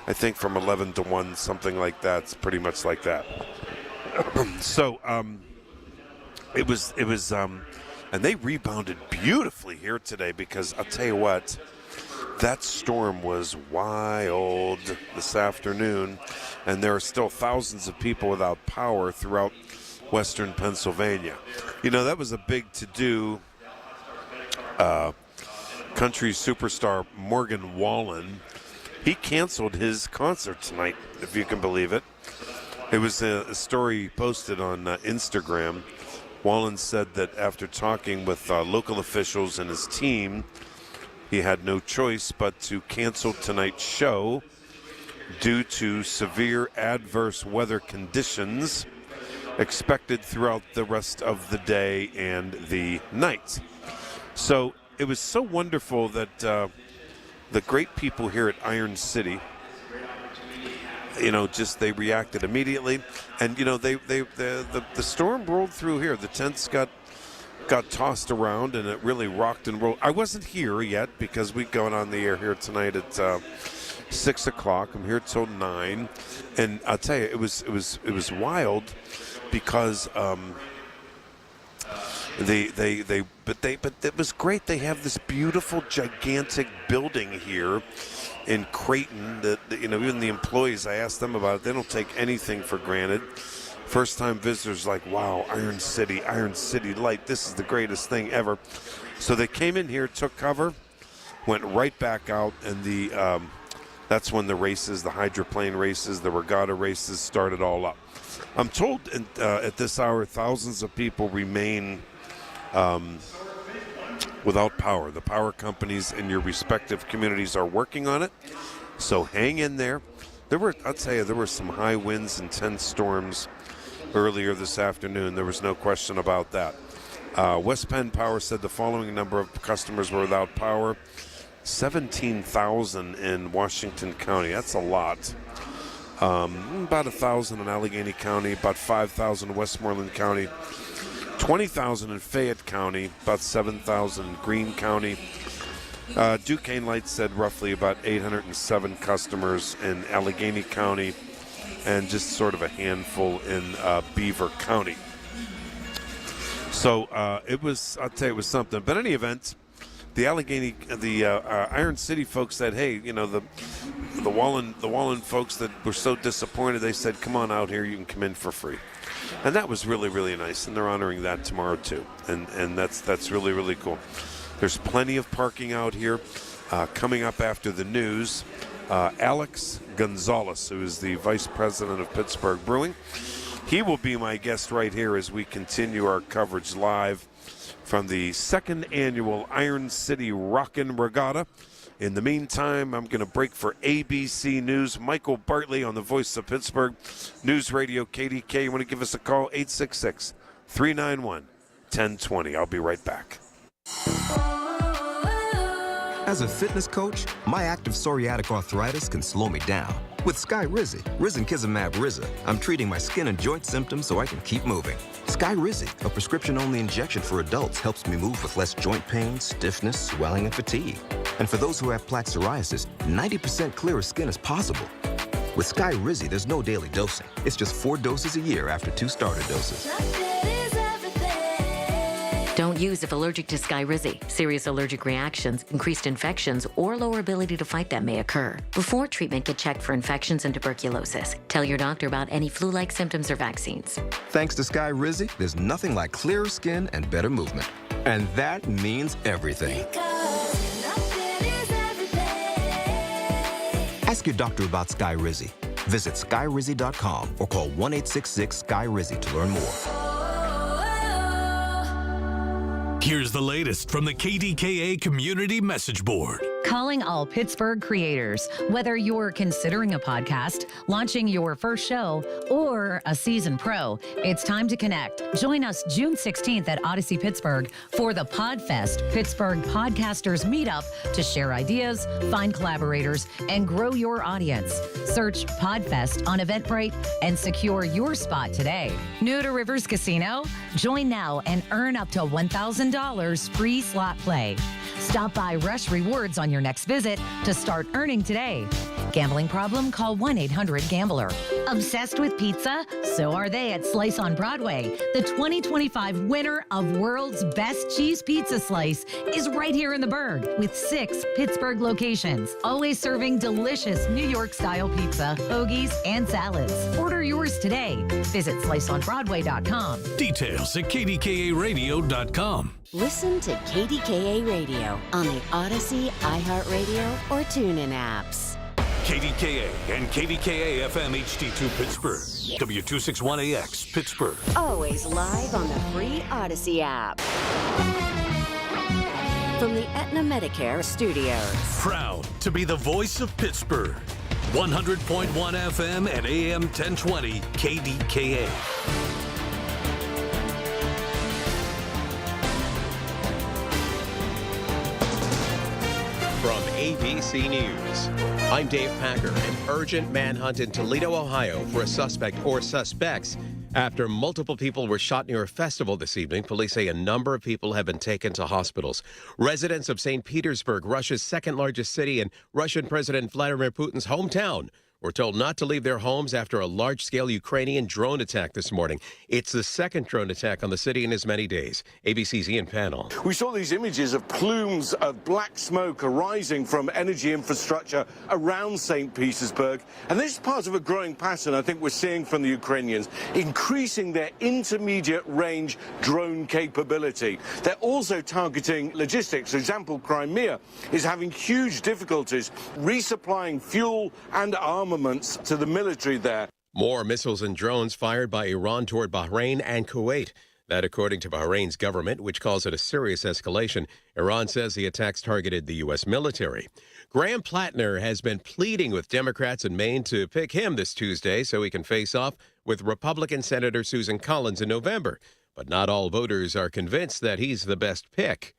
I think from 11 to 1, something like that. It's pretty much like that. So it was, and they rebounded beautifully here today because I'll tell you what, that storm was wild this afternoon, and there are still thousands of people without power throughout Western Pennsylvania. You know, that was a big to-do. Country superstar Morgan Wallen, he canceled his concert tonight, if you can believe it. It was a story posted on Instagram. Wallen said that after talking with local officials and his team, he had no choice but to cancel tonight's show due to severe adverse weather conditions expected throughout the rest of the day and the night. So it was so wonderful that the great people here at Iron City, you know, just they reacted immediately, and you know the storm rolled through here. The tents got tossed around, and it really rocked and rolled. I wasn't here yet because we're going on the air here tonight at 6 o'clock. I'm here till 9, and I'll tell you, it was wild because but it was great. They have this beautiful, gigantic building here in Creighton that, you know, even the employees, I asked them about it, they don't take anything for granted. First time visitors like, wow, Iron City Light, this is the greatest thing ever. So they came in here, took cover, went right back out, and that's when the races, the hydroplane races, the regatta races started all up. I'm told at this hour, thousands of people remain without power. The power companies in your respective communities are working on it, so hang in there. I'll tell you, there were some high winds, intense storms earlier this afternoon. There was no question about that. West Penn Power said the following number of customers were without power: 17,000 in Washington County. That's a lot. About 1,000 in Allegheny County, about 5,000 in Westmoreland County, 20,000 in Fayette County, about 7,000 in Greene County. Duquesne Light said roughly about 807 customers in Allegheny County, and just sort of a handful in Beaver County. So I'll tell you, it was something. But in any event, the Iron City folks said, hey, you know, the Wallen folks that were so disappointed, they said, come on out here, you can come in for free. And that was really, really nice, and they're honoring that tomorrow too. And that's really, really cool. There's plenty of parking out here. Coming up after the news, Alex Gonzalez, who is the vice president of Pittsburgh Brewing, he will be my guest right here as we continue our coverage live from the second annual Iron City Rockin' Regatta In the meantime, I'm going to break for ABC News. Michael Bartley on the Voice of Pittsburgh News Radio KDK. You want to give us a call? 866-391-1020. I'll be right back. As a fitness coach, my active psoriatic arthritis can slow me down. With Skyrizi, risankizumab Riza, I'm treating my skin and joint symptoms so I can keep moving. Skyrizi, a prescription-only injection for adults, helps me move with less joint pain, stiffness, swelling, and fatigue. And for those who have plaque psoriasis, 90% clearer skin is possible. With Skyrizi, there's no daily dosing. It's just 4 doses a year after 2 starter doses. Don't use if allergic to Skyrizi. Serious allergic reactions, increased infections, or lower ability to fight them may occur. Before treatment, get checked for infections and tuberculosis. Tell your doctor about any flu-like symptoms or vaccines. Thanks to Skyrizi, there's nothing like clearer skin and better movement. And that means everything. Ask your doctor about Skyrizi. Visit Skyrizi.com or call 1-866-SKY-RIZI to learn more. Here's the latest from the KDKA Community Message Board. Calling all Pittsburgh creators. Whether you're considering a podcast, launching your first show, or a seasoned pro, it's time to connect. Join us June 16th at Odyssey Pittsburgh for the PodFest Pittsburgh Podcasters Meetup to share ideas, find collaborators, and grow your audience. Search PodFest on Eventbrite and secure your spot today. New to Rivers Casino? Join now and earn up to $1,000 free slot play. Stop by Rush Rewards on your next visit to start earning today. Gambling problem? Call 1-800-GAMBLER. Obsessed with pizza? So are they at Slice on Broadway. The 2025 winner of World's Best Cheese Pizza Slice is right here in the Burgh with 6 Pittsburgh locations, always serving delicious New York-style pizza, hoagies, and salads. Order yours today. Visit sliceonbroadway.com. Details at kdkaradio.com. Listen to KDKA Radio on the Odyssey, iHeartRadio, or TuneIn apps. KDKA and KDKA-FM HD2 Pittsburgh. W261AX Pittsburgh. Always live on the free Odyssey app. From the Aetna Medicare Studios. Proud to be the voice of Pittsburgh. 100.1 FM and AM 1020 KDKA. From ABC News, I'm Dave Packer. An urgent manhunt in Toledo, Ohio for a suspect or suspects after multiple people were shot near a festival this evening. Police say a number of people have been taken to hospitals. Residents of St. Petersburg, Russia's second largest city and Russian President Vladimir Putin's hometown, were told not to leave their homes after a large-scale Ukrainian drone attack this morning. It's the second drone attack on the city in as many days. ABC's Ian Pannell. We saw these images of plumes of black smoke arising from energy infrastructure around St. Petersburg. And this is part of a growing pattern I think we're seeing from the Ukrainians, increasing their intermediate range drone capability. They're also targeting logistics. For example, Crimea is having huge difficulties resupplying fuel and armaments to the military there. More missiles and drones fired by Iran toward Bahrain and Kuwait. That according to Bahrain's government, which calls it a serious escalation. Iran says the attacks targeted the U.S. military. Graham Plattner has been pleading with Democrats in Maine to pick him this Tuesday so he can face off with Republican Senator Susan Collins in November. But not all voters are convinced that he's the best pick.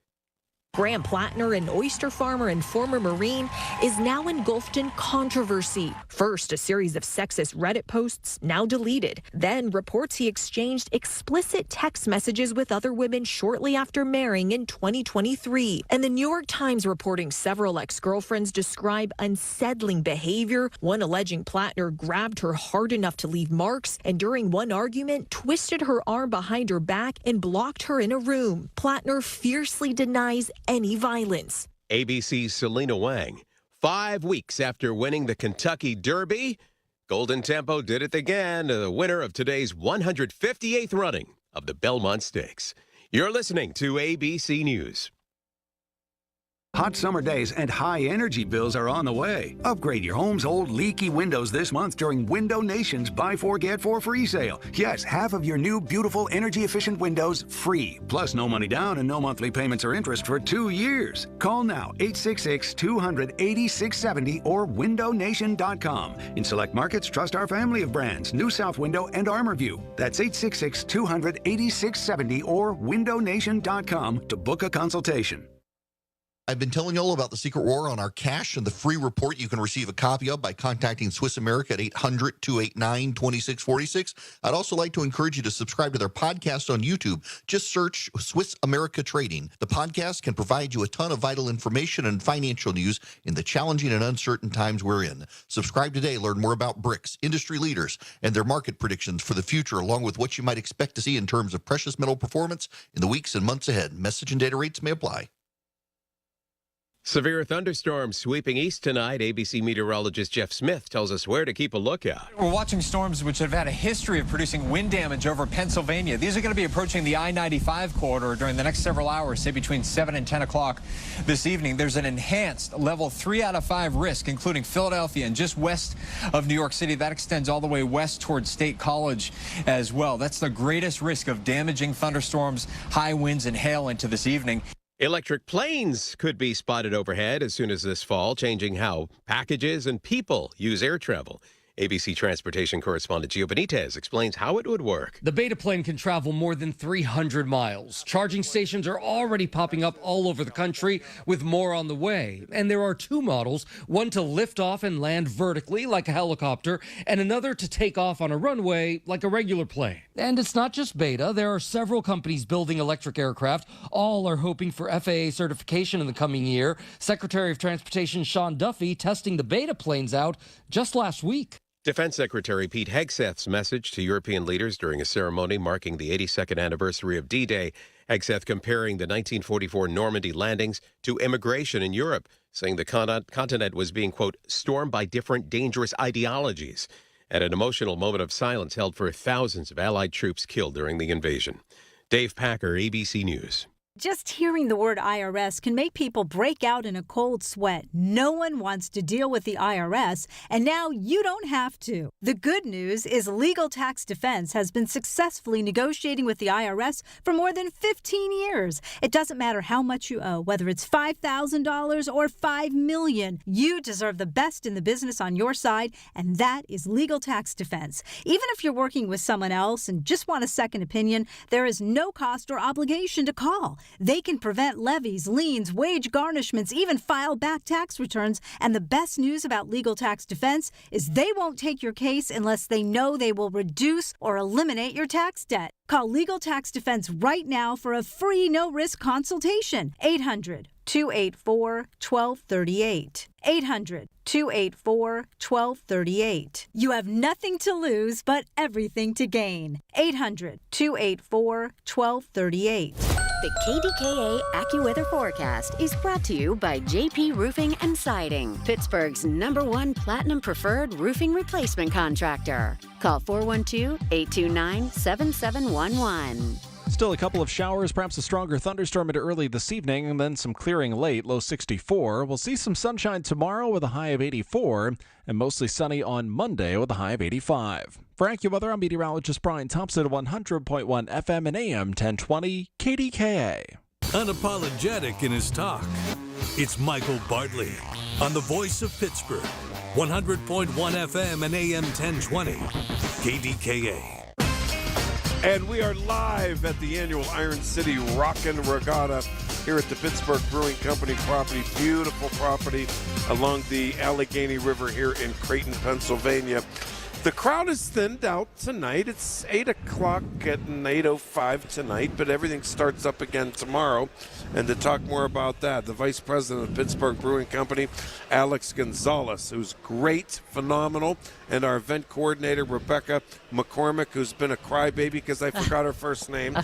Graham Plattner, an oyster farmer and former Marine, is now engulfed in controversy. First, a series of sexist Reddit posts, now deleted. Then, reports he exchanged explicit text messages with other women shortly after marrying in 2023. And the New York Times reporting several ex-girlfriends describe unsettling behavior, one alleging Plattner grabbed her hard enough to leave marks, and during one argument, twisted her arm behind her back and blocked her in a room. Plattner fiercely denies any violence. ABC's Selena Wang. 5 weeks after winning the Kentucky Derby, Golden Tempo did it again, the winner of today's 158th running of the Belmont Stakes. You're listening to ABC News. Hot summer days and high energy bills are on the way. Upgrade your home's old leaky windows this month during Window Nation's Buy 4 Get 4 free sale. Yes, half of your new beautiful energy efficient windows free. Plus no money down and no monthly payments or interest for 2 years. Call now 866-200-8670 or windownation.com. In select markets, trust our family of brands, New South Window and ArmorView. That's 866-200-8670 or windownation.com to book a consultation. I've been telling you all about the secret war on our cash and the free report you can receive a copy of by contacting Swiss America at 800-289-2646. I'd also like to encourage you to subscribe to their podcast on YouTube. Just search Swiss America Trading. The podcast can provide you a ton of vital information and financial news in the challenging and uncertain times we're in. Subscribe today. Learn more about BRICS, industry leaders, and their market predictions for the future, along with what you might expect to see in terms of precious metal performance in the weeks and months ahead. Message and data rates may apply. Severe thunderstorms sweeping east tonight. ABC meteorologist Jeff Smith tells us where to keep a lookout. We're watching storms which have had a history of producing wind damage over Pennsylvania. These are going to be approaching the I-95 corridor during the next several hours, say between 7 and 10 o'clock this evening. There's an enhanced level 3 out of 5 risk, including Philadelphia and just west of New York City. That extends all the way west towards State College as well. That's the greatest risk of damaging thunderstorms, high winds, and hail into this evening. Electric planes could be spotted overhead as soon as this fall, changing how packages and people use air travel. ABC transportation correspondent Gio Benitez explains how it would work. The Beta plane can travel more than 300 miles. Charging stations are already popping up all over the country, with more on the way. And there are 2 models, one to lift off and land vertically like a helicopter, and another to take off on a runway like a regular plane. And it's not just Beta. There are several companies building electric aircraft. All are hoping for FAA certification in the coming year. Secretary of Transportation Sean Duffy testing the Beta planes out just last week. Defense Secretary Pete Hegseth's message to European leaders during a ceremony marking the 82nd anniversary of D-Day. Hegseth comparing the 1944 Normandy landings to immigration in Europe, saying the continent was being, quote, stormed by different dangerous ideologies, at an emotional moment of silence held for thousands of Allied troops killed during the invasion. Dave Packer, ABC News. Just hearing the word IRS can make people break out in a cold sweat. No one wants to deal with the IRS, and now you don't have to. The good news is Legal Tax Defense has been successfully negotiating with the IRS for more than 15 years. It doesn't matter how much you owe, whether it's $5,000 or $5 million. You deserve the best in the business on your side, and that is Legal Tax Defense. Even if you're working with someone else and just want a second opinion, there is no cost or obligation to call. They can prevent levies, liens, wage garnishments, even file back tax returns. And the best news about Legal Tax Defense is they won't take your case unless they know they will reduce or eliminate your tax debt. Call Legal Tax Defense right now for a free no-risk consultation. 800-284-1238. 800-284-1238. You have nothing to lose but everything to gain. 800-284-1238. The KDKA AccuWeather forecast is brought to you by JP Roofing and Siding, Pittsburgh's #1 Platinum Preferred Roofing Replacement Contractor. Call 412-829-7711. Still a couple of showers, perhaps a stronger thunderstorm into early this evening, and then some clearing late, low 64. We'll see some sunshine tomorrow with a high of 84, and mostly sunny on Monday with a high of 85. For AccuWeather, I'm meteorologist Brian Thompson at 100.1 FM and AM 1020 KDKA. Unapologetic in his talk, it's Michael Bartley on the Voice of Pittsburgh, 100.1 FM and AM 1020 KDKA. And we are live at the annual Iron City Rockin' Regatta here at the Pittsburgh Brewing Company property. Beautiful property along the Allegheny River here in Creighton, Pennsylvania. The crowd is thinned out tonight. It's 8 o'clock at 8:05 tonight, but everything starts up again tomorrow. And to talk more about that, the Vice President of Pittsburgh Brewing Company, Alex Gonzalez, who's great, phenomenal, and our event coordinator, Rebecca McCormick, who's been a crybaby because I forgot her first name.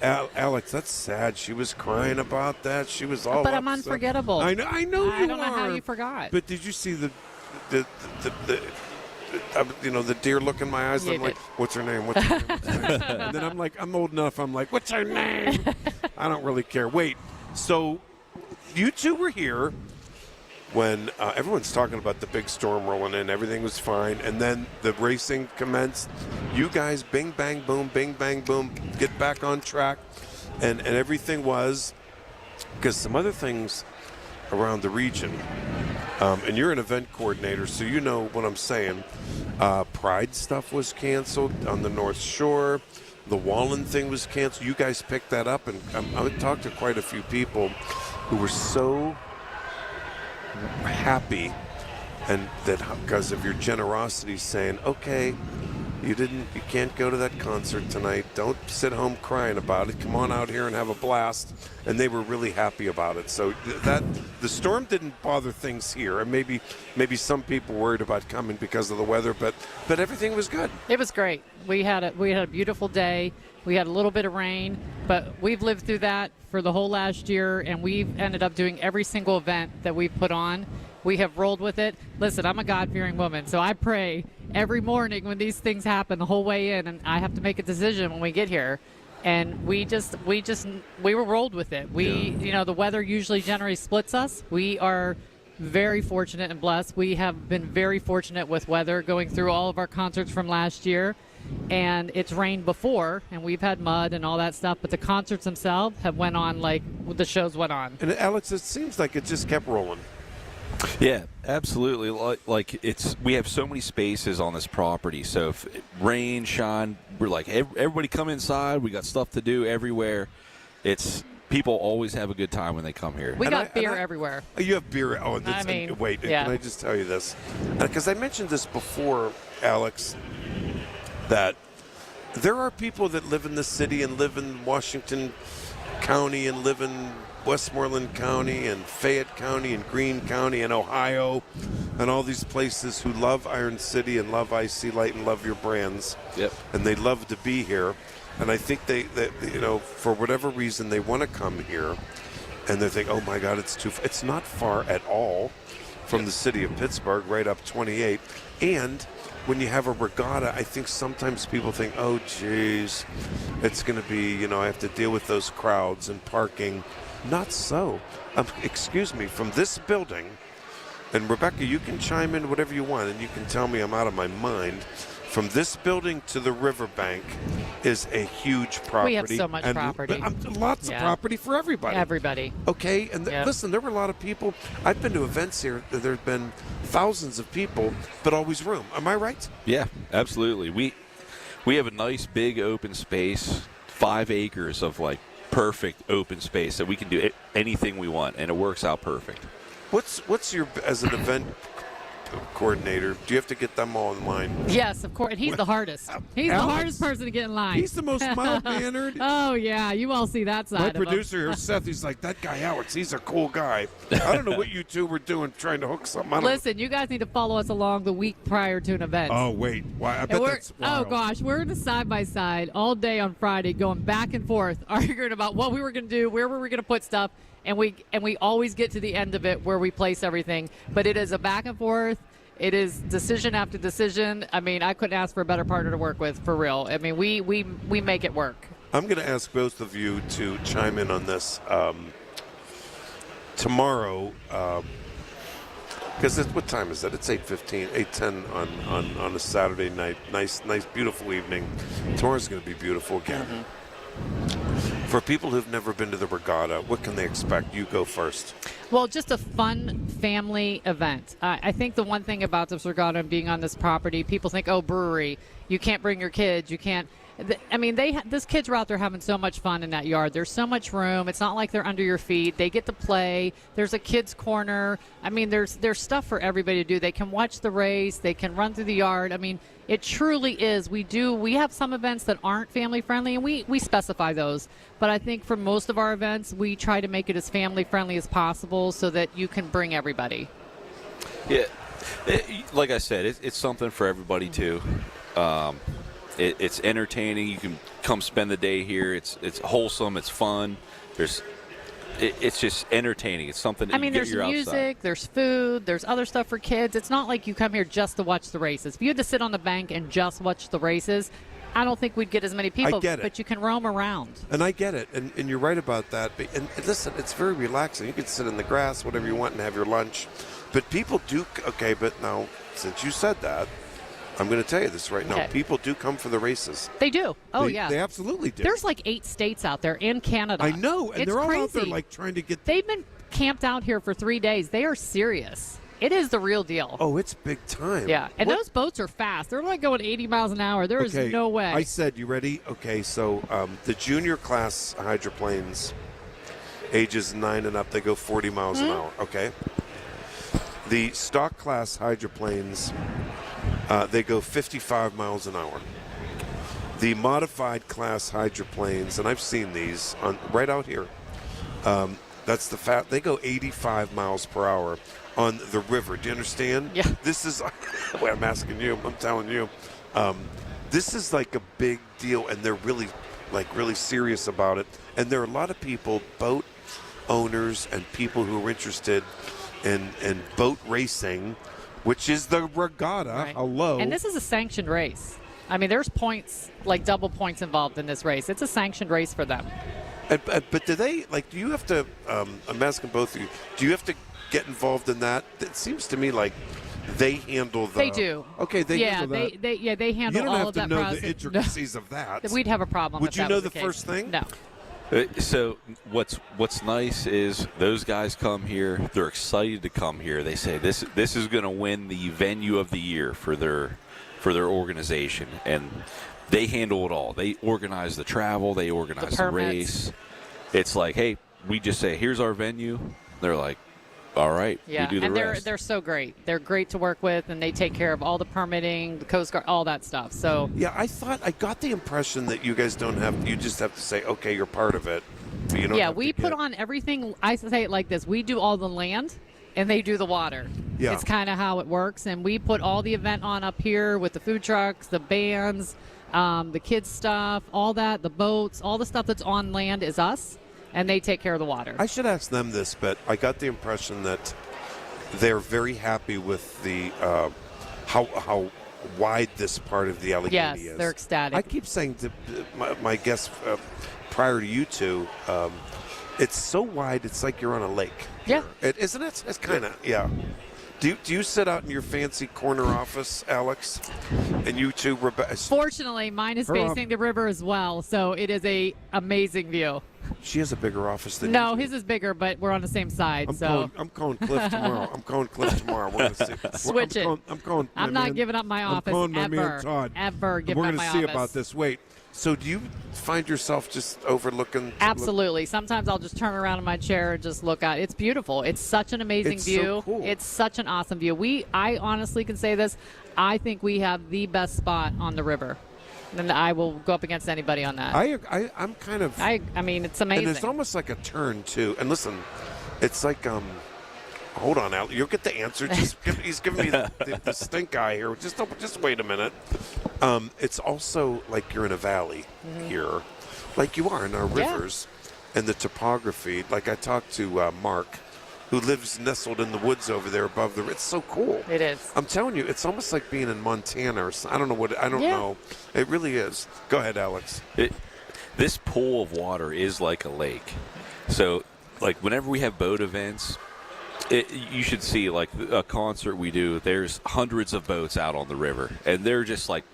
Alex, that's sad. She was crying about that. She was all But upset. I'm unforgettable. I know I don't know how you forgot. But did you see the deer look in my eyes? You I'm like, did. what's her name? What's her name? What's her name? And then I'm like, I'm old enough. I'm like, what's her name? I don't really care. Wait, so you two were here when everyone's talking about the big storm rolling in. Everything was fine. And then the racing commenced. You guys, bing, bang, boom, get back on track. And everything was, because some other things around the region, and you're an event coordinator, so you know what I'm saying. Pride stuff was canceled on the North Shore. The Wallen thing was canceled. You guys picked that up, and I talked to quite a few people who were so happy, and that because of your generosity, saying, okay, you can't go to that concert tonight. Don't sit home crying about it. Come on out here and have a blast. And they were really happy about it. So that the storm didn't bother things here. And maybe some people worried about coming because of the weather, but everything was good. It was great. We had a beautiful day. We had a little bit of rain, but we've lived through that for the whole last year, and we've ended up doing every single event that we've put on. We have rolled with it. Listen, I'm a God-fearing woman, so I pray every morning when these things happen the whole way in, and I have to make a decision when we get here. And we were rolled with it. The weather usually generally splits us. We are very fortunate and blessed. We have been very fortunate with weather going through all of our concerts from last year. And it's rained before, and we've had mud and all that stuff, but the concerts themselves have went on like the shows went on. And Alex, it seems like it just kept rolling. Yeah, absolutely. Like we have so many spaces on this property. So if rain, shine, we're like, everybody come inside. We got stuff to do everywhere. People always have a good time when they come here. We got beer everywhere. You have beer. Oh, and can I just tell you this? Because I mentioned this before, Alex, that there are people that live in the city and live in Washington County and live in Westmoreland County and Fayette County and Greene County and Ohio and all these places who love Iron City and love IC Light and love your brands. Yep. And they love to be here. And I think they for whatever reason, they want to come here and they think, oh my God, it's not far at all from the city of Pittsburgh, right up 28. And when you have a regatta, I think sometimes people think, oh, geez, it's going to be, I have to deal with those crowds and parking. Not so. Excuse me, from this building, and Rebecca, you can chime in whatever you want, and you can tell me I'm out of my mind. From this building to the riverbank is a huge property. We have so much property. Lots of property for everybody. Everybody. Okay, and listen, there were a lot of people. I've been to events here. There have been thousands of people, but always room. Am I right? Yeah, absolutely. We have a nice big open space, 5 acres of perfect open space that we can do anything we want, and it works out perfect. What's your, as an event coordinator, do you have to get them all in line? Yes, of course. And he's the hardest. He's the hardest person to get in line. He's the most mild-mannered. Oh, yeah. You all see that side My of him. producer here, Seth, he's like, that guy Alex, he's a cool guy. I don't know what you two were doing trying to hook something. Listen, you guys need to follow us along the week prior to an event. Oh, wait. Why? I bet that's wild. Oh, gosh. We're in a side-by-side all day on Friday going back and forth, arguing about what we were going to do, where we were going to put stuff, and we always get to the end of it where we place everything. But it is a back and forth. It is decision after decision. I mean, I couldn't ask for a better partner to work with, for real. I mean, we make it work. I'm going to ask both of you to chime in on this. Tomorrow, because what time is that? It's 8:15, 8:10 on a Saturday night. Nice, beautiful evening. Tomorrow's going to be beautiful again. Mm-hmm. For people who've never been to the regatta, what can they expect? You go first. Well, just a fun family event. I think the one thing about this regatta and being on this property, people think, oh, brewery, you can't bring your kids, you can't. I mean, these kids are out there having so much fun in that yard. There's so much room. It's not like they're under your feet. They get to play. There's a kids' corner. I mean, there's stuff for everybody to do. They can watch the race. They can run through the yard. I mean, it truly is. We have some events that aren't family friendly, and we specify those. But I think for most of our events, we try to make it as family friendly as possible so that you can bring everybody. Yeah, like I said, it's something for everybody too. It's entertaining. You can come spend the day here. It's wholesome. It's fun. It's just entertaining. It's something that there's music, outside. There's food, there's other stuff for kids. It's not like you come here just to watch the races. If you had to sit on the bank and just watch the races, I don't think we'd get as many people. I get it. But you can roam around. And I get it, and you're right about that. And listen, it's very relaxing. You can sit in the grass, whatever you want, and have your lunch. But people do, okay, but now, since you said that, I'm going to tell you this right now. Okay. People do come for the races. They do. Oh, yeah. They absolutely do. There's like 8 states out there in Canada. I know, and it's they're all crazy. out there like trying to get. They've been camped out here for 3 days. They are serious. It is the real deal. Oh, it's big time. Yeah, and those boats are fast. They're like going 80 miles an hour. There is no way. I said, you ready? Okay, so the junior class hydroplanes, ages 9 and up, they go 40 miles an hour. Okay. The stock class hydroplanes, they go 55 miles an hour. The modified class hydroplanes, and I've seen these right out here. That's the they go 85 miles per hour on the river. Do you understand? Yeah. This is, well, I'm asking you, I'm telling you. This is like a big deal, and they're really serious about it. And there are a lot of people, boat owners and people who are interested in boat racing, which is the regatta. Right. Hello. And this is a sanctioned race. I mean, there's points, like double points involved in this race. It's a sanctioned race for them. But do they, do you have to, I'm asking both of you, do you have to get involved in that? It seems to me like they handle the... They do. Okay, they handle that. They handle all of that process. You don't have to know the intricacies of that. We'd have a problem Would if you that know was the case. first thing? No. So what's nice is those guys come here. They're excited to come here. They say this is going to win the venue of the year for their organization, and they handle it all. They organize the travel. They organize the race. It's like, hey, we just say, here's our venue. They're like, all right, Yeah, we do the and rest. they're so great. They're great to work with, and they take care of all the permitting, the Coast Guard, all that stuff. So Yeah, I got the impression that you guys don't have, you just have to say, okay, you're part of it. But you don't yeah, have we to put get- on everything. I say it like this: we do all the land, and they do the water. Yeah. It's kind of how it works, and we put all the event on up here with the food trucks, the bands, the kids stuff, all that, the boats, all the stuff that's on land is us, and they take care of the water. I should ask them this, but I got the impression that they're very happy with the how wide this part of the Allegheny is. Yes, they're ecstatic. I keep saying to my guests prior to you two, it's so wide, it's like you're on a lake. Yeah. Isn't it? It's kind of, yeah. Do you sit out in your fancy corner office, Alex? And you two, Rebecca? Fortunately, mine is facing the river as well, so it is a amazing view. She has a bigger office than No, you. his is bigger, but we're on the same side. I'm calling Cliff tomorrow. We're gonna see. Switch it. I'm not giving up my office I'm calling my ever. man Todd. Ever give We're up gonna my see office. about this. Wait. So do you find yourself just overlooking? Absolutely. Sometimes I'll just turn around in my chair and just look out. It's beautiful. It's such an amazing It's so view. cool. It's such an awesome view. I honestly can say this. I think we have the best spot on the river. And I will go up against anybody on that. I'm kind of. I mean, it's amazing. And it's almost like a turn too. And listen, it's like Hold on, Al. You'll get the answer. He's giving me the stink eye here. Just wait a minute. It's also like you're in a valley here, like you are in our rivers, and the topography. Like I talked to Mark, who lives nestled in the woods over there above the. It's so cool. It is. I'm telling you, it's almost like being in Montana or I don't know what. I don't know. It really is. Go ahead, Alex. This pool of water is like a lake. So, like, whenever we have boat events, you should see, like, a concert we do, there's hundreds of boats out on the river, and they're just, like,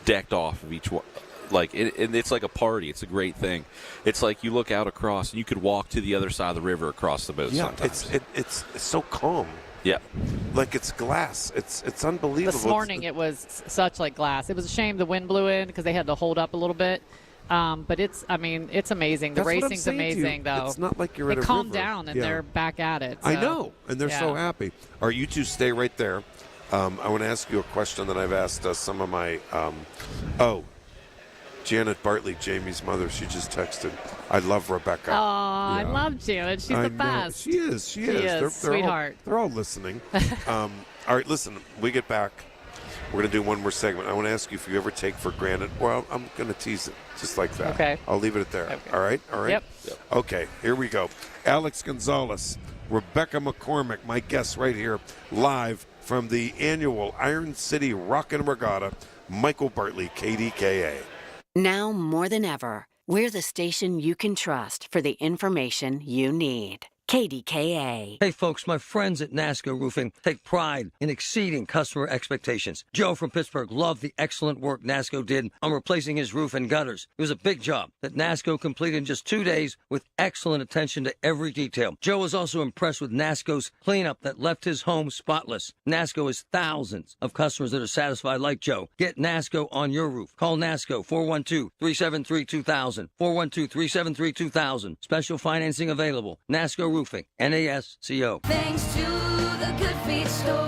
decked off of each one. Like, and it's like a party. It's a great thing. It's like you look out across, and you could walk to the other side of the river across the boat sometimes. It's so calm. Yeah. Like it's glass. It's unbelievable. This morning it was such like glass. It was a shame the wind blew in because they had to hold up a little bit. But it's amazing. The That's what I'm racing's saying to you. amazing, though. It's not like you're at they a calmed river. down and Yeah. they're back at it. I so, know, and they're so yeah. happy. All right, you two stay right there. I want to ask you a question that I've asked some of my. Janet Bartley, Jamie's mother, she just texted. I love Rebecca. Oh, I love Janet. She's I the know. best. She is. She is. They're Sweetheart. They're all listening. All right, listen. We get back. We're going to do one more segment. I want to ask you if you ever take for granted. Well, I'm going to tease it just like that. Okay. I'll leave it at there. Okay. All right? All right? Yep. Okay, here we go. Alex Gonzalez, Rebecca McCormick, my guests right here, live from the annual Iron City Rockin' Regatta Michael Bartley, KDKA. Now more than ever, we're the station you can trust for the information you need. KDKA. Hey folks, my friends at NASCO Roofing take pride in exceeding customer expectations. Joe from Pittsburgh loved the excellent work NASCO did on replacing his roof and gutters. It was a big job that NASCO completed in just 2 days with excellent attention to every detail. Joe was also impressed with NASCO's cleanup that left his home spotless. NASCO has thousands of customers that are satisfied like Joe. Get NASCO on your roof. Call NASCO 412-373-2000. 412-373-2000. Special financing available. NASCO Roofing, NASCO. Thanks to the Good Feet store.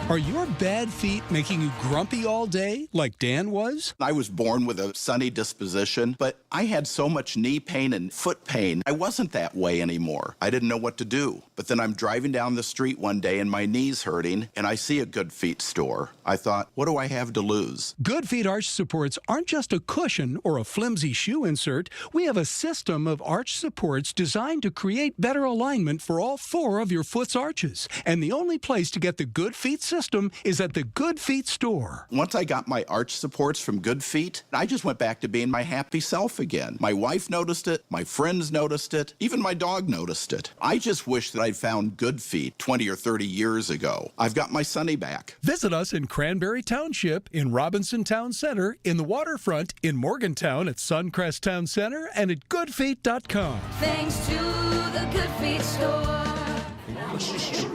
Are your bad feet making you grumpy all day, like Dan was? I was born with a sunny disposition, but I had so much knee pain and foot pain. I wasn't that way anymore. I didn't know what to do. But then I'm driving down the street one day and my knee's hurting, and I see a Good Feet store. I thought, what do I have to lose? Good Feet arch supports aren't just a cushion or a flimsy shoe insert. We have a system of arch supports designed to create better alignment for all 4 of your foot's arches. And the only place to get the Good Feet system is at the Good Feet store. Once I got my arch supports from Good Feet, I just went back to being my happy self again. My wife noticed it, my friends noticed it, even my dog noticed it. I just wish that I'd found Good Feet 20 or 30 years ago. I've got my Sunny back. Visit us in Cranberry Township, in Robinson Town Center, in the waterfront, in Morgantown at Suncrest Town Center, and at goodfeet.com. Thanks to the Good Feet store.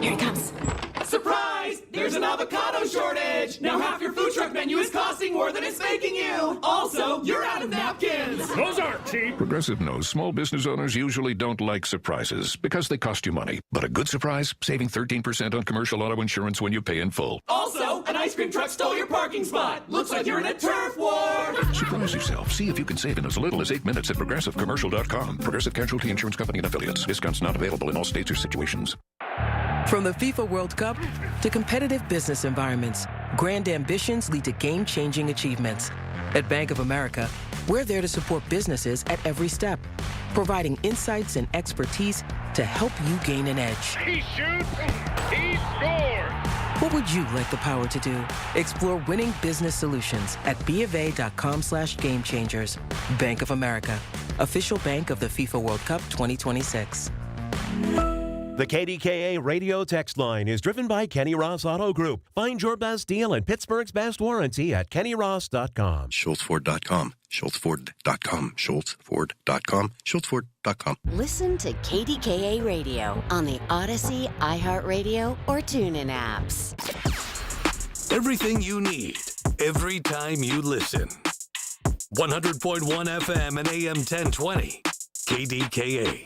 Here he comes. Surprise! There's an avocado shortage! Now half your food truck menu is costing more than it's making you! Also, you're out of napkins! Those aren't cheap! Progressive knows small business owners usually don't like surprises because they cost you money. But a good surprise, saving 13% on commercial auto insurance when you pay in full. Also, an ice cream truck stole your parking spot! Looks like you're in a turf war! Surprise yourself. See if you can save in as little as 8 minutes at ProgressiveCommercial.com. Progressive Casualty Insurance Company and Affiliates. Discounts not available in all states or situations. From the FIFA World Cup to competitive business environments, grand ambitions lead to game-changing achievements. At Bank of America, we're there to support businesses at every step, providing insights and expertise to help you gain an edge. He shoots, he scores! What would you like the power to do? Explore winning business solutions at BofA.com/gamechangers. Bank of America, official bank of the FIFA World Cup 2026. The KDKA radio text line is driven by Kenny Ross Auto Group. Find your best deal and Pittsburgh's best warranty at KennyRoss.com. SchultzFord.com. SchultzFord.com. SchultzFord.com. SchultzFord.com. Listen to KDKA Radio on the Odyssey, iHeartRadio, or TuneIn apps. Everything you need, every time you listen. 100.1 FM and AM 1020. KDKA.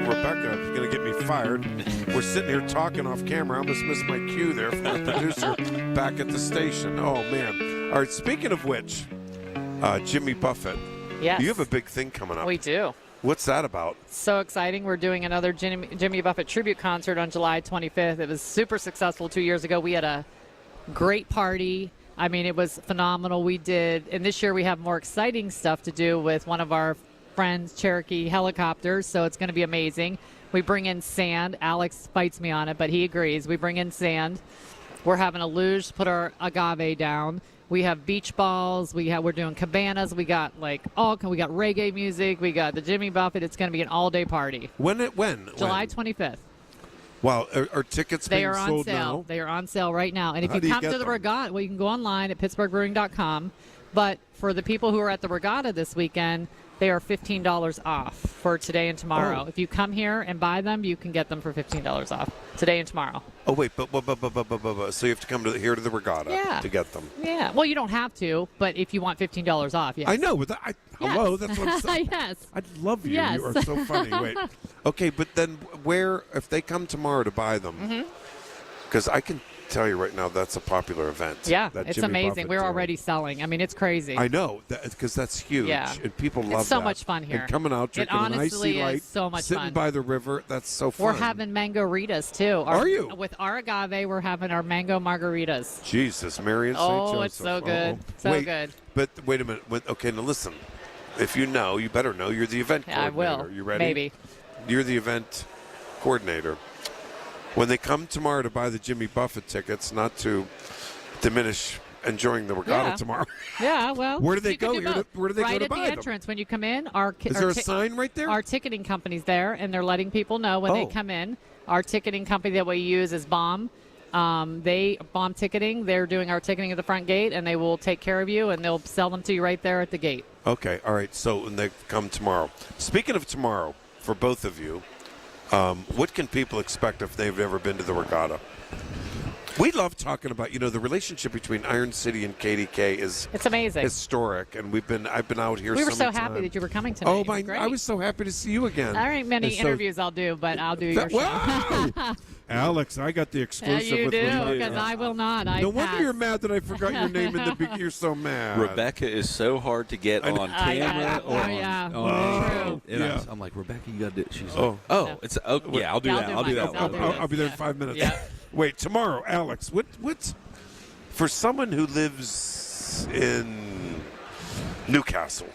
Rebecca is going to get me fired. We're sitting here talking off camera. I almost missed my cue there from the producer back at the station. Oh, man. All right, speaking of which, Jimmy Buffett. Yes. You have a big thing coming up. We do. What's that about? So exciting. We're doing another Jimmy Buffett tribute concert on July 25th. It was super successful 2 years ago. We had a great party. I mean, it was phenomenal. We did. And this year we have more exciting stuff to do with one of our friends, Cherokee Helicopters, so it's going to be amazing. We bring in sand. Alex fights me on it, but he agrees. We bring in sand. We're having a luge, put our agave down. We have beach balls. We're doing cabanas. We got we got reggae music. We got the Jimmy Buffett. It's going to be an all-day party. When? July 25th. Wow, are tickets being sold now? They are on sale right now. And if you come to the regatta, well, you can go online at pittsburghbrewing.com. But for the people who are at the regatta this weekend, they are $15 off for today and tomorrow. Oh. If you come here and buy them, you can get them for $15 off today and tomorrow. Oh, wait, but so you have to come here to the regatta to get them. Yeah. Well, you don't have to, but if you want $15 off, yes. I know. But hello, that's what I'm saying. Yes. I love you. Yes. You are so funny. Wait. Okay, but then if they come tomorroar to buy them, because I can tell you right now that's a popular event. Yeah, that it's Jimmy amazing. Buffett We're deal. already selling. I mean, it's crazy. I know, because that's huge. Yeah. And people love that. It's so much fun here. And coming out, drinking an icy light, so much sitting fun. by the river, that's so fun. We're having mango ritas, too. Are you? With our agave, we're having our mango margaritas. Jesus, Mary and St. Joseph. Oh, it's so good. So good. But wait a minute. Okay, now listen. If you know, you better know. You're the event coordinator. I will. You ready? Maybe. You're the event coordinator. when they come tomorrow to buy the Jimmy Buffett tickets, not to diminish enjoying the regatta tomorrow. Yeah, well, where do they you can go do here? both. Where do they right go to at buy the them? entrance when you come in. Is there a sign right there? Our ticketing company's there, and they're letting people know when they come in. Our ticketing company that we use is Bomb. Bomb Ticketing. They're doing our ticketing at the front gate, and they will take care of you, and they'll sell them to you right there at the gate. Okay, all right. So when they come tomorrow. Speaking of tomorrow, for both of you, what can people expect if they've never been to the regatta? We love talking about, the relationship between Iron City and KDK it's amazing, historic, and I've been out here. We were so summertime. happy that you were coming tonight. Oh my! I was so happy to see you again. There ain't many interviews I'll do, but I'll do your show. Alex, I got the exclusive. You with do, Rebecca. because I will not. No wonder you're mad that I forgot your name in the beginning. You're so mad. Rebecca is so hard to get on camera or on I'm like, Rebecca, you got to do it. She's like, yeah, I'll do that. I'll do that. I'll be there in 5 minutes. Yeah. Wait, tomorrow, Alex, what's for someone who lives in Newcastle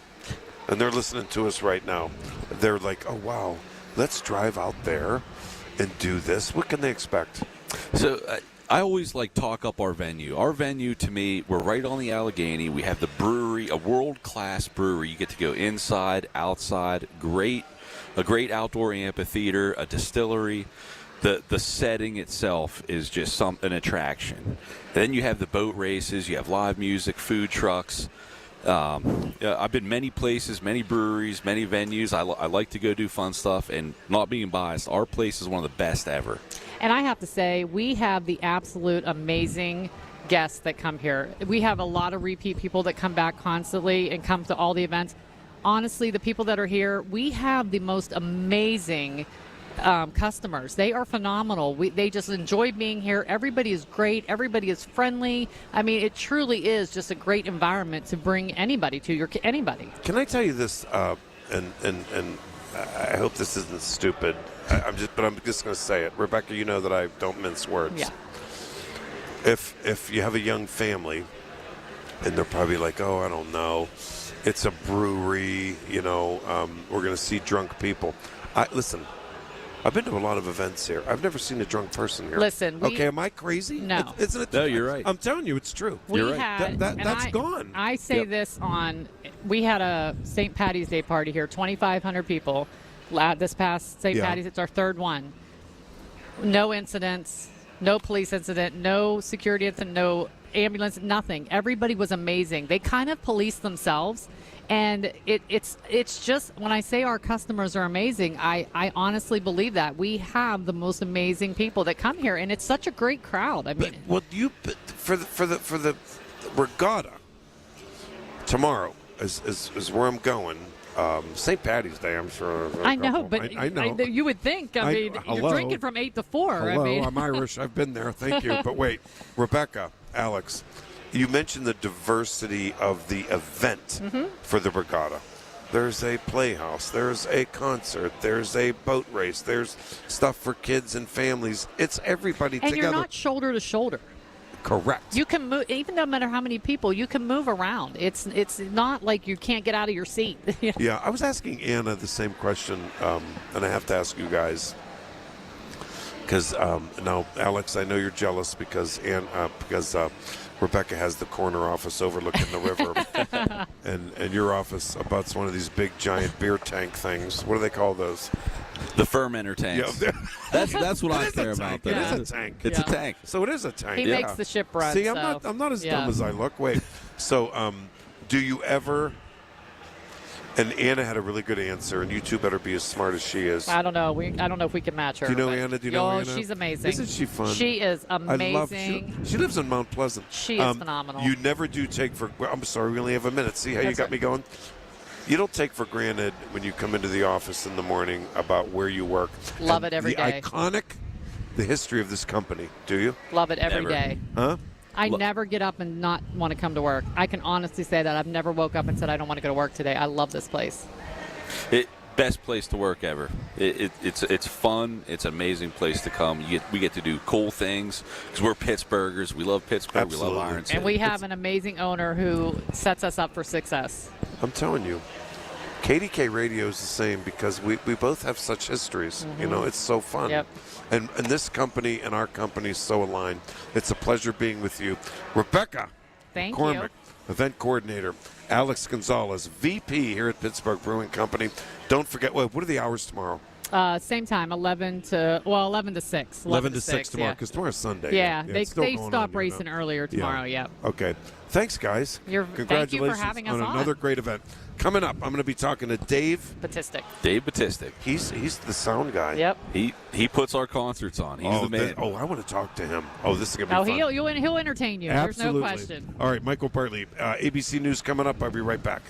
and they're listening to us right now, they're like, oh, wow, let's drive out there and do this. What can they expect? So I always talk up our venue. Our venue, to me, we're right on the Allegheny. We have the brewery, a world-class brewery. You get to go inside, outside, a great outdoor amphitheater, a distillery. The setting itself is just an attraction. Then you have the boat races. You have live music, food trucks. I've been many places, many breweries, many venues. I like to go do fun stuff, and not being biased, our place is one of the best ever. And I have to say, we have the absolute amazing guests that come here. We have a lot of repeat people that come back constantly and come to all the events. Honestly, the people that are here, we have the most amazing customers. They are phenomenal. They just enjoy being here. Everybody is great. Everybody is friendly. I mean, it truly is just a great environment to bring anybody to anybody. Can I tell you this? And I hope this isn't stupid. I'm just going to say it. Rebecca, you know that I don't mince words. Yeah. If you have a young family, and they're probably like, oh, I don't know, it's a brewery. We're going to see drunk people. Listen. I've been to a lot of events here. I've never seen a drunk person here. Listen. Okay, am I crazy? No. Isn't it? No, you're right. I'm telling you, it's true. You're right. That's gone. I say this we had a St. Patty's Day party here, 2,500 people. This past St. Patty's, it's our third one. No incidents, no police incident, no security incident, no ambulance, nothing. Everybody was amazing. They kind of police themselves. And it's just, when I say our customers are amazing, I honestly believe that. We have the most amazing people that come here, and it's such a great crowd. I mean, for the regatta tomorrow is where I'm going. St. Patty's Day, I'm sure. I know, but I know. You would think. I mean, you're drinking from 8 to 4. Hello, I mean. I'm Irish. I've been there. Thank you. But wait, Rebecca, Alex. You mentioned the diversity of the event for the regatta. There's a playhouse. There's a concert. There's a boat race. There's stuff for kids and families. It's everybody and together. And you're not shoulder to shoulder. Correct. You can move, even no matter how many people, you can move around. It's not like you can't get out of your seat. Yeah, I was asking Anna the same question, and I have to ask you guys. Because now, Alex, I know you're jealous because Rebecca has the corner office overlooking the river, and your office abuts one of these big giant beer tank things. What do they call those? The fermenter tanks. Yeah. That's what I care about. It is a tank. It's a tank. So it is a tank. He makes the ship run. See, I'm not as dumb as I look. Wait. So, do you ever? And Anna had a really good answer, and you two better be as smart as she is. I don't know. I don't know if we can match her. Do you know Anna? Do you know Anna? She's amazing. Isn't she fun? She is amazing. I love. She lives in Mount Pleasant. She is phenomenal. You never do take for. I'm sorry, we only have a minute. See how you got me going? You don't take for granted when you come into the office in the morning about where you work. Love it every day. The history of this company. Do you? Love it every day. Huh? I never get up and not want to come to work. I can honestly say that. I've never woke up and said I don't want to go to work today. I love this place. Best place to work ever. It's fun. It's an amazing place to come. We get to do cool things because we're Pittsburghers. We love Pittsburgh. Absolutely. We love Iron City. And we have an amazing owner who sets us up for success. I'm telling you. KDK Radio is the same because we both have such histories. You know, it's so fun. Yep. And this company and our company is so aligned. It's a pleasure being with you. Rebecca Thank McCormick, you. event coordinator. Alex Gonzalez, VP here at Pittsburgh Brewing Company. Don't forget, what are the hours tomorrow? Same time, 11 to 6. 11 to 6 tomorrow, yeah. because tomorrow's Sunday. Yeah, it's still they going stop on, you racing know. earlier tomorrow, yeah. Okay. Thanks, guys. Thank you for Congratulations having us on on. another great event. Coming up, I'm going to be talking to Dave Batistic. Dave Batistic. He's the sound guy. Yep. He puts our concerts on. He's the man. I want to talk to him. Oh, this is going to be fun. He'll entertain you. Absolutely. There's no question. All right, Michael Bartley, ABC News coming up. I'll be right back.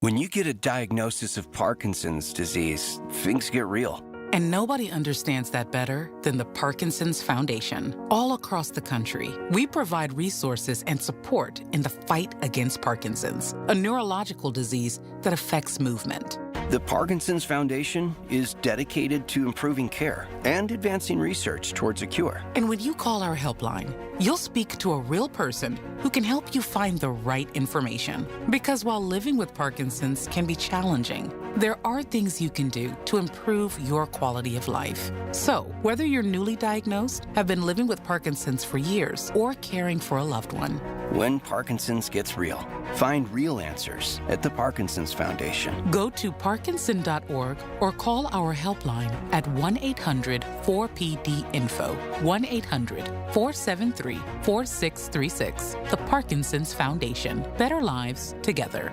When you get a diagnosis of Parkinson's disease, things get real. And nobody understands that better than the Parkinson's Foundation. All across the country, we provide resources and support in the fight against Parkinson's, a neurological disease that affects movement. The Parkinson's Foundation is dedicated to improving care and advancing research towards a cure. And when you call our helpline, you'll speak to a real person who can help you find the right information. Because while living with Parkinson's can be challenging, there are things you can do to improve your quality of life. So, whether you're newly diagnosed, have been living with Parkinson's for years, or caring for a loved one, When Parkinson's gets real, find real answers at the Parkinson's Foundation. go to parkinson.org or call our helpline at 1-800-4PD-INFO, 1-800-473-4636. The Parkinson's Foundation. Better lives together.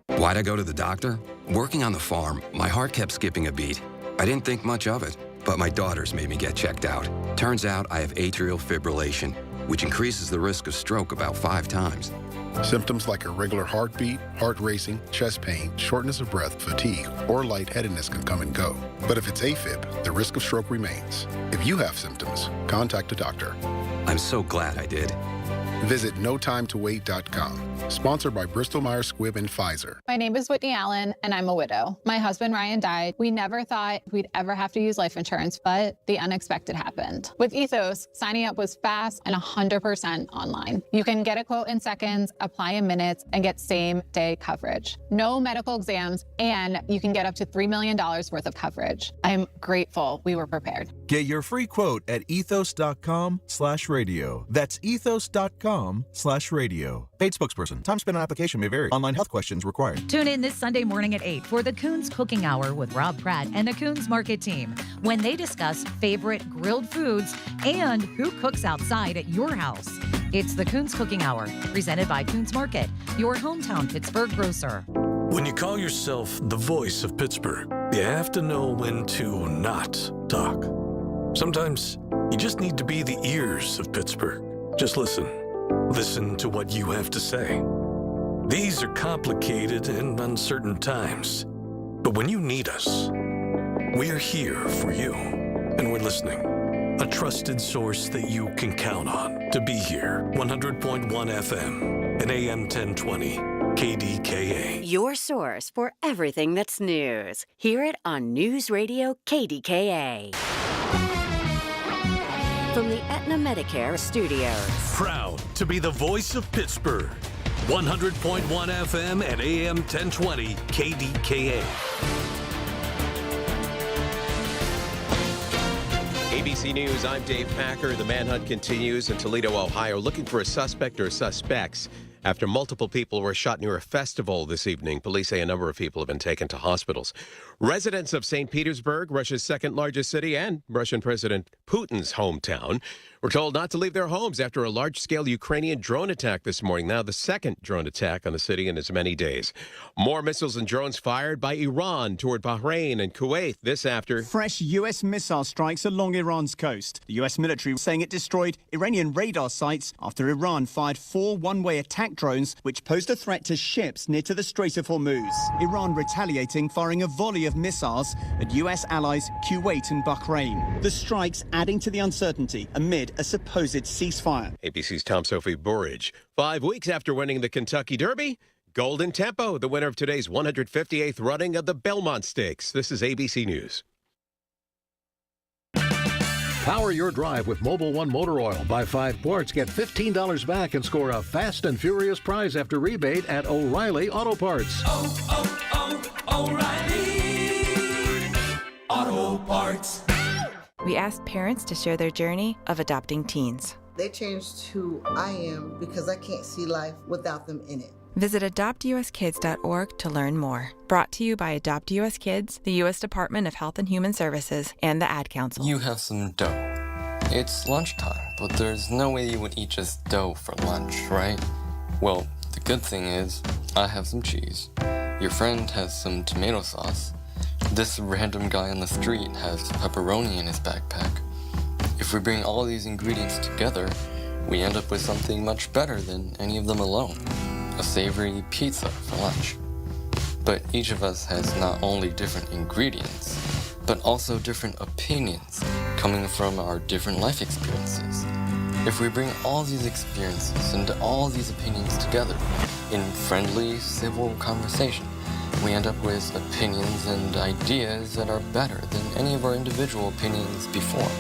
Why'd I go to the doctor? Working on the farm, my heart kept skipping a beat. I didn't think much of it, but my daughters made me get checked out. Turns out I have atrial fibrillation, which increases the risk of stroke about 5 times. Symptoms like irregular heartbeat, heart racing, chest pain, shortness of breath, fatigue, or lightheadedness can come and go. But if it's AFib, the risk of stroke remains. If you have symptoms, contact a doctor. I'm so glad I did. Visit notimetowait.com. Sponsored by Bristol-Myers Squibb and Pfizer. My name is Whitney Allen, and I'm a widow. My husband, Ryan, died. We never thought we'd ever have to use life insurance, but the unexpected happened. With Ethos, signing up was fast and 100% online. You can get a quote in seconds, apply in minutes, and get same-day coverage. No medical exams, and you can get up to $3 million worth of coverage. I'm grateful we were prepared. Get your free quote at ethos.com/radio. That's ethos.com/radio. Paid spokesperson. Time spent on application may vary. Online health questions required. Tune in this Sunday morning at 8 for the Coons Cooking Hour with Rob Pratt and the Coons Market team when they discuss favorite grilled foods and who cooks outside at your house. It's the Coons Cooking Hour, presented by Coons Market, your hometown Pittsburgh grocer. When you call yourself the voice of Pittsburgh, you have to know when to not talk. Sometimes you just need to be the ears of Pittsburgh. Just listen. Listen to what you have to say. These are complicated and uncertain times. But when you need us, we're here for you. And we're listening. A trusted source that you can count on to be here. 100.1 FM and AM 1020. KDKA. Your source for everything that's news. Hear it on News Radio KDKA. From the Aetna Medicare Studios. Proud to be the voice of Pittsburgh. 100.1 FM and AM 1020 KDKA. ABC News, I'm Dave Packer. The manhunt continues in Toledo, Ohio, looking for a suspect or suspects after multiple people were shot near a festival this evening. Police say a number of people have been taken to hospitals. Residents of St. Petersburg, Russia's second largest city and Russian President Putin's hometown, were told not to leave their homes after a large-scale Ukrainian drone attack this morning. Now the second drone attack on the city in as many days. More missiles and drones fired by Iran toward Bahrain and Kuwait. This after fresh U.S. missile strikes along Iran's coast. The U.S. military saying it destroyed Iranian radar sites after Iran fired 4 one-way attack drones which posed a threat to ships near to the Strait of Hormuz. Iran retaliating, firing a volley of missiles at U.S. allies Kuwait and Bahrain. The strikes adding to the uncertainty amid a supposed ceasefire. ABC's Tom Sophie Burridge. 5 weeks after winning the Kentucky Derby, Golden Tempo, the winner of today's 158th running of the Belmont Stakes. This is ABC News. Power your drive with Mobil 1 Motor Oil. Buy 5 quarts, get $15 back, and score a fast and furious prize after rebate at O'Reilly Auto Parts. O'Reilly Auto Parts. We asked parents to share their journey of adopting teens. They changed who I am because I can't see life without them in it. Visit adoptuskids.org to learn more. Brought to you by Adopt US Kids, the U.S. Department of Health and Human Services, and the Ad Council. You have some dough. It's lunchtime, but there's no way you would eat just dough for lunch, right? Well, the good thing is, I have some cheese. Your friend has some tomato sauce. This random guy on the street has pepperoni in his backpack. If we bring all these ingredients together, we end up with something much better than any of them alone. A savory pizza for lunch. But each of us has not only different ingredients, but also different opinions coming from our different life experiences. If we bring all these experiences and all these opinions together in friendly, civil conversation, we end up with opinions and ideas that are better than any of our individual opinions before.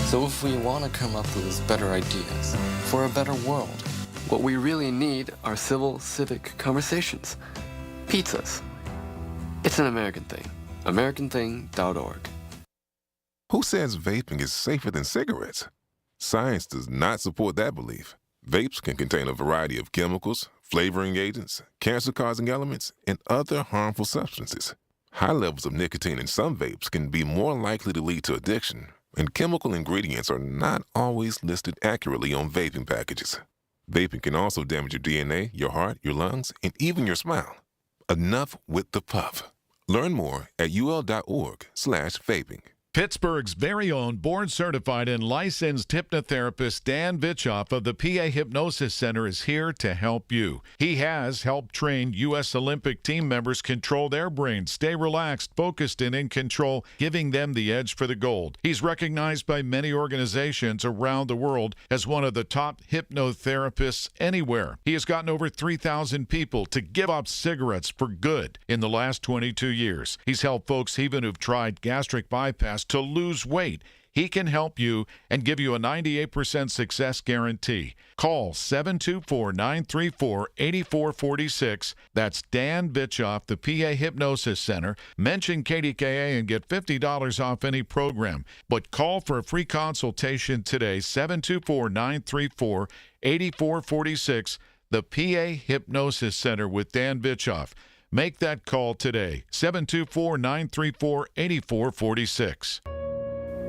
So if we want to come up with better ideas for a better world, what we really need are civil, civic conversations. Pizzas. It's an American thing. AmericanThing.org. Who says vaping is safer than cigarettes? Science does not support that belief. Vapes can contain a variety of chemicals, flavoring agents, cancer-causing elements, and other harmful substances. High levels of nicotine in some vapes can be more likely to lead to addiction, and chemical ingredients are not always listed accurately on vaping packages. Vaping can also damage your DNA, your heart, your lungs, and even your smile. Enough with the puff. Learn more at ul.org/vaping. Pittsburgh's very own board-certified and licensed hypnotherapist Dan Vitchoff of the PA Hypnosis Center is here to help you. He has helped train U.S. Olympic team members control their brains, stay relaxed, focused, and in control, giving them the edge for the gold. He's recognized by many organizations around the world as one of the top hypnotherapists anywhere. He has gotten over 3,000 people to give up cigarettes for good in the last 22 years. He's helped folks even who've tried gastric bypass to lose weight. He can help you and give you a 98% success guarantee. Call 724-934-8446. That's Dan Vitchoff, the PA Hypnosis Center. Mention KDKA and get $50 off any program. But call for a free consultation today, 724-934-8446. The PA Hypnosis Center with Dan Vitchoff. Make that call today, 724-934-8446.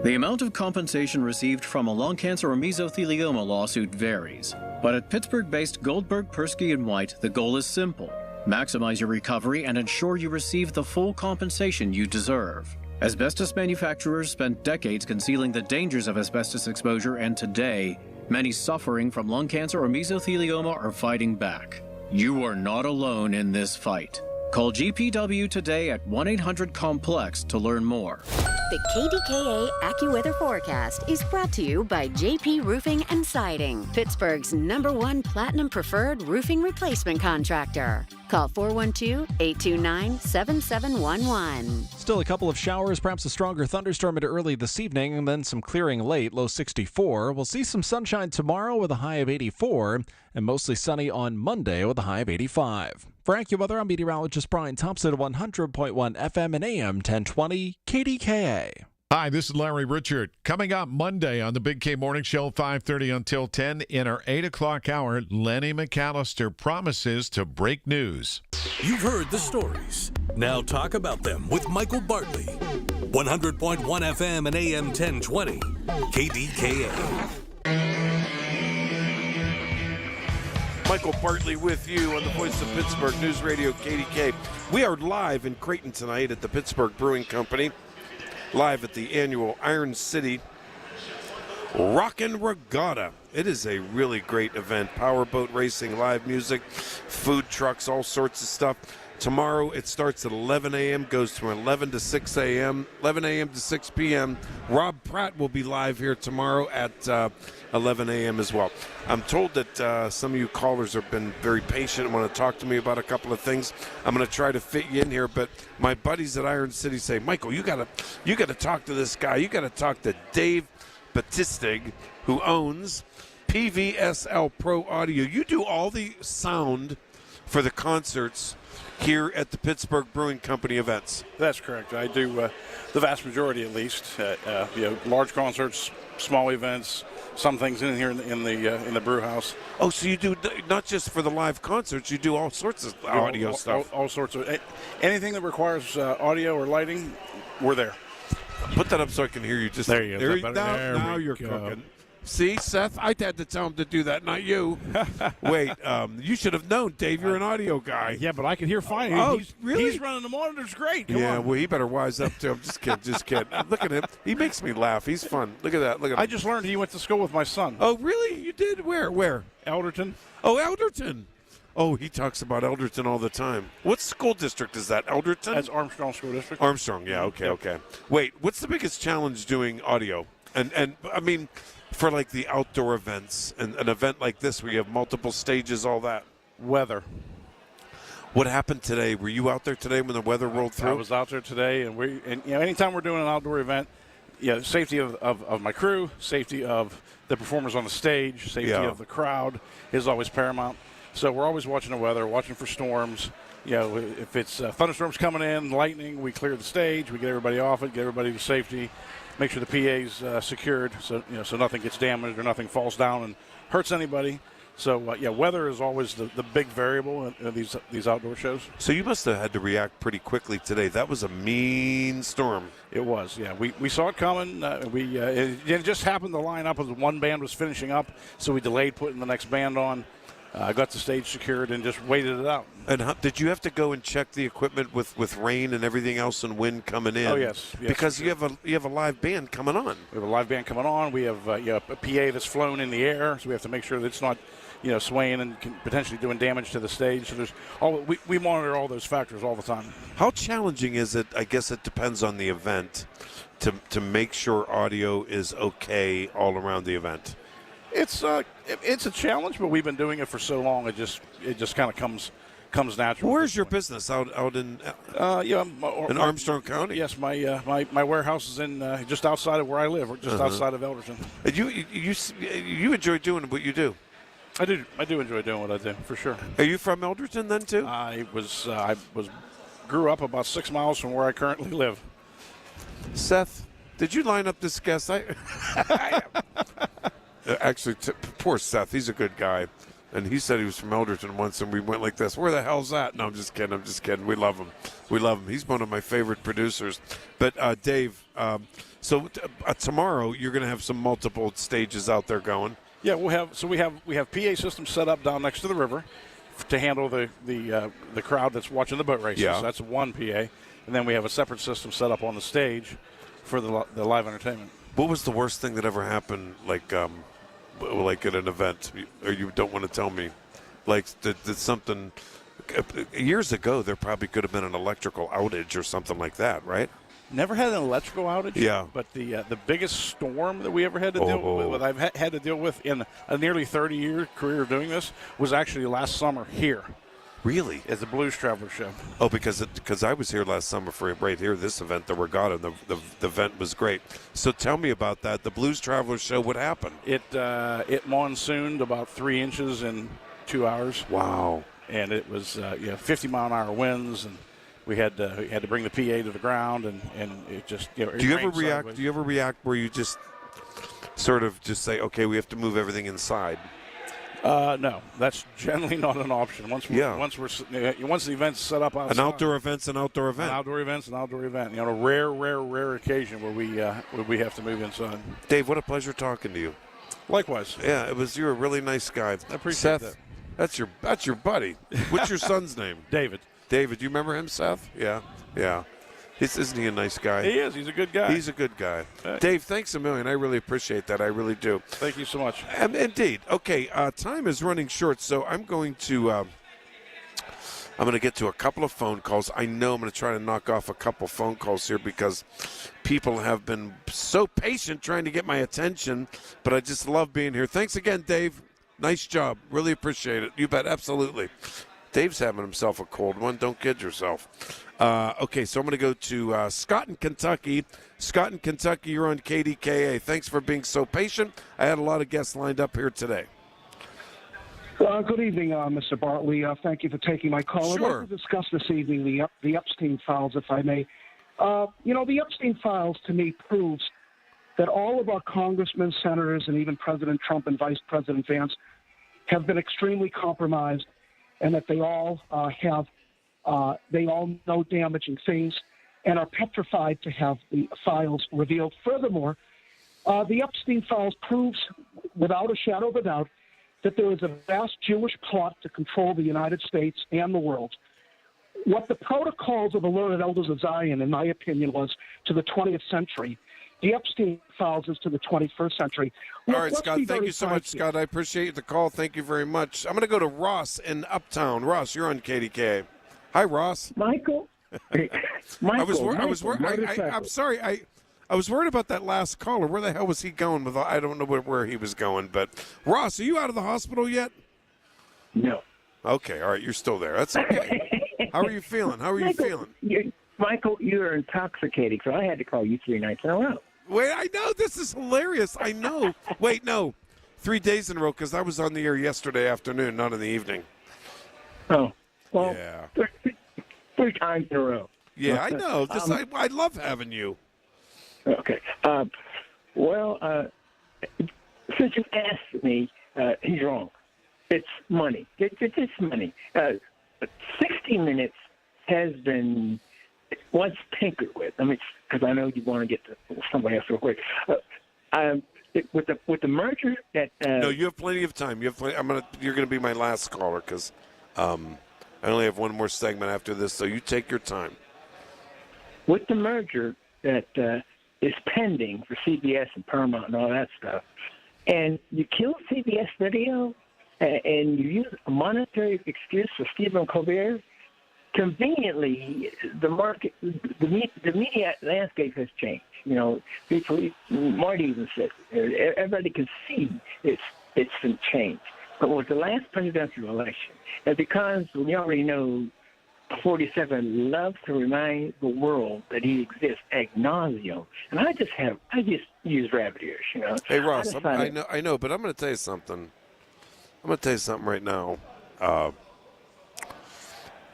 The amount of compensation received from a lung cancer or mesothelioma lawsuit varies. But at Pittsburgh-based Goldberg, Persky & White, the goal is simple. Maximize your recovery and ensure you receive the full compensation you deserve. Asbestos manufacturers spent decades concealing the dangers of asbestos exposure, and today, many suffering from lung cancer or mesothelioma are fighting back. You are not alone in this fight. Call GPW today at 1-800-COMPLEX to learn more. The KDKA AccuWeather forecast is brought to you by JP Roofing and Siding, Pittsburgh's #1 Platinum Preferred Roofing Replacement Contractor. Call 412-829-7711. Still a couple of showers, perhaps a stronger thunderstorm into early this evening, and then some clearing late, low 64. We'll see some sunshine tomorrow with a high of 84, and mostly sunny on Monday with a high of 85. For AccuWeather, I'm meteorologist Brian Thompson at 100.1 FM and AM 1020 KDKA. Hi, this is Larry Richard. Coming up Monday on the Big K Morning Show, 5:30 until 10, in our 8 o'clock hour, Lenny McAllister promises to break news. You've heard the stories. Now talk about them with Michael Bartley. 100.1 FM and AM 1020 KDKA. Michael Bartley with you on the Voice of Pittsburgh News Radio KDK. We are live in Creighton tonight at the Pittsburgh Brewing Company, live at the annual Iron City Rockin' Regatta. It is a really great event. Powerboat racing, live music, food trucks, all sorts of stuff. Tomorrow it starts at 11 a.m., goes from 11 to 6 a.m., 11 a.m. to 6 p.m. Rob Pratt will be live here tomorrow at 11 a.m. as well. I'm told that some of you callers have been very patient and want to talk to me about a couple of things. I'm going to try to fit you in here, but my buddies at Iron City say, Michael, you got to talk to this guy. You got to talk to Dave Batistig, who owns PVSL Pro Audio. You do all the sound for the concerts here at the Pittsburgh Brewing Company events. That's correct. I do the vast majority, at least. Large concerts, small events, some things in here in the brew house. Oh, so you do not just for the live concerts, you do all sorts of audio stuff. All sorts of anything that requires audio or lighting, we're there. Put that up so I can hear you. Just there you go. Now you're cooking. See, Seth, I had to tell him to do that, not you. Wait, you should have known, Dave. You're an audio guy. Yeah, but I can hear fine. Oh, really? He's running the monitors great. Come on. Well, he better wise up too. I'm just kidding. Look at him. He makes me laugh. He's fun. Look at that. Look at him. I just learned he went to school with my son. Oh, really? You did? Where? Elderton. Oh, Elderton. Oh, he talks about Elderton all the time. What school district is that? Elderton? That's Armstrong School District. Armstrong, yeah, okay. Wait, what's the biggest challenge doing audio? And I mean, for like the outdoor events and an event like this where you have multiple stages, all that? Weather. What happened today? Were you out there today when the weather rolled through? I was out there today, and anytime we're doing an outdoor event, safety of my crew, safety of the performers on the stage, safety of the crowd is always paramount. So we're always watching the weather, watching for storms. If it's thunderstorms coming in, lightning, we clear the stage, we get everybody off it, get everybody to safety, make sure the PA's secured, so nothing gets damaged or nothing falls down and hurts anybody. So weather is always the big variable in these outdoor shows. So you must have had to react pretty quickly today. That was a mean storm. It was, yeah. We saw it coming. It just happened to line up as one band was finishing up, so we delayed putting the next band on. Got the stage secured and just waited it out. And did you have to go and check the equipment with rain and everything else and wind coming in? Oh, yes. Because you have a live band coming on. We have a live band coming on. We have a PA that's flown in the air, so we have to make sure that it's not swaying and potentially doing damage to the stage. So we monitor all those factors all the time. How challenging is it? I guess it depends on the event to make sure audio is okay all around the event. It's a challenge, but we've been doing it for so long. It just kind of comes natural. Where's your business? Out in in Armstrong County? Yes, my warehouse is in just outside of where I live, or just outside of Elderton. And you enjoy doing what you do? I do enjoy doing what I do, for sure. Are you from Elderton then too? I grew up about 6 miles from where I currently live. Seth, did you line up this guest? Actually, poor Seth. He's a good guy. And he said he was from Elderton once, and we went like this. Where the hell's that? No, I'm just kidding. We love him. He's one of my favorite producers. But, Dave, so tomorrow you're going to have some multiple stages out there going. Yeah, we have PA systems set up down next to the river to handle the crowd that's watching the boat races. Yeah. So that's one PA. And then we have a separate system set up on the stage for the live entertainment. What was the worst thing that ever happened, like at an event, or you don't want to tell me? Like, did something years ago? There probably could have been an electrical outage or something like that, right? Never had an electrical outage. Yeah. But the biggest storm that we ever had to deal with, I've had to deal with in a nearly 30-year career of doing this, was actually last summer here. Really? At the Blues Traveler Show. Oh, because I was here last summer for right here, this event, the Regatta. The event was great. So tell me about that. The Blues Traveler Show, what happened? It monsooned about 3 inches in 2 hours. Wow. And it was 50-mile-an-hour winds, and we had to bring the PA to the ground, and it just Do you ever react? Sideways. Do you ever react where you just sort of just say, okay, we have to move everything inside? No, that's generally not an option. Once the event's set up outside. An outdoor event. An outdoor event. A rare occasion where we have to move inside. Dave, what a pleasure talking to you. Likewise. Yeah, you're a really nice guy. I appreciate Seth, that. That's your buddy. What's your son's name? David. David, you remember him, Seth? Yeah. Isn't he a nice guy? He is. He's a good guy. He's a good guy. Dave, thanks a million. I really appreciate that. I really do. Thank you so much. Indeed. Okay, time is running short, so I'm going to get to a couple of phone calls. I know I'm going to try to knock off a couple phone calls here because people have been so patient trying to get my attention, but I just love being here. Thanks again, Dave. Nice job. Really appreciate it. You bet. Absolutely. Dave's having himself a cold one. Don't kid yourself. Okay, so I'm going to go to Scott in Kentucky. Scott in Kentucky, you're on KDKA. Thanks for being so patient. I had a lot of guests lined up here today. Good evening, Mr. Bartley. Thank you for taking my call. Sure. I'd like to discuss this evening the Epstein files, if I may. The Epstein files, to me, proves that all of our congressmen, senators, and even President Trump and Vice President Vance have been extremely compromised, and that they all know damaging things and are petrified to have the files revealed. Furthermore, the Epstein files proves, without a shadow of a doubt, that there is a vast Jewish plot to control the United States and the world. What the protocols of the learned elders of Zion, in my opinion, was to the 20th century, the Epstein files is to the 21st century. All right, Scott, thank you so much, Scott. I appreciate the call. Thank you very much. I'm going to go to Ross in Uptown. Ross, you're on KDKA. Hi, Ross. Michael. I'm sorry. I was worried about that last caller. Where the hell was he going with? I don't know where he was going. But Ross, are you out of the hospital yet? No. Okay. All right. You're still there. That's okay. How are you feeling? Michael, you're intoxicated, so I had to call you 3 nights in a row. Wait, I know. This is hilarious. I know. Wait, no. 3 days in a row because I was on the air yesterday afternoon, not in the evening. Oh. Well, yeah. 3 times in a row. Yeah, I know. I love having you. Okay. Since you asked me, he's wrong. It's money. It's money. 60 Minutes has been once tinkered with. I mean, because I know you want to get to somebody else real quick. With the merger that no, you have plenty of time. You're gonna be my last caller because I only have one more segment after this. So you take your time. With the merger that is pending for CBS and Paramount and all that stuff, and you kill CBS Radio, and you use a monetary excuse for Stephen Colbert. Conveniently, the market, the media landscape has changed. You know, Marty even said everybody can see it's been changed. But with the last presidential election, and because we already know 47 loves to remind the world that he exists ad nauseum, and I just use rabbit ears, you know. Hey Ross, I know, but I'm going to tell you something. I'm going to tell you something right now.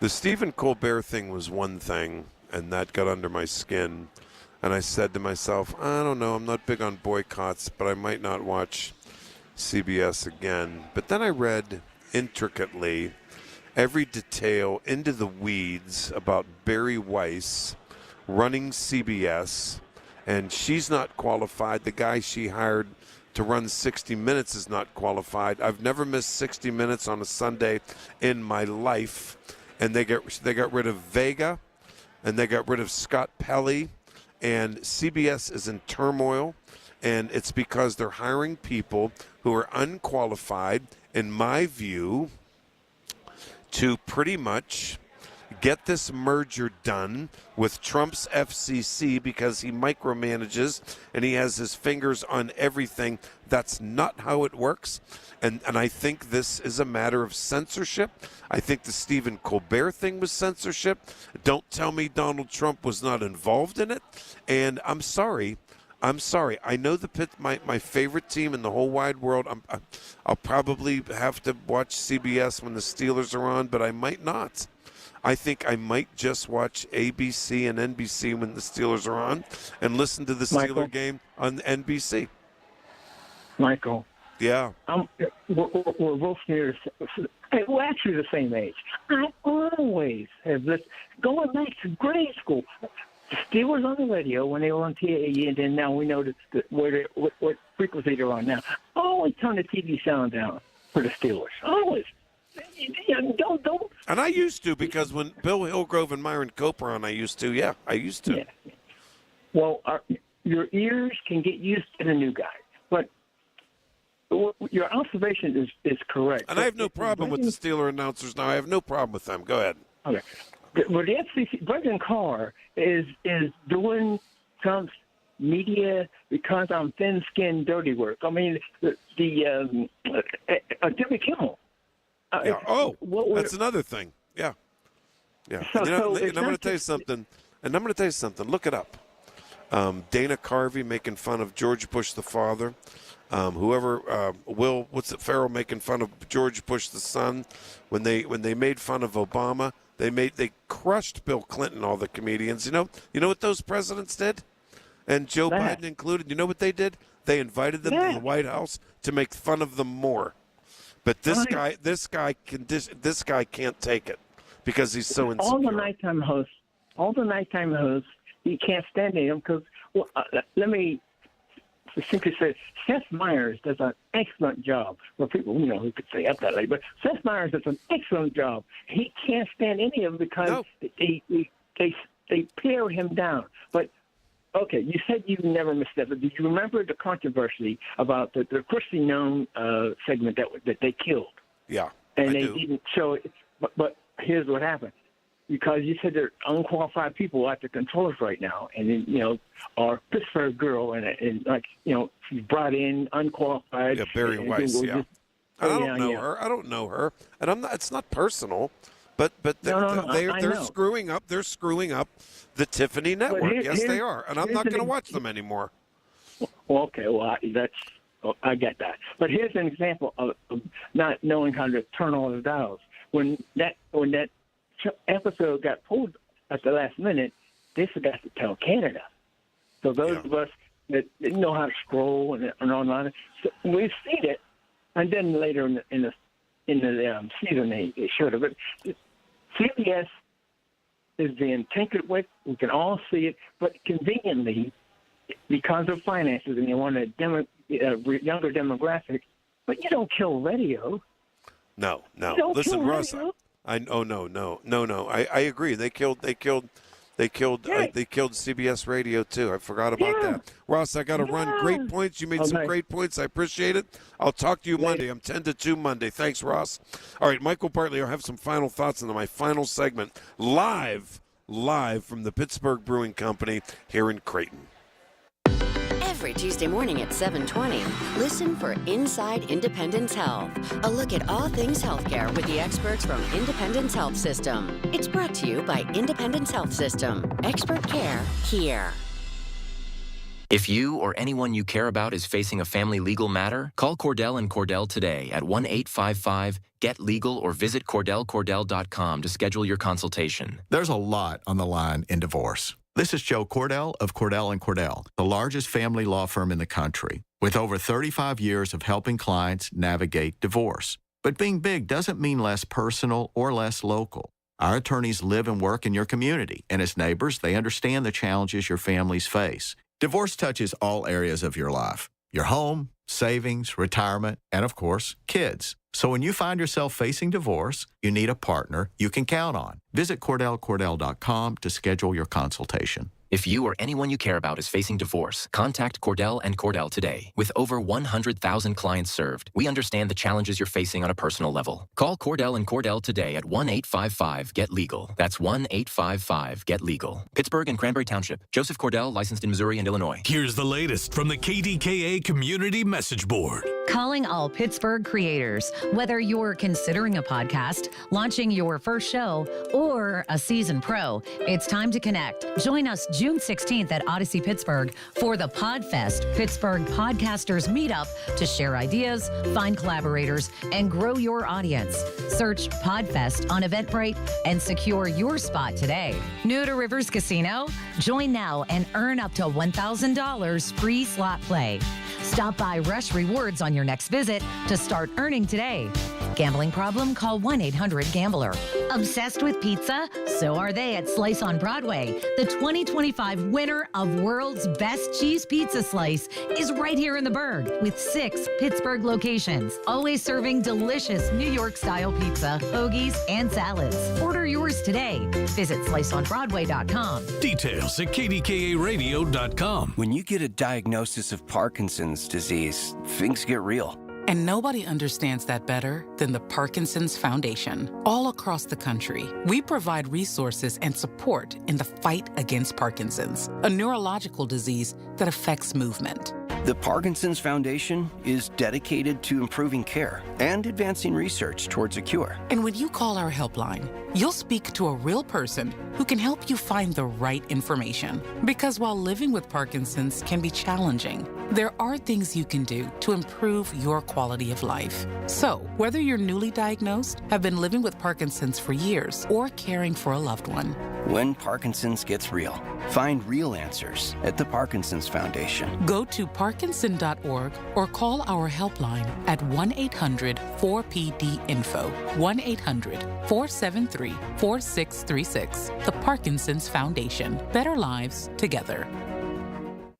The Stephen Colbert thing was one thing, and that got under my skin. And I said to myself, I don't know, I'm not big on boycotts, but I might not watch CBS again. But then I read intricately every detail into the weeds about Barry Weiss running CBS, and she's not qualified. The guy she hired to run 60 Minutes is not qualified. I've never missed 60 Minutes on a Sunday in my life. And they got rid of Vega, and they got rid of Scott Pelley, and CBS is in turmoil, and it's because they're hiring people who are unqualified, in my view, to pretty much get this merger done with Trump's FCC because he micromanages and he has his fingers on everything. That's not how it works. And I think this is a matter of censorship. I think the Stephen Colbert thing was censorship. Don't tell me Donald Trump was not involved in it. And I'm sorry. I know my favorite team in the whole wide world. I'll probably have to watch CBS when the Steelers are on, but I might not. I think I might just watch ABC and NBC when the Steelers are on and listen to the Steeler game on NBC. Michael. Yeah. We're both near. We're actually the same age. I always have listened, going back to grade school. The Steelers on the radio when they were on TAE, and then now we know what frequency they're on now. Always turn the TV sound down for the Steelers. Always. Don't. And I used to, because when Bill Hillgrove and Myron Cope were on, I used to. Yeah, I used to. Yeah. Well, your ears can get used to the new guy, but your observation is correct. And I have no problem with the Steeler announcers now. I have no problem with them. Go ahead. Okay. Well, the FCC, Brendan Carr is doing Trump's media because I'm thin-skinned dirty work. I mean, Jimmy Kimmel. That's another thing. Yeah. And I'm going to tell you something. Look it up. Dana Carvey making fun of George Bush the father. Farrell making fun of George Bush the son when they made fun of Obama. They crushed Bill Clinton, all the comedians. You know what those presidents did? And Joe Biden included. You know what they did? They invited them to the White House to make fun of them more. But this guy can't take it because he's so insecure. All the nighttime hosts, he can't stand them because. Let me simply say, Seth Meyers does an excellent job. Well, people, who could say up that late, but Seth Meyers does an excellent job. He can't stand any of them because they tear him down. But okay, you said you never missed that, but do you remember the controversy about the Christy Known segment that they killed? Yeah, and they didn't show it. But here's what happened. Because you said there are unqualified people at the controls right now, and then, our Pittsburgh girl, and she's brought in unqualified. Yeah, Barry Weiss. Yeah, I don't know her. I don't know her, and I'm not. It's not personal, but they're screwing up. They're screwing up the Tiffany network. Yes, they are, and I'm not going to watch them anymore. Well, okay, I get that. But here's an example of not knowing how to turn all the dials. When that episode got pulled at the last minute, they forgot to tell Canada. So those of us that didn't know how to scroll and online, so we've seen it, and then later in the season they showed it. But CBS is being tinkered with. We can all see it, but conveniently, because of finances, and they want a younger demographic. But you don't kill radio. No. Listen, Russ. No. I agree. They killed CBS Radio too. I forgot about that. Ross, I got to run. Great points. You made some great points. I appreciate it. I'll talk to you Monday. I'm 10 to 2 Monday. Thanks, Ross. All right, Michael Bartley, I'll have some final thoughts into my final segment. Live from the Pittsburgh Brewing Company here in Creighton. Every Tuesday morning at 7:20, listen for Inside Independence Health, a look at all things healthcare with the experts from Independence Health System. It's brought to you by Independence Health System. Expert care here. If you or anyone you care about is facing a family legal matter, call Cordell & Cordell today at 1-855-GET-LEGAL or visit CordellCordell.com to schedule your consultation. There's a lot on the line in divorce. This is Joe Cordell of Cordell & Cordell, the largest family law firm in the country, with over 35 years of helping clients navigate divorce. But being big doesn't mean less personal or less local. Our attorneys live and work in your community, and as neighbors, they understand the challenges your families face. Divorce touches all areas of your life: your home, savings, retirement, and of course, kids. So when you find yourself facing divorce, you need a partner you can count on. Visit CordellCordell.com to schedule your consultation. If you or anyone you care about is facing divorce, contact Cordell & Cordell today. With over 100,000 clients served, we understand the challenges you're facing on a personal level. Call Cordell & Cordell today at 1-855-GET-LEGAL. That's 1-855-GET-LEGAL. Pittsburgh and Cranberry Township. Joseph Cordell, licensed in Missouri and Illinois. Here's the latest from the KDKA Community Message Board. Calling all Pittsburgh creators. Whether you're considering a podcast, launching your first show, or a seasoned pro, it's time to connect. Join us June 16th at Odyssey Pittsburgh for the PodFest Pittsburgh Podcasters Meetup to share ideas, find collaborators, and grow your audience. Search PodFest on Eventbrite and secure your spot today. New to Rivers Casino? Join now and earn up to $1,000 free slot play. Stop by Rush Rewards on your next visit to start earning today. Gambling problem? Call 1-800-GAMBLER. Obsessed with pizza? So are they at Slice on Broadway. The 2025 winner of World's Best Cheese Pizza Slice is right here in the Burgh with 6 Pittsburgh locations, always serving delicious New York-style pizza, hoagies, and salads. Order yours today. Visit sliceonbroadway.com. Details at KDKARadio.com. When you get a diagnosis of Parkinson's disease, things get real. And nobody understands that better than the Parkinson's Foundation. All across the country, we provide resources and support in the fight against Parkinson's, a neurological disease that affects movement. The Parkinson's Foundation is dedicated to improving care and advancing research towards a cure. And when you call our helpline, you'll speak to a real person who can help you find the right information. Because while living with Parkinson's can be challenging, There are things you can do to improve your quality of life. So, whether you're newly diagnosed, have been living with Parkinson's for years, or caring for a loved one, When Parkinson's gets real, find real answers at the Parkinson's Foundation. go to parkinson.org or call our helpline at 1-800-4PD-INFO, 1-800-473-4636. The Parkinson's Foundation. Better lives together.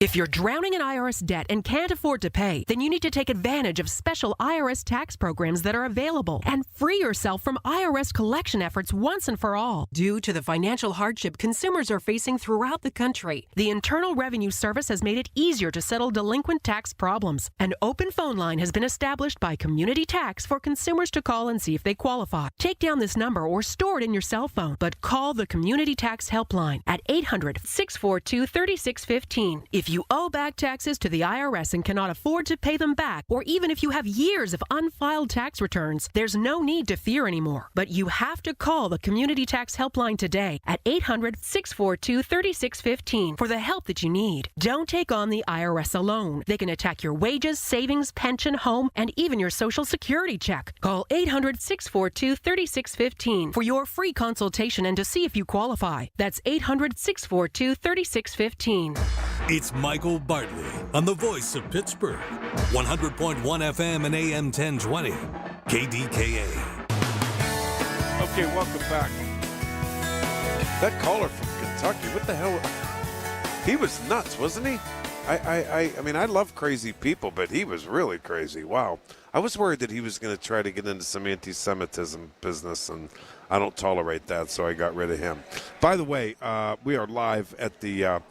If you're drowning in IRS debt and can't afford to pay, then you need to take advantage of special IRS tax programs that are available and free yourself from IRS collection efforts once and for all. Due to the financial hardship consumers are facing throughout the country, the Internal Revenue Service has made it easier to settle delinquent tax problems. An open phone line has been established by Community Tax for consumers to call and see if they qualify. Take down this number or store it in your cell phone, but call the Community Tax Helpline at 800-642-3615. If you owe back taxes to the IRS and cannot afford to pay them back, or even if you have years of unfiled tax returns, there's no need to fear anymore. But you have to call the Community Tax Helpline today at 800-642-3615 for the help that you need. Don't take on the IRS alone. They can attack your wages, savings, pension, home, and even your Social Security check. Call 800-642-3615 for your free consultation and to see if you qualify. That's 800-642-3615. It's Michael Bartley on the voice of Pittsburgh. 100.1 FM and AM 1020. KDKA. Okay, welcome back. That caller from Kentucky, what the hell? He was nuts, wasn't he? I mean, I love crazy people, but he was really crazy. Wow. I was worried that he was going to try to get into some anti-Semitism business, and I don't tolerate that, so I got rid of him. By the way, we are live at the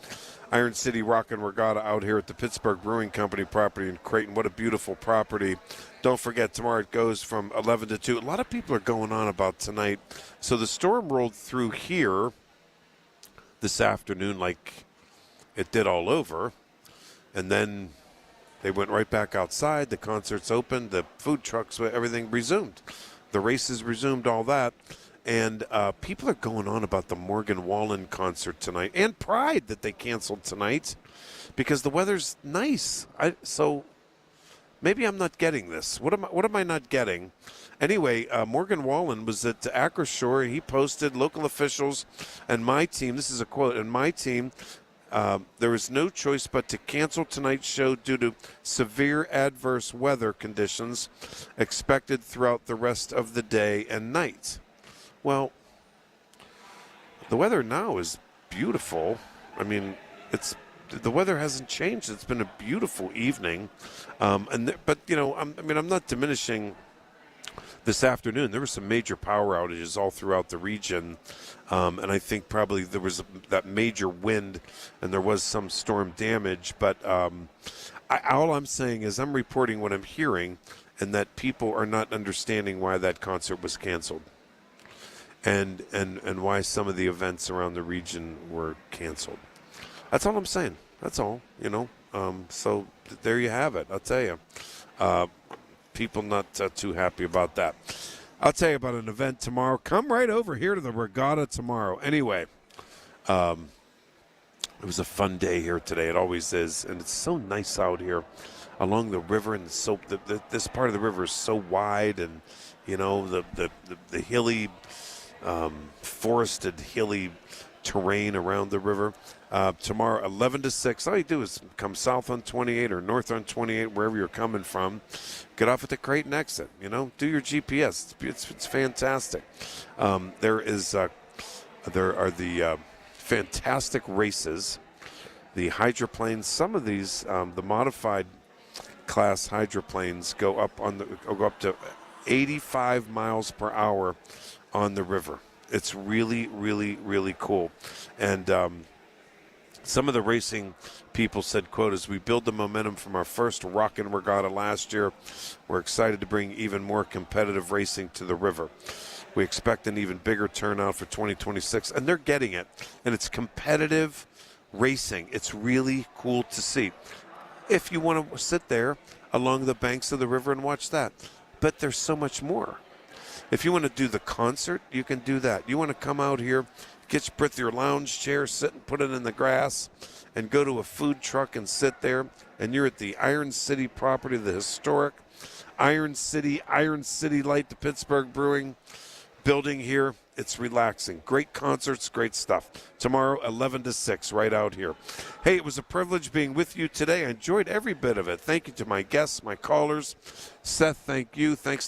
Iron City Rock and Regatta out here at the Pittsburgh Brewing Company property in Creighton. What a beautiful property. Don't forget, tomorrow it goes from 11 to 2. A lot of people are going on about tonight. So the storm rolled through here this afternoon like it did all over. And then they went right back outside. The concerts opened. The food trucks, everything resumed. The races resumed, all that. And people are going on about the Morgan Wallen concert tonight and Pride that they canceled tonight because the weather's nice. So maybe I'm not getting this. What am I not getting? Anyway, Morgan Wallen was at Acroshore. He posted local officials and my team. This is a quote. And my team, there is no choice but to cancel tonight's show due to severe adverse weather conditions expected throughout the rest of the day and night. Well, the weather now is beautiful. I mean, the weather hasn't changed. It's been a beautiful evening, but you know, I'm not diminishing. This afternoon, there were some major power outages all throughout the region, and I think probably there was that major wind, and there was some storm damage. But all I'm saying is I'm reporting what I'm hearing, and that people are not understanding why that concert was canceled. And why some of the events around the region were canceled. That's all I'm saying. That's all, you know. So there you have it. I'll tell you. People not too happy about that. I'll tell you about an event tomorrow. Come right over here to the regatta tomorrow. Anyway, it was a fun day here today. It always is. And it's so nice out here along the river. And so this part of the river is so wide. And, you know, the hilly... forested, hilly terrain around the river. Tomorrow, 11 to 6. All you do is come south on 28 or north on 28, wherever you're coming from. Get off at the Creighton exit. You know, do your GPS. It's fantastic. There are the fantastic races, the hydroplanes. Some of these, the modified class hydroplanes go up to 85 miles per hour on the river. It's really, really, really cool. And some of the racing people said, quote, as we build the momentum from our first Rock and Regatta last year, we're excited to bring even more competitive racing to the river. We expect an even bigger turnout for 2026, and they're getting it. And it's competitive racing. It's really cool to see. If you want to sit there along the banks of the river and watch that. But there's so much more. If you want to do the concert, you can do that. You want to come out here, Get your lounge chair, sit and put it in the grass, and go to a food truck and sit there. And you're at the Iron City property, the historic Iron City Light to Pittsburgh Brewing building here. It's relaxing. Great concerts, great stuff. Tomorrow, 11 to 6, right out here. Hey, it was a privilege being with you today. I enjoyed every bit of it. Thank you to my guests, my callers. Seth, thank you. Thanks